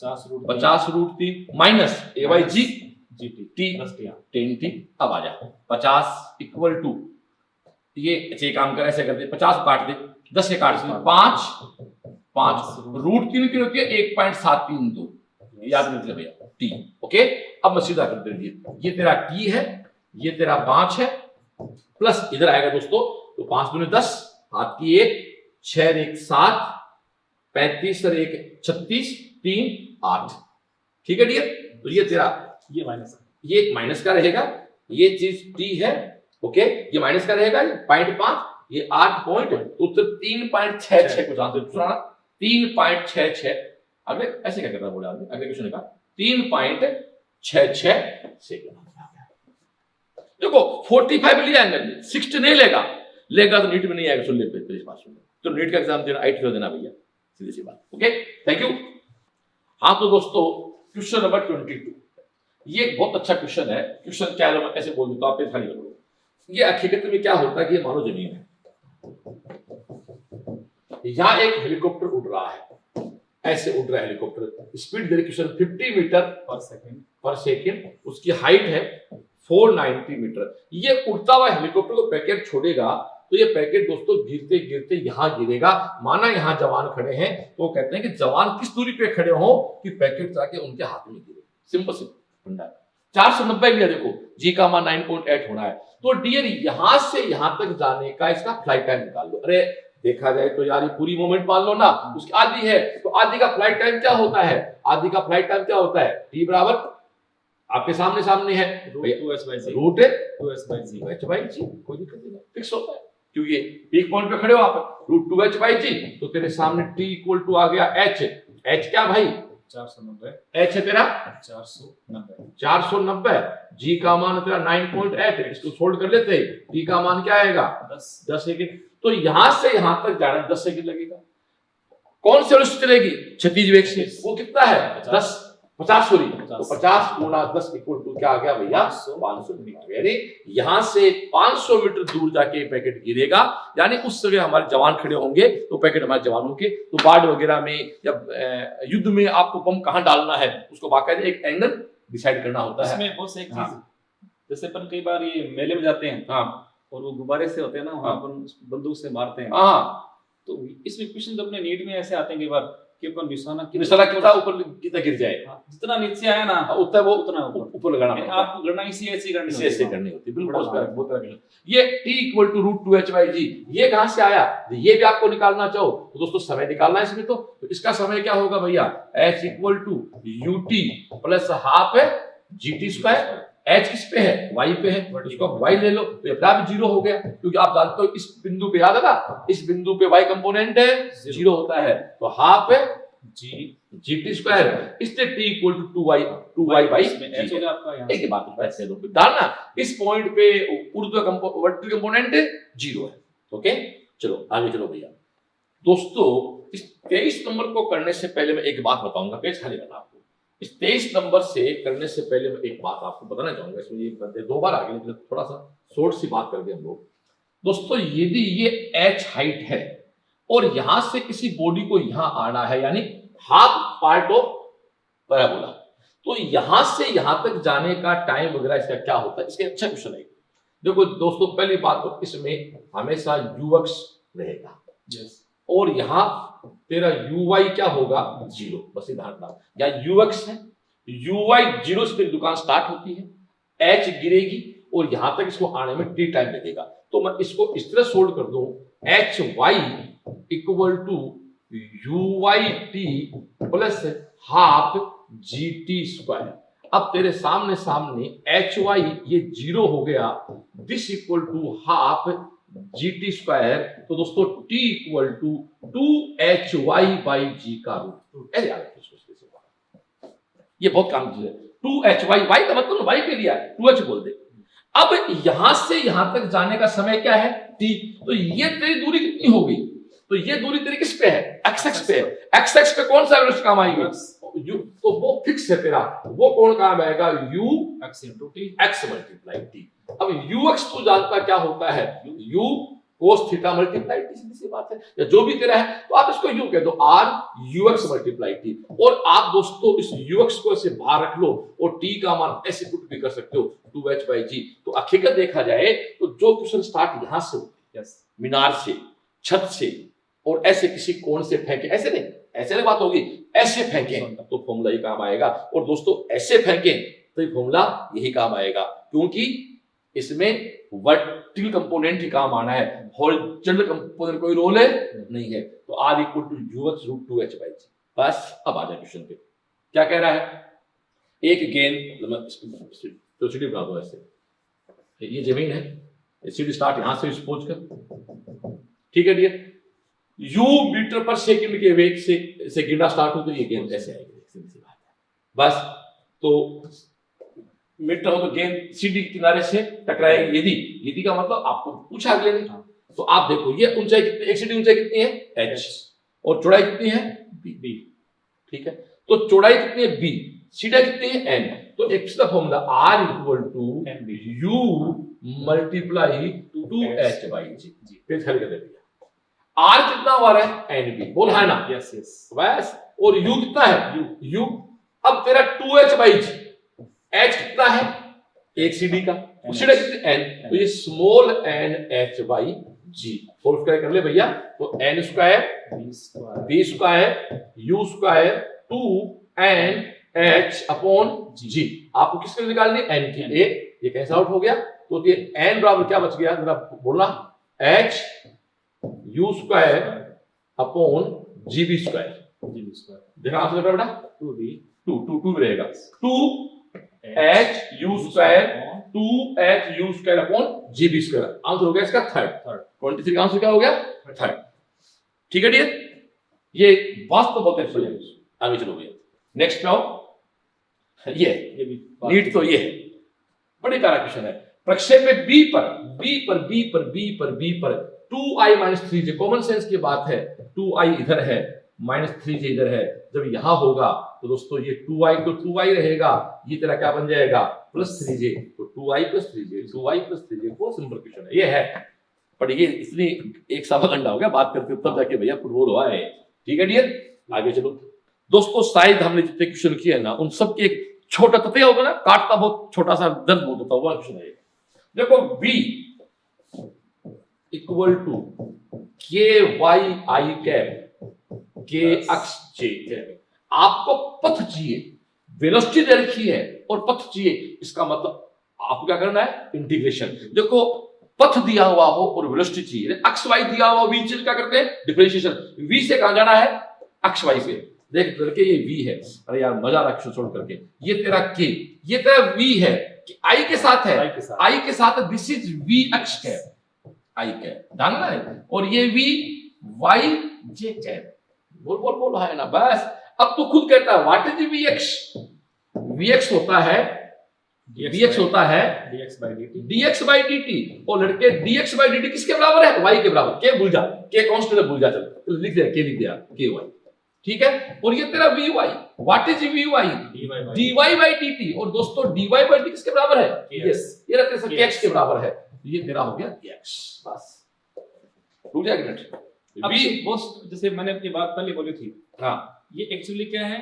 50√3 minus AYG T। अब आ जा, 50 इक्वल टू ये अच्छे काम कर, ऐसे कर दे, 50 काट दे, 10 से काट दे, 5 √3 होती है 1.732, याद नहीं भैया T। ओके, अब मैं सीधा कर दे, ये तेरा T है, ये तेरा 5 है, प्लस इधर आएगा दोस्तों, तो 5 दूनी 10, हाथ की 1, 6 1 7, 35 और 1 36, 3 8। ठीक है डियर? तो ये तेरा ये माइनस का रहेगा, ये चीज T है। ओके, ये माइनस का रहेगा 0.5, ये 8 पॉइंट, तो उत्तर 3.66 कुछ आंसर सुना, 3.66। अगले ऐसे क्या करना बोले आपने? अगले क्वेश्चन का 3.66 सेकंड। देखो 45 लिया एंगल, 60 नहीं लेगा तो नीट में नहीं आएगा। सुन ले तेरे पास, तो नीट का एग्जाम देना, IT देना भैया, सीधी सी बात। Okay, thank you. हाँ तो दोस्तों क्वेश्चन नंबर 22, ये एक बहुत अच्छा क्वेश्चन है। क्वेश्चन क्या है, ऐसे बोल देता हूं, आप खाली करो। ये हकीकत में क्या होता है कि ये मानो जमीन है, यहां एक हेलीकॉप्टर उड़ रहा है, ऐसे उड़ रहा है हेलीकॉप्टर, स्पीड दे क्वेश्चन 50 मीटर पर सेकेंड, उसकी हाइट है 490 मीटर। ये उड़ता हुआ हेलीकॉप्टर को पैकेट छोड़ेगा, तो ये पैकेट दोस्तों गिरते गिरते यहां गिरेगा। माना यहां जवान खड़े हैं, तो कहते हैं कि जवान किस दूरी पे खड़े हो कि पैकेट जाके उनके हाथ में गिरे। सिंपल फंडा। 490 लिया, देखो जी का मान 9.8 होना है, तो डियर यहां से यहां तक जाने का इसका फ्लाइट टाइम निकाल लो। अरे देखा जाए तो यार ये पूरी मूवमेंट मान लो ना, उसकी आधी है, तो आधी का फ्लाइट टाइम क्या होता है? आधी का फ्लाइट टाइम क्या होता है? T बराबर आपके सामने है रूट h/g, कोई दिक्कत नहीं, फिक्स होता है, क्योंकि पीक पॉइंट पे खड़े हो आप, √2h/g, तो तेरे सामने T इक्वल टू आ गया h क्या भाई? 490। h है तेरा 490। G का मान तेरा 9.8, इसको सोल्ड कर लेते, T का मान क्या आएगा? 10 सेकंड। तो यहां से यहां तक जाना 10 सेकंड लगेगा। कौन सी वेलोसिटी चलेगी? क्षैतिज वेग से, वो कितना है? 50 सॉरी, तो 50 गुना 10 इक्वल टू क्या आ गया भैया? 500 मीटर। यानी यहां से 500 मीटर दूर जाके पैकेट गिरेगा, यानी उस जगह हमारे जवान खड़े होंगे, तो पैकेट हमारे जवानों के, तो बाढ़ वगैरह में जब युद्ध में आपको बम कहां डालना है, उसको बाकायदा एक एंगल डिसाइड करना होता है। इसमें बहुत से एक चीज, जैसे अपन कई बार ये मेले में जाते हैं, हाँ, और वो गुब्बारे से होते हैं ना, वहां अपन बंदूक से मारते हैं, हाँ, तो इसमें क्वेश्चन तो अपने नीट में ऐसे आते हैं कई बार कि अपन निशाना कितना ऊपर कितना गिर जाए, जितना नीचे आया ना उतना वो उतना ऊपर लगाना है। आपको गणना ऐसे करनी होती है, बिल्कुल। ये T इक्वल टू √2h/g, ये कहां से आया? ये भी आपको निकालना चाहो तो दोस्तों समय निकालना है इसमें, तो इसका समय क्या होगा भैया? h equal to ut plus half है gt²। h किस पे है? y पे है, इसको y ले लो, तो अपना भी 0 हो गया, क्योंकि आप जानते हो इस बिंदु पे, याद है ना, इस बिंदु पे y कंपोनेंट है 0 होता है, तो हाफ है gt², इसलिए t equal to 2y by h हो गया आपका। यहां एक बात ऐसे दो डालना, इस पॉइंट पे वर्टिकल कंपोनेंट 0 है। ओके, चलो आगे चलो भैया। दोस्तों इस 23 नंबर को करने से पहले मैं एक बात बताऊंगा, पेज खाली करना आपको। इस 23 नंबर से करने से पहले मैं एक बात आपको बताना चाहूंगा, इसमें ये बंदे 2 बार आगे, लेकिन थोड़ा सा शॉर्ट सी बात कर दे हम लोग। दोस्तों यदि ये h हाइट है और यहां से किसी बॉडी को यहां आना है, यानी हाफ पार्ट ऑफ पैराबोला, तो यहां से यहां तक जाने का टाइम वगैरह इसका क्या होता है? इसके अच्छा क्वेश्चन है, देखो दोस्तों, पहली बात तो इसमें हमेशा यूएक्स रहेगा, और यहाँ तेरा यूवाई क्या होगा, 0। बस ये ध्यान रखना, या यूएक्स है, यूवाई 0 से तेरी दुकान स्टार्ट होती है, एच गिरेगी और यहां तक इसको आने में टी टाइम लगेगा। तो मैं इसको इस तरह सोल्व कर दूं, H Y equal to U Y T plus half G T square. अब तेरे सामने सामने एच वाई ये 0 हो गया, this equal to half G T square. तो दोस्तों t equal to 2 HY by g का रूट। ऐसे याद रखिए, ये बहुत काम की है। 2 HY, वाई का मतलब वाई के लिए 2H बोल दे। अब यहां से यहां तक जाने का समय क्या है, t। तो ये तेरी दूरी कितनी होगी, तो ये दूरी तेरी किस पे है, एक्स एक्स पे है। एक्स एक्स पे कौन सा वेलोसिटी काम आएगी, u। तो वो फिक्स है तेरा, वो कौन काम आएगा, u x into t, x multiply t. अब ux तो जानता क्या होता है, u cos theta multiply t, सीधी सी बात है। या जो भी तेरा है तो आप इसको u कह दो, r ux मल्टीप्लाई टी। और आप दोस्तों इस ux को ऐसे बाहर रख लो और t का मान ऐसे पुट भी कर सकते हो 2h बाई जी। तो हकीकत देखा जाए तो जो क्वेश्चन स्टार्ट यहां से होती है, मीनार से, छत से, और ऐसे किसी कोण से फेंके, ऐसे नहीं, ऐसे नहीं बात होगी, ऐसे फेंके तो फॉर्मूला ही काम आएगा। और दोस्तों ऐसे फेंके तो ये फॉर्मूला यही काम आएगा, क्योंकि इसमें वर्टिकल कंपोनेंट ही काम आना है, हॉरिजॉन्टल कंपोनेंट कोई रोल है नहीं है। तो r equal to ux root 2h by g. बस अब आ जाए क्वेश्चन पे, क्या कह रहा है, एक गेंद, तो सीढ़ी बना दो ऐसे, ये जमीन है, सीढ़ी स्टार्ट यहां से सपोज कर, ठीक है dear. u metre per second के वेग से गिरना स्टार्ट हो तो ये गेंद ऐसे आएगी, सीधी सी बात है। बस तो मीटर हो तो गेंद सीधी किनारे से टकराएगी, यदि का मतलब आपको पूछा अगले ने। तो आप देखो ये ऊंचाई कितनी, एक सीधी ऊंचाई कितनी है h, और चौड़ाई कितनी है b, ठीक है। तो चौड़ाई कितनी है b, सीधा कितनी है n। तो एक सीधा formula r equal to u multiply 2h by G. Page खाली कर दिया। r कितना आ रहा है, nb, बोल है ना, यस यस। बस। और u कितना है, u। अब तेरा 2h बाई जी, h कितना है, एक सीडी का, सीधा कितने n, तो ये small n h by g. Whole square कर ले भैया, तो n square b square u square 2n h upon g. आपको किसके लिए निकालनी, n की। ये कैंसिल आउट हो गया, तो ये n बराबर क्या बच गया, जरा बोलना, h u square upon G B square. देखा आंसर बेटा, 2 रहेगा, 2h u square 2h u square upon G B square. Answer हो गया इसका थर्ड। 23 का आंसर क्या हो गया, थर्ड। ठीक है डियर, ये वास्तव बहुत अच्छा है। आगे चलो भैया, नेक्स्ट पे आओ। ये नीट तो ये है, बड़ी प्यारा क्वेश्चन है। प्रक्षेप में B पर 2i minus 3j, common sense की बात है, 2i इधर है माइनस 3j इधर है। जब यहां होगा तो दोस्तों ये 2i तो 2i रहेगा, ये तेरा क्या बन जाएगा, प्लस 3j। तो 2i plus 3j, 2i plus 3j, बहुत सिंपल क्वेश्चन है ये है। पर ये इतनी एक सवा घंटा हो गया बात करते तब जाके भैया फुटबॉल हुआ है। ठीक है डियर, आगे चलो दोस्तों। शायद हमने जितने क्वेश्चन किए ना उन सबके एक छोटा तथ्य होगा ना, काटता बहुत छोटा सा दर्द बहुत होता हुआ क्वेश्चन है। देखो b इक्वल टू के वाई आई कैप, के अक्ष जे कैप। आपको पथ चाहिए, वेलोसिटी दे रखी है और पथ चाहिए, इसका मतलब आपको क्या करना है, इंटीग्रेशन। देखो पथ दिया हुआ हो और वेलोसिटी चाहिए, अक्ष वाई दिया हुआ, वी चीज क्या करते हैं, डिफरेंशिएशन। वी से कहां जाना है, अक्ष वाई पे। देख करके ये v है, अरे यार मजा आ रहा है छोड़ करके। ये तेरा k, ये तेरा v है, i के साथ है, i के साथ, दिस इज v अक्ष कैप, i कैप जानना है। और ये v y j कैप, बोल है ना, बस। अब तो खुद कहता है व्हाट इज vx, vx होता है dx by dt। और लड़के dx by dt किसके बराबर है, y के बराबर। k भूल जा, k कांस्टेंट भूल जा, चल लिख दिया, k लिख दिया, ky, ठीक है। और ये तेरा vy, what is vy, dy by dt। और दोस्तों dy by dt किसके बराबर है, yes, ये रखते हैं kx के बराबर है। ये तेरा हो गया kx, बस। रुक जा एक मिनट। अब बॉस जैसे मैंने अपनी बात पहले बोली थी, हाँ, ये एक्चुअली क्या है,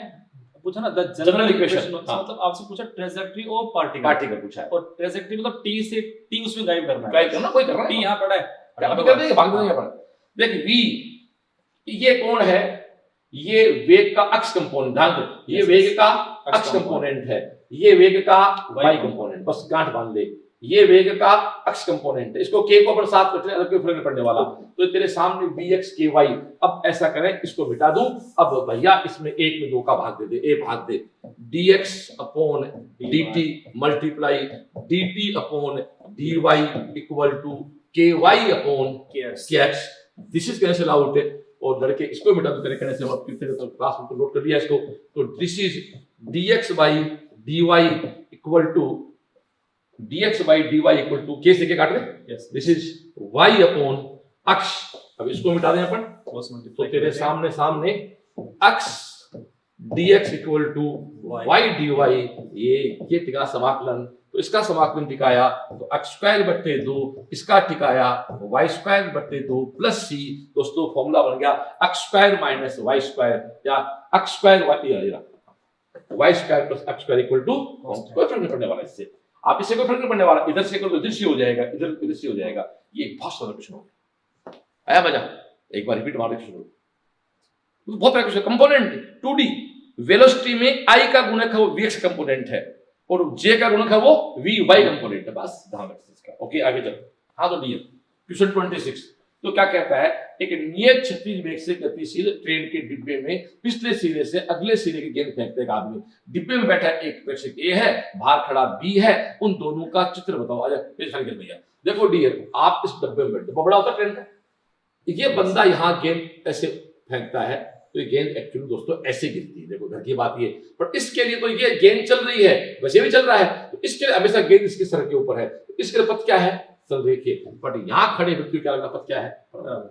पूछा ना the general general equation, equation, हाँ। मतलब आपसे पूछा ट्रेजेक्टरी ऑफ पार्टिकल, पार्टिकल पूछा है, और ट्रेजेक्टरी मतलब टी से टी उसमें गायब करना है, ट्राई करना, कोई कर रहा टी है, यहाँ पड़ा है, अभी कर देंगे, भाग देंगे अपन। देखिए वी, ये कौन है, ये वेग का अक्ष कंपोनेंट, ध्यान दो, ये वेग का अक्ष कंपोनेंट है, ये वेग का वाई कंपोनेंट, बस गांठ बांध दे, ये वेग का अक्ष कंपोनेंट है, इसको के को अपन साथ रखते हैं, अलग कोई फर्क नहीं पड़ने वाला। तो तेरे सामने bx ky, अब ऐसा करें, इसको मिटा दूं, अब भैया इसमें 1 में 2 का भाग दे दे, ए भाग दे, dx upon dt multiply dt upon dy equal to ky upon kx, this is cancel out, और लड़के इसको मिटा दो तेरे कहने से, अब तेरे तो क्लास में तो नोट कर लिया इसको, तो this is dx by dy equal to dx by dy equal to K से के काट दे, दिस इज y अपॉन अक्ष, अब इसको मिटा दें अपन, तो तेरे सामने सामने अक्ष dx equal to y dy, ये टिका समाकलन, तो इसका समाकलन टिकाया तो अक्ष स्क्वायर बट्टे 2, इसका टिकाया y स्क्वायर बट्टे 2 प्लस c, दोस्तों फॉर्मूला बन गया अक्ष स्क्वायर माइनस y स्क्वायर, या अक्ष स्क्वायर y स्क्वायर प्लस अक्ष स्क्वायर इक्वल टू, कोई फर्क नहीं पड़ने वाला इससे, आप इससे कोई फर्क नहीं पड़ने वाला, इधर से करो तो इधर से हो जाएगा, इधर से हो जाएगा, ये बहुत सारा क्वेश्चन हो गया, आया मजा, एक बार रिपीट मार के बहुत सारा क्वेश्चन, कंपोनेंट 2D, वेलोसिटी में I का गुणक है वो Vx कंपोनेंट है, और J का गुणक है वो Vy कंपोनेंट है, बस ध्यान रखिए इसका। ओके आगे चलो, हाँ तो डियर क्वेश्चन 26, तो क्या कहता है, एक नियत क्षैतिज वेग से गतिशील ट्रेन के डिब्बे में पिछले सिरे से अगले सिरे की गेंद फेंकते एक आदमी, डिब्बे में बैठा एक प्रेक्षक ए है, बाहर खड़ा बी है, उन दोनों का चित्र बताओ। आजा पेज खाली कर भैया, देखो डियर आप इस डब्बे में बैठे, बड़ा होता ट्रेन का, ये बंदा यहाँ गेंद ऐसे फेंकता है, तो ये गेंद एक्चुअली दोस्तों ऐसे गिरती है, देखो घर की बात ये, पर इसके लिए तो ये गेंद चल रही है, वैसे भी चल रहा है, तो इसके लिए हमेशा गेंद इसके सर के ऊपर है, तो इसके लिए पथ क्या है, चल देखिए, बट यहाँ खड़े व्यक्ति को क्या लगता पथ क्या है,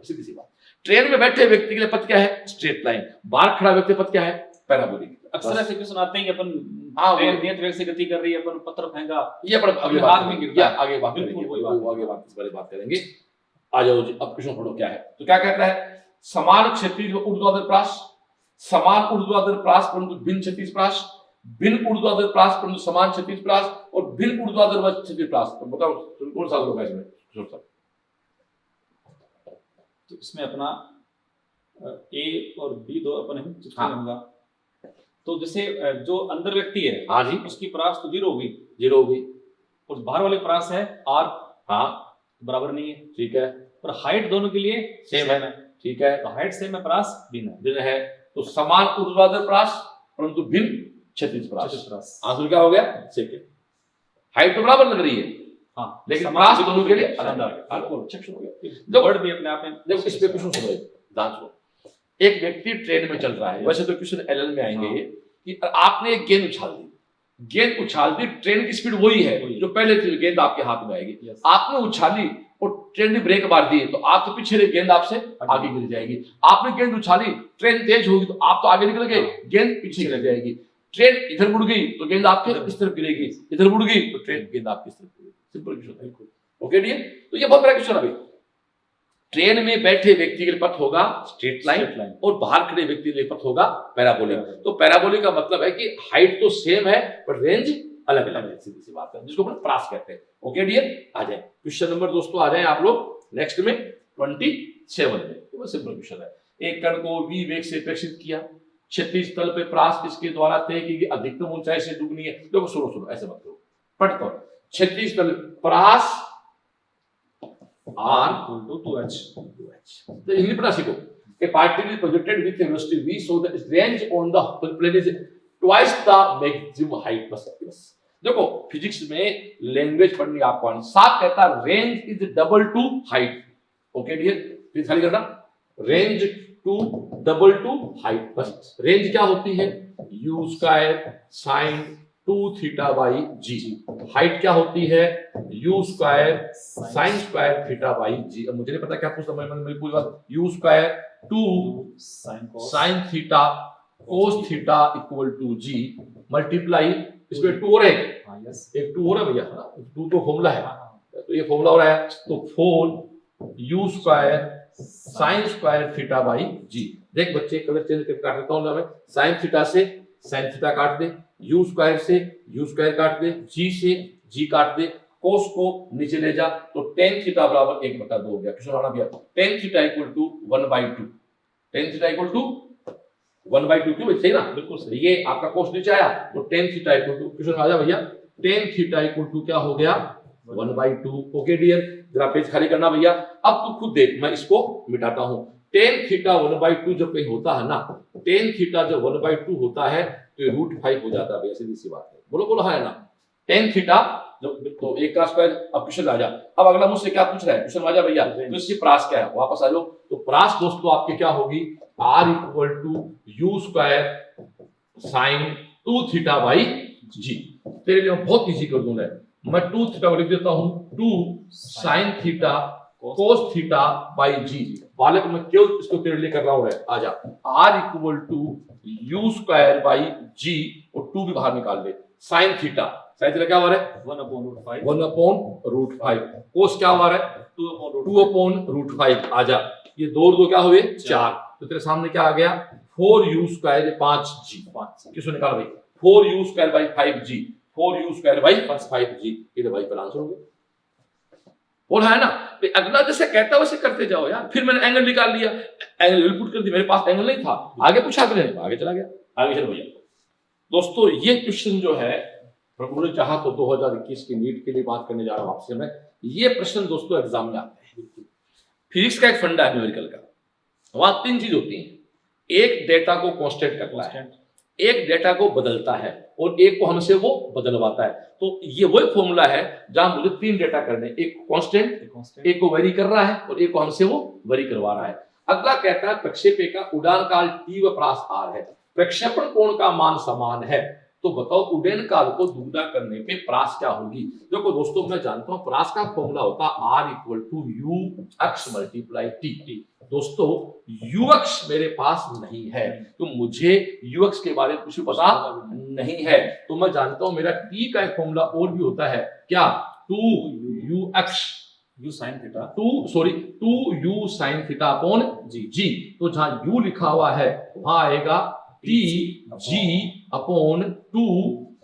सीधी सी बात। ट्रेन में बैठे व्यक्ति के लिए पथ क्या है, स्ट्रेट लाइन, बाहर खड़ा व्यक्ति पथ क्या है, पैराबोलिक। अक्सर ऐसे क्वेश्चन आते हैं कि अपन ट्रेन नियत वेग से गति कर रही है, अपन पत्थर फेंका, ये अपन आगे हाथ में गिर गया, आगे बात करेंगे, बात करेंगे। आ जाओ जी, अब क्वेश्चन पढ़ो क्या है, तो क्या कहता है, समान क्षैतिज ऊर्ध्वाधर प्रास, समान ऊर्ध्वाधर प्रास परंतु भिन्न क्षैतिज प्रास, भिन्न ऊर्ध्वाधर प्रास परंतु समान क्षैतिज प्रास, और भिन्न ऊर्ध्वाधर व क्षैतिज प्रास, तो बताओ कौन सा होगा इसमें? तो इसमें अपना ए और बी दो अपन चित्र होगा, तो जैसे जो अंदर व्यक्ति है, हाँ जी, उसकी प्रास तो 0 होगी, 0 होगी, और बाहर वाले प्रास है r, हाँ बराबर नहीं है, ठीक है, पर हाइट दोनों के लिए सेम है, ठीक है, तो हाइट सेम है, प्रास भिन्न है, तो समान ऊर्ध्वाधर प्रास परंतु भिन्न क्षैतिज प्रास, आंसर क्या हो गया, सेकंड। हाइट तो बराबर लग रही है, हाँ, लेकिन प्रास दोनों के लिए शानदार हो गया। जब वर्ड भी अपने आप में, देखो इस पे क्वेश्चन सुनो, ध्यान सुनो, एक व्यक्ति ट्रेन में चल रहा है, वैसे तो क्वेश्चन एलएल में आएंगे ये, कि आपने एक गेंद उछाल दी, गेंद उछाल दी, ट्रेन की स्पीड वही है जो पहले थी, गेंद आपके हाथ में आएगी, आपने उछाली और ट्रेन ने ब्रेक मार दी, तो आपके पीछे रही गेंद आपसे आगे गिर जाएगी, आपने गेंद उछाली, ट्रेन तेज होगी तो आप तो आगे निकल गए, गेंद पीछे गिर जाएगी, ट्रेन इधर मुड़ गई तो गेंद आपके इस तरफ गिरेगी, इधर मुड़ गई तो ट्रेन गेंद आपकी इस तरफ गिरेगी, सिंपल क्वेश्चन। ओके डियर, तो ये बहुत बड़ा क्वेश्चन। अभी ट्रेन में बैठे व्यक्ति के लिए पथ होगा स्ट्रेट लाइन, और बाहर खड़े व्यक्ति के लिए पथ होगा पैराबोलिक। तो पैराबोलिक का मतलब है कि हाइट तो सेम है पर रेंज अलग अलग है, सीधी सी बात है, जिसको अपन प्रास कहते हैं। ओके डियर, आ जाए क्वेश्चन नंबर दोस्तों, आ जाए आप लोग नेक्स्ट में 27 में, तो सिंपल क्वेश्चन है, एक कण को v वेग से प्रेषित किया, क्षैतिज तल पे प्रास इसके द्वारा तय की गई अधिकतम ऊंचाई से दुगनी है। देखो सुनो ऐसे मत करो, पढ़ तो, क्षैतिज तल प्रास r = 2h, तो हिंदी पढ़ना सीखो। A particle is projected with a velocity v, so that its range on the plane is twice the maximum height plus। देखो फिजिक्स में लैंग्वेज पढ़नी आपको, साफ कहता है range is double to height. Okay dear, फिर खाली करना, range to double to height, बस रेंज क्या होती है, u square sine 2 theta by g, height क्या होती है, u square sine square theta by g. अब मुझे नहीं पता क्या पूछता, मैं मेरी पूरी बात, u square 2 sine theta cos theta equal to G multiply, इसमें 2 और है, एक 2 और है भैया, 2 तो फॉर्मूला है, तो ये फॉर्मूला हो रहा है, तो 4 u square sine square theta by g. देख बच्चे कलर चेंज करके काट देता हूं मैं, साइन थीटा से साइन थीटा काट दे, यू स्क्वायर से यू स्क्वायर काट दे, जी से जी काट दे, कोस को नीचे ले जा तो टेन थीटा बराबर 1/2 हो गया। क्वेश्चन आना भैया tan theta equal to 1/2, tan theta equal to 1/2 क्यों भाई, सही ना, बिल्कुल सही। ये आपका कोस नीचे आया तो tan theta equal to, question आ जा भैया, टेन थीटा इक्वल टू क्या हो गया 1/2। ओके डियर, जरा पेज खाली करना भैया। अब तू खुद देख, मैं इसको मिटाता हूं। टेन थीटा 1/2 जब कहीं होता है ना, टेन थीटा जब 1/2 होता है तो ये √5 हो जाता है भैया, सीधी सी बात है। बोलो बोलो हाँ है ना, टेन थीटा जब तो 1 का स्क्वायर। अब क्वेश्चन आ जा, अब अगला मुझसे क्या पूछ रहा है, क्वेश्चन आ जा भैया, तो इसकी प्रास क्या है, वापस आ जाओ। तो प्रास दोस्तों आपके क्या होगी, R equal to u square sine 2 theta by g. तेरे लिए मैं बहुत इजी कर दूंगा, मैं 2 थीटा को लिख देता हूं 2 sine theta cos theta by g. बालक मैं क्यों इसको तेरे लिए कर रहा हूं, आजा, R equal to u square by g और 2 भी बाहर निकाल ले, साइन थीटा, साइन थीटा क्या आ रहा है 1/√5, कोस क्या आ रहा है 2/√5। आजा, ये 2 और 2 क्या हुए 4, तो तेरे सामने क्या आ गया 4u स्क्वायर 5g, 5 किसको निकाल भाई 4u square by 5g, 4u square by 5g, ये तो भाई पर आंसर हो गया। और है ना, अगला जैसे कहता है वैसे करते जाओ यार। फिर मैंने एंगल निकाल लिया, एंगल इनपुट कर दी, मेरे पास एंगल नहीं था, आगे पूछा अगले ने, आगे चला गया, आगे चलो भैया। दोस्तों ये क्वेश्चन जो है प्रभु ने चाहा तो 2021 की नीट के लिए बात करने जा रहा हूं आपसे मैं। ये प्रश्न दोस्तों एग्जाम में आते हैं। फिजिक्स का एक फंडा है न्यूमेरिकल का, वहां 3 चीज होती हैं, एक डेटा को कांस्टेंट करता है, एक डेटा को बदलता है और एक को हमसे वो बदलवाता है। तो ये वही फॉर्मूला है जहां मुझे 3 डेटा करने, एक कांस्टेंट, एक को वेरी कर रहा है और एक को हमसे वो वेरी करवा रहा है। अगला कहता है प्रक्षेपे का उड़ान काल t व प्रास r है, प्रक्षेपण कोण का मान समान है, तो बताओ उड़ान काल को दुगना करने पे प्रास क्या होगी। देखो दोस्तों मैं जानता हूं प्रास का फॉर्मूला होता है r इक्वल टू यू अक्ष मल्टीप्लाई टी। दोस्तों यू अक्ष मेरे पास नहीं है तो मुझे यू अक्ष के बारे में कुछ पता नहीं है, तो मैं जानता हूं मेरा टी का एक फॉर्मूला और भी होता है क्या 2u अक्ष u sin theta 2u sin थीटा अपॉन जी। तो जहां u लिखा हुआ है वहां आएगा t g upon 2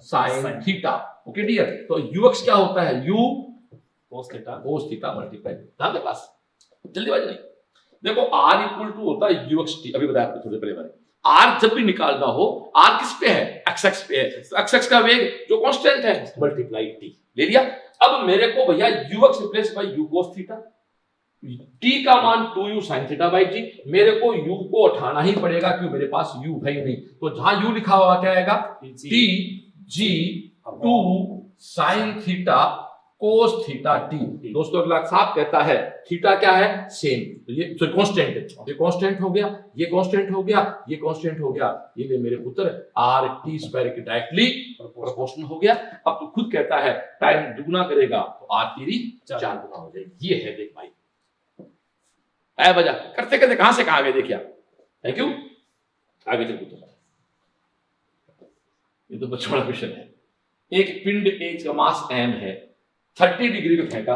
sine theta. Okay dear, तो u अक्ष क्या होता है u cos थीटा मल्टीप्लाई ध्यान दे पास, जल्दीबाजी नहीं। देखो r इक्वल टू होता है u अक्ष t, अभी बताया आपको थोड़ी पहले मैंने। r जब भी निकालना हो, r किस पे है x अक्ष पे है, तो x अक्ष का वेग जो कांस्टेंट है मल्टीप्लाई t ले लिया। अब मेरे को भैया u अक्ष replace by u cos theta, t का मान 2u sin theta by g, मेरे को u को उठाना ही पड़ेगा क्यों मेरे पास u है ही नहीं, तो जहां u लिखा हुआ क्या आएगा t g 2 sin theta cos theta T. दोस्तों अगला साहब कहता है थीटा क्या है सेम, तो ये कांस्टेंट है, ये कांस्टेंट हो गया, ये कांस्टेंट हो गया, ये कांस्टेंट हो गया, ये ले मेरे पुत्र आर टी स्क्वायर के डायरेक्टली प्रोपोर्शनल हो गया। अब तो खुद कहता है टाइम दुगना करेगा तो आर तीरी 4 गुना हो जाएगी। ये है देख भाई, आया बजा करते करते कहां से कहां आ गए देखिए आप, थैंक यू। आगे चल पुत्र, ये तो बच्चों वाला क्वेश्चन है। एक पिंड एक का मास m है, 30 डिग्री में फेंका,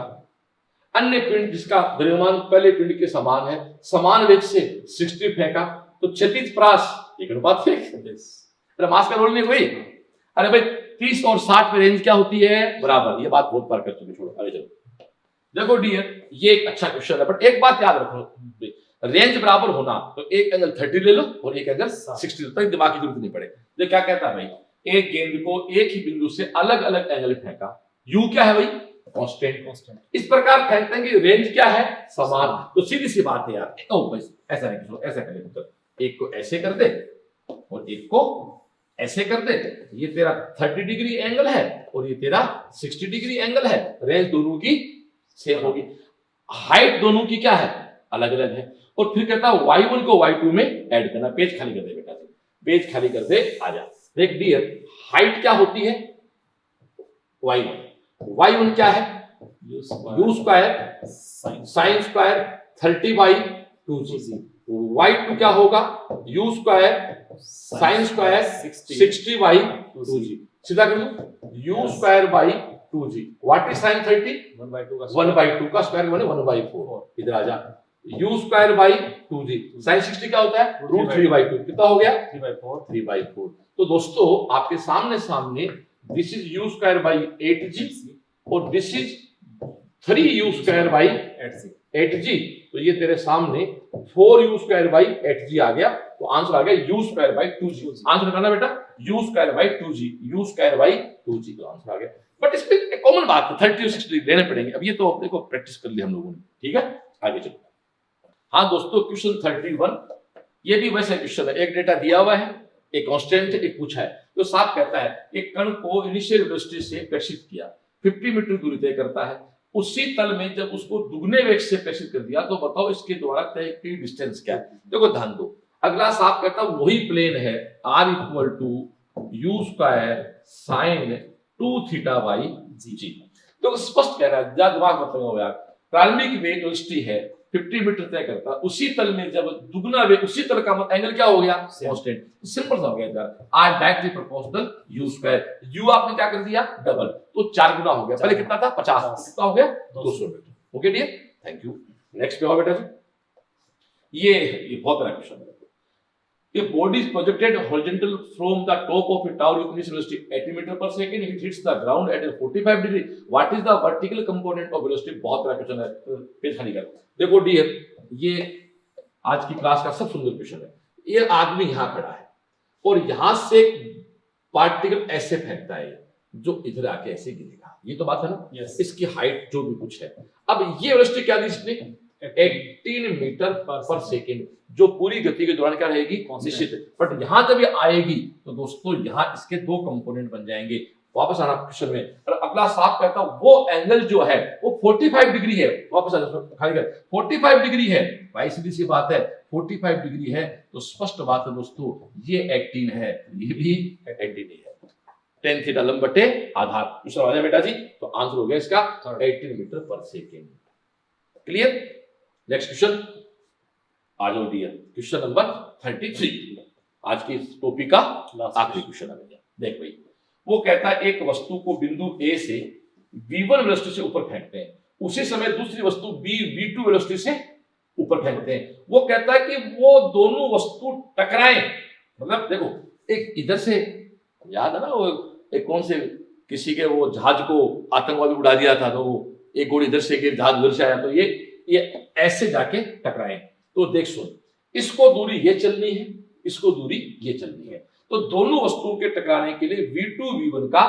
अन्य पिंड जिसका द्रव्यमान पहले पिंड के समान है, समान वेग से 60 फेंका, तो क्षैतिज प्रास एक अनुपात फेंक, अरे मास का रोल नहीं कोई। अरे भाई 30 और 60 में रेंज क्या होती है बराबर, ये बात बहुत बार कर चुके, छोड़ो आगे चलो। देखो डियर ये एक अच्छा क्वेश्चन है, बट एक बात याद रखो, रेंज बराबर होना तो एक एंगल 30 ले लो और एक एंगल 60 लो, तक दिमाग की जरूरत नहीं पड़े। तो क्या कहता है भाई, एक गेंद को एक ही बिंदु से अलग अलग एंगल फेंका, यू क्या है भाई कांस्टेंट, इस प्रकार फेंकते हैं कि रेंज क्या है समान। तो सीधी सी बात है यार, ऐसा नहीं, ऐसा करें पुत्र, एक को ऐसे कर दे और एक को ऐसे कर दे, ये तेरा 30 डिग्री एंगल है और ये तेरा 60 डिग्री एंगल है, रेंज दोनों की सेम होगी, हाइट दोनों की क्या है अलग अलग है। और फिर कहता है y1 को y2 में ऐड करना, पेज खाली कर दे बेटा, पेज खाली कर दे, आजा देख डियर हाइट क्या होती है y1 क्या है u square sine square 30/2g, y2 क्या होगा u square sine square 60/2g, सीधा कर लो u square by 2g, what is sine 30 1/2 का स्क्वायर माने 1/4। इधर आ जा, u square by 2g। Sign 60 क्या होता है? रूट 3/2। कितना हो गया? 3/4। तो दोस्तों आपके सामने सामने this is u square by 8g और this is 3u square by 8g। तो ये तेरे सामने 4u स्क्वायर बाई 8g आ गया। तो आंसर आ गया u square by 2g। Answer करना बेटा u square by 2g, u square by 2g। तो आंसर आ गया। बट इसमें एक कॉमन बात है 30 और 60 लेने पड़ेंगे। अब ये तो देखो प्रैक्टिस कर ली हम लोगों ने, ठीक है। आगे चलो। हाँ दोस्तों, क्वेश्चन 31 ये भी वैसा क्वेश्चन है। एक डेटा दिया हुआ है, एक कांस्टेंट एक पूछा है। तो साफ कहता है एक कण को इनिशियल वेलोसिटी से प्रेषित किया, 50 मीटर दूरी तय करता है। उसी तल में जब उसको दुगने वेग से प्रेषित कर दिया तो बताओ इसके द्वारा तय की डिस्टेंस क्या है। देखो ध्यान दो, अगला साफ कहता है वही प्लेन है r equal to u square sine 2 theta by g. तो स्पष्ट कह रहा है, ज्यादा दिमाग मत लगाओ यार। प्रारंभिक वेग वेलोसिटी है 50 मीटर तय करता, उसी तल में जब दुगना वेग, उसी तल का मतलब एंगल क्या हो गया? कांस्टेंट। सिंपल सा हो गया यार, r directly proportional u square. u आपने क्या कर दिया? डबल, तो 4 गुना हो गया। पहले कितना था? 50। कितना हो गया? 200 metre. Okay dear, thank you. Next पे आओ बेटा जी। ये बहुत बड़ा क्वेश्चन है। A body is projected horizontal from the top of a tower with initial velocity 80 meter per second. It hits the ground at a 45 degree. What is the vertical component of velocity? बहुत बड़ा question है, page खाली करो। देखो dear, ये आज की class का सब सुंदर क्वेश्चन है। ये आदमी यहाँ खड़ा है और यहाँ से पार्टिकल ऐसे फेंकता है जो इधर आके ऐसे गिरेगा। ये तो बात है ना? yes. इसकी हाइट जो भी कुछ है। अब ये वेलोसिटी क्या दी इसने? 18 मीटर पर सेकेंड, जो पूरी गति के दौरान क्या रहेगी? निश्चित। बट यहां जब ये आएगी तो दोस्तों यहां इसके दो कंपोनेंट बन जाएंगे। वापस आना क्वेश्चन में, और अगला साफ कहता वो एंगल जो है वो 45 डिग्री है। वापस आना, खाली कर, 45 डिग्री है भाई, सीधी सी बात है। 45 डिग्री है तो स्पष्ट बात है दोस्तों, ये 18 है, ये भी 18 है। 10 थीटा लंब बटे आधार। क्वेश्चन आ जाए बेटा जी, तो आंसर हो गया इसका 18 मीटर पर सेकेंड। क्लियर? नेक्स्ट क्वेश्चन आ जाओ डियर, क्वेश्चन नंबर 33। आज की इस टॉपिक का आखिरी क्वेश्चन आ गया। देख भाई, वो कहता है एक वस्तु को बिंदु ए से v1 वेलोसिटी से ऊपर फेंकते हैं, उसी समय दूसरी वस्तु v2 वेलोसिटी से ऊपर फेंकते हैं। वो कहता है कि वो दोनों वस्तु टकराएं। मतलब देखो, एक इधर से, याद है ना वो एक कौन से किसी के वो जहाज को आतंकवादी उड़ा दिया था, तो वो एक गोली इधर से गिर, जहाज उधर से आया, तो ये ऐसे जाके टकराएं। तो देख सुन, इसको दूरी ये चलनी है, इसको दूरी ये चलनी है। तो दोनों वस्तुओं के टकराने के लिए v2 v1 का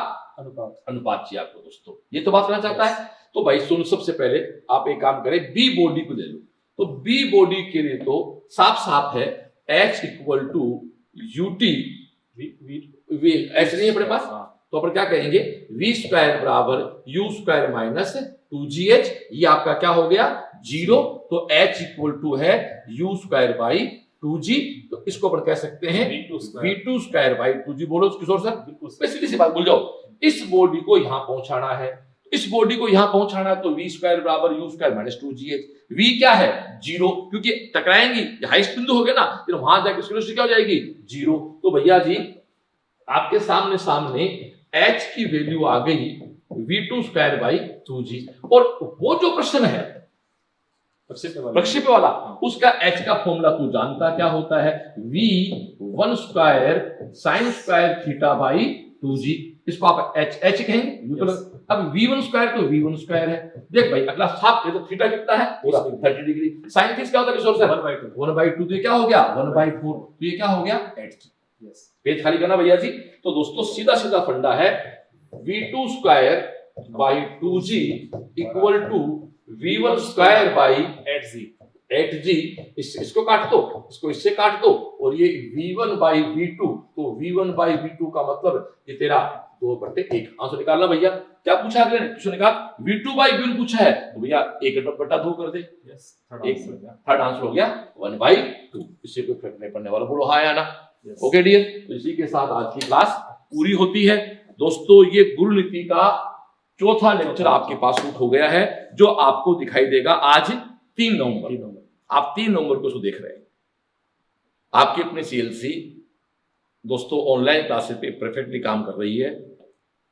अनुपात चाहिए आपको दोस्तों। ये तो बात करना चाहता है। तो भाई सुन, सबसे पहले आप एक काम करें, बी बॉडी को ले लो। तो बी बॉडी के लिए तो साफ साफ है h equal to ut, h नहीं है अपने पास, तो अपन क्या कहेंगे? v स्क्वायर बराबर u स्क्वायर माइनस 2gh। ये आपका क्या हो गया? 0। तो h इक्वल टू है u स्क्वायर बाई 2g। तो इसको अपन कह सकते हैं v2 स्क्वायर बाई 2g। बोलो किशोर सर, सीधी सी बात, भूल जाओ। इस बॉडी को यहां पहुंचाना है, इस बॉडी को यहां पहुंचाना है, तो v स्क्वायर बराबर u square minus 2gh। v क्या है? 0, क्योंकि टकराएंगी, हाईएस्ट बिंदु हो गया ना, फिर वहां जाकर इसकी वेलोसिटी क्या हो जाएगी? 0। तो भैया जी आपके सामने सामने h की वैल्यू आ गई v2 स्क्वायर बाई 2g। और वो जो प्रश्न है प्रक्षेप्य वाला, उसका h का फॉर्मूला तू जानता क्या होता है? v1 square sine square theta by 2g। इसको आप h कहेंगे। अब v1 स्क्वायर तो v1 स्क्वायर है। देख भाई अगला साफ है, तो थीटा कितना है? पूरा 30 डिग्री। साइन थीटा क्या होता है किशोर सर? 1/2। तो ये क्या हो गया? 1/4। तो ये क्या हो गया? h। पेज खाली करना भैया जी। तो दोस्तों सीधा सीधा फंडा है, v2 square by 2g equal to v1 square by 8g। इसको काट दो, इसको इससे काट दो, और ये v1 बाई v2। तो v1 बाई v2 का मतलब ये तेरा 2/1। आंसर निकालना भैया। क्या पूछा अगले ने? क्वेश्चन ने कहा v2 बाई v1 पूछा है, तो भैया 1/2 कर दे। थर्ड आंसर हो गया 1/2। इससे कोई फर्क नहीं पड़ने वाला। बोलो हाँ या ना? ओके डियर, तो इसी के साथ आज की क्लास पूरी होती है दोस्तों। ये गुरु नीति का चौथा लेक्चर आपके पास शूट हो गया है, जो आपको दिखाई देगा आज 3 नवंबर। आप 3 नवंबर को देख रहे हैं। आपकी अपनी CLC दोस्तों ऑनलाइन क्लासेस पे परफेक्टली काम कर रही है।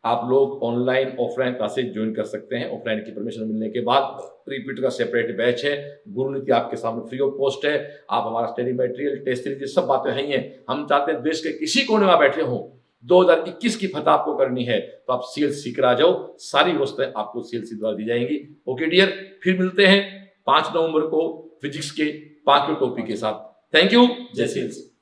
आप लोग ऑनलाइन ऑफलाइन क्लासेस ज्वाइन कर सकते हैं। ऑफलाइन की परमिशन मिलने के बाद रिपीट का सेपरेट बैच है, गुरु नीति आपके सामने फ्री ऑफ कॉस्ट है। आप हमारा स्टडी मटेरियल, टेस्ट सीरीज, सब बातें हैं। हम चाहते हैं देश के किसी कोने में बैठे हो, 2021 की फतह आपको करनी है तो आप सीएलसी सीख कर आ जाओ, सारी वस्तुएं आपको सीएलसी द्वारा दी जाएंगी। ओके डियर, फिर मिलते हैं 5 नवंबर को फिजिक्स के 5वें टॉपिक के साथ। Thank you. जय सीएलसी।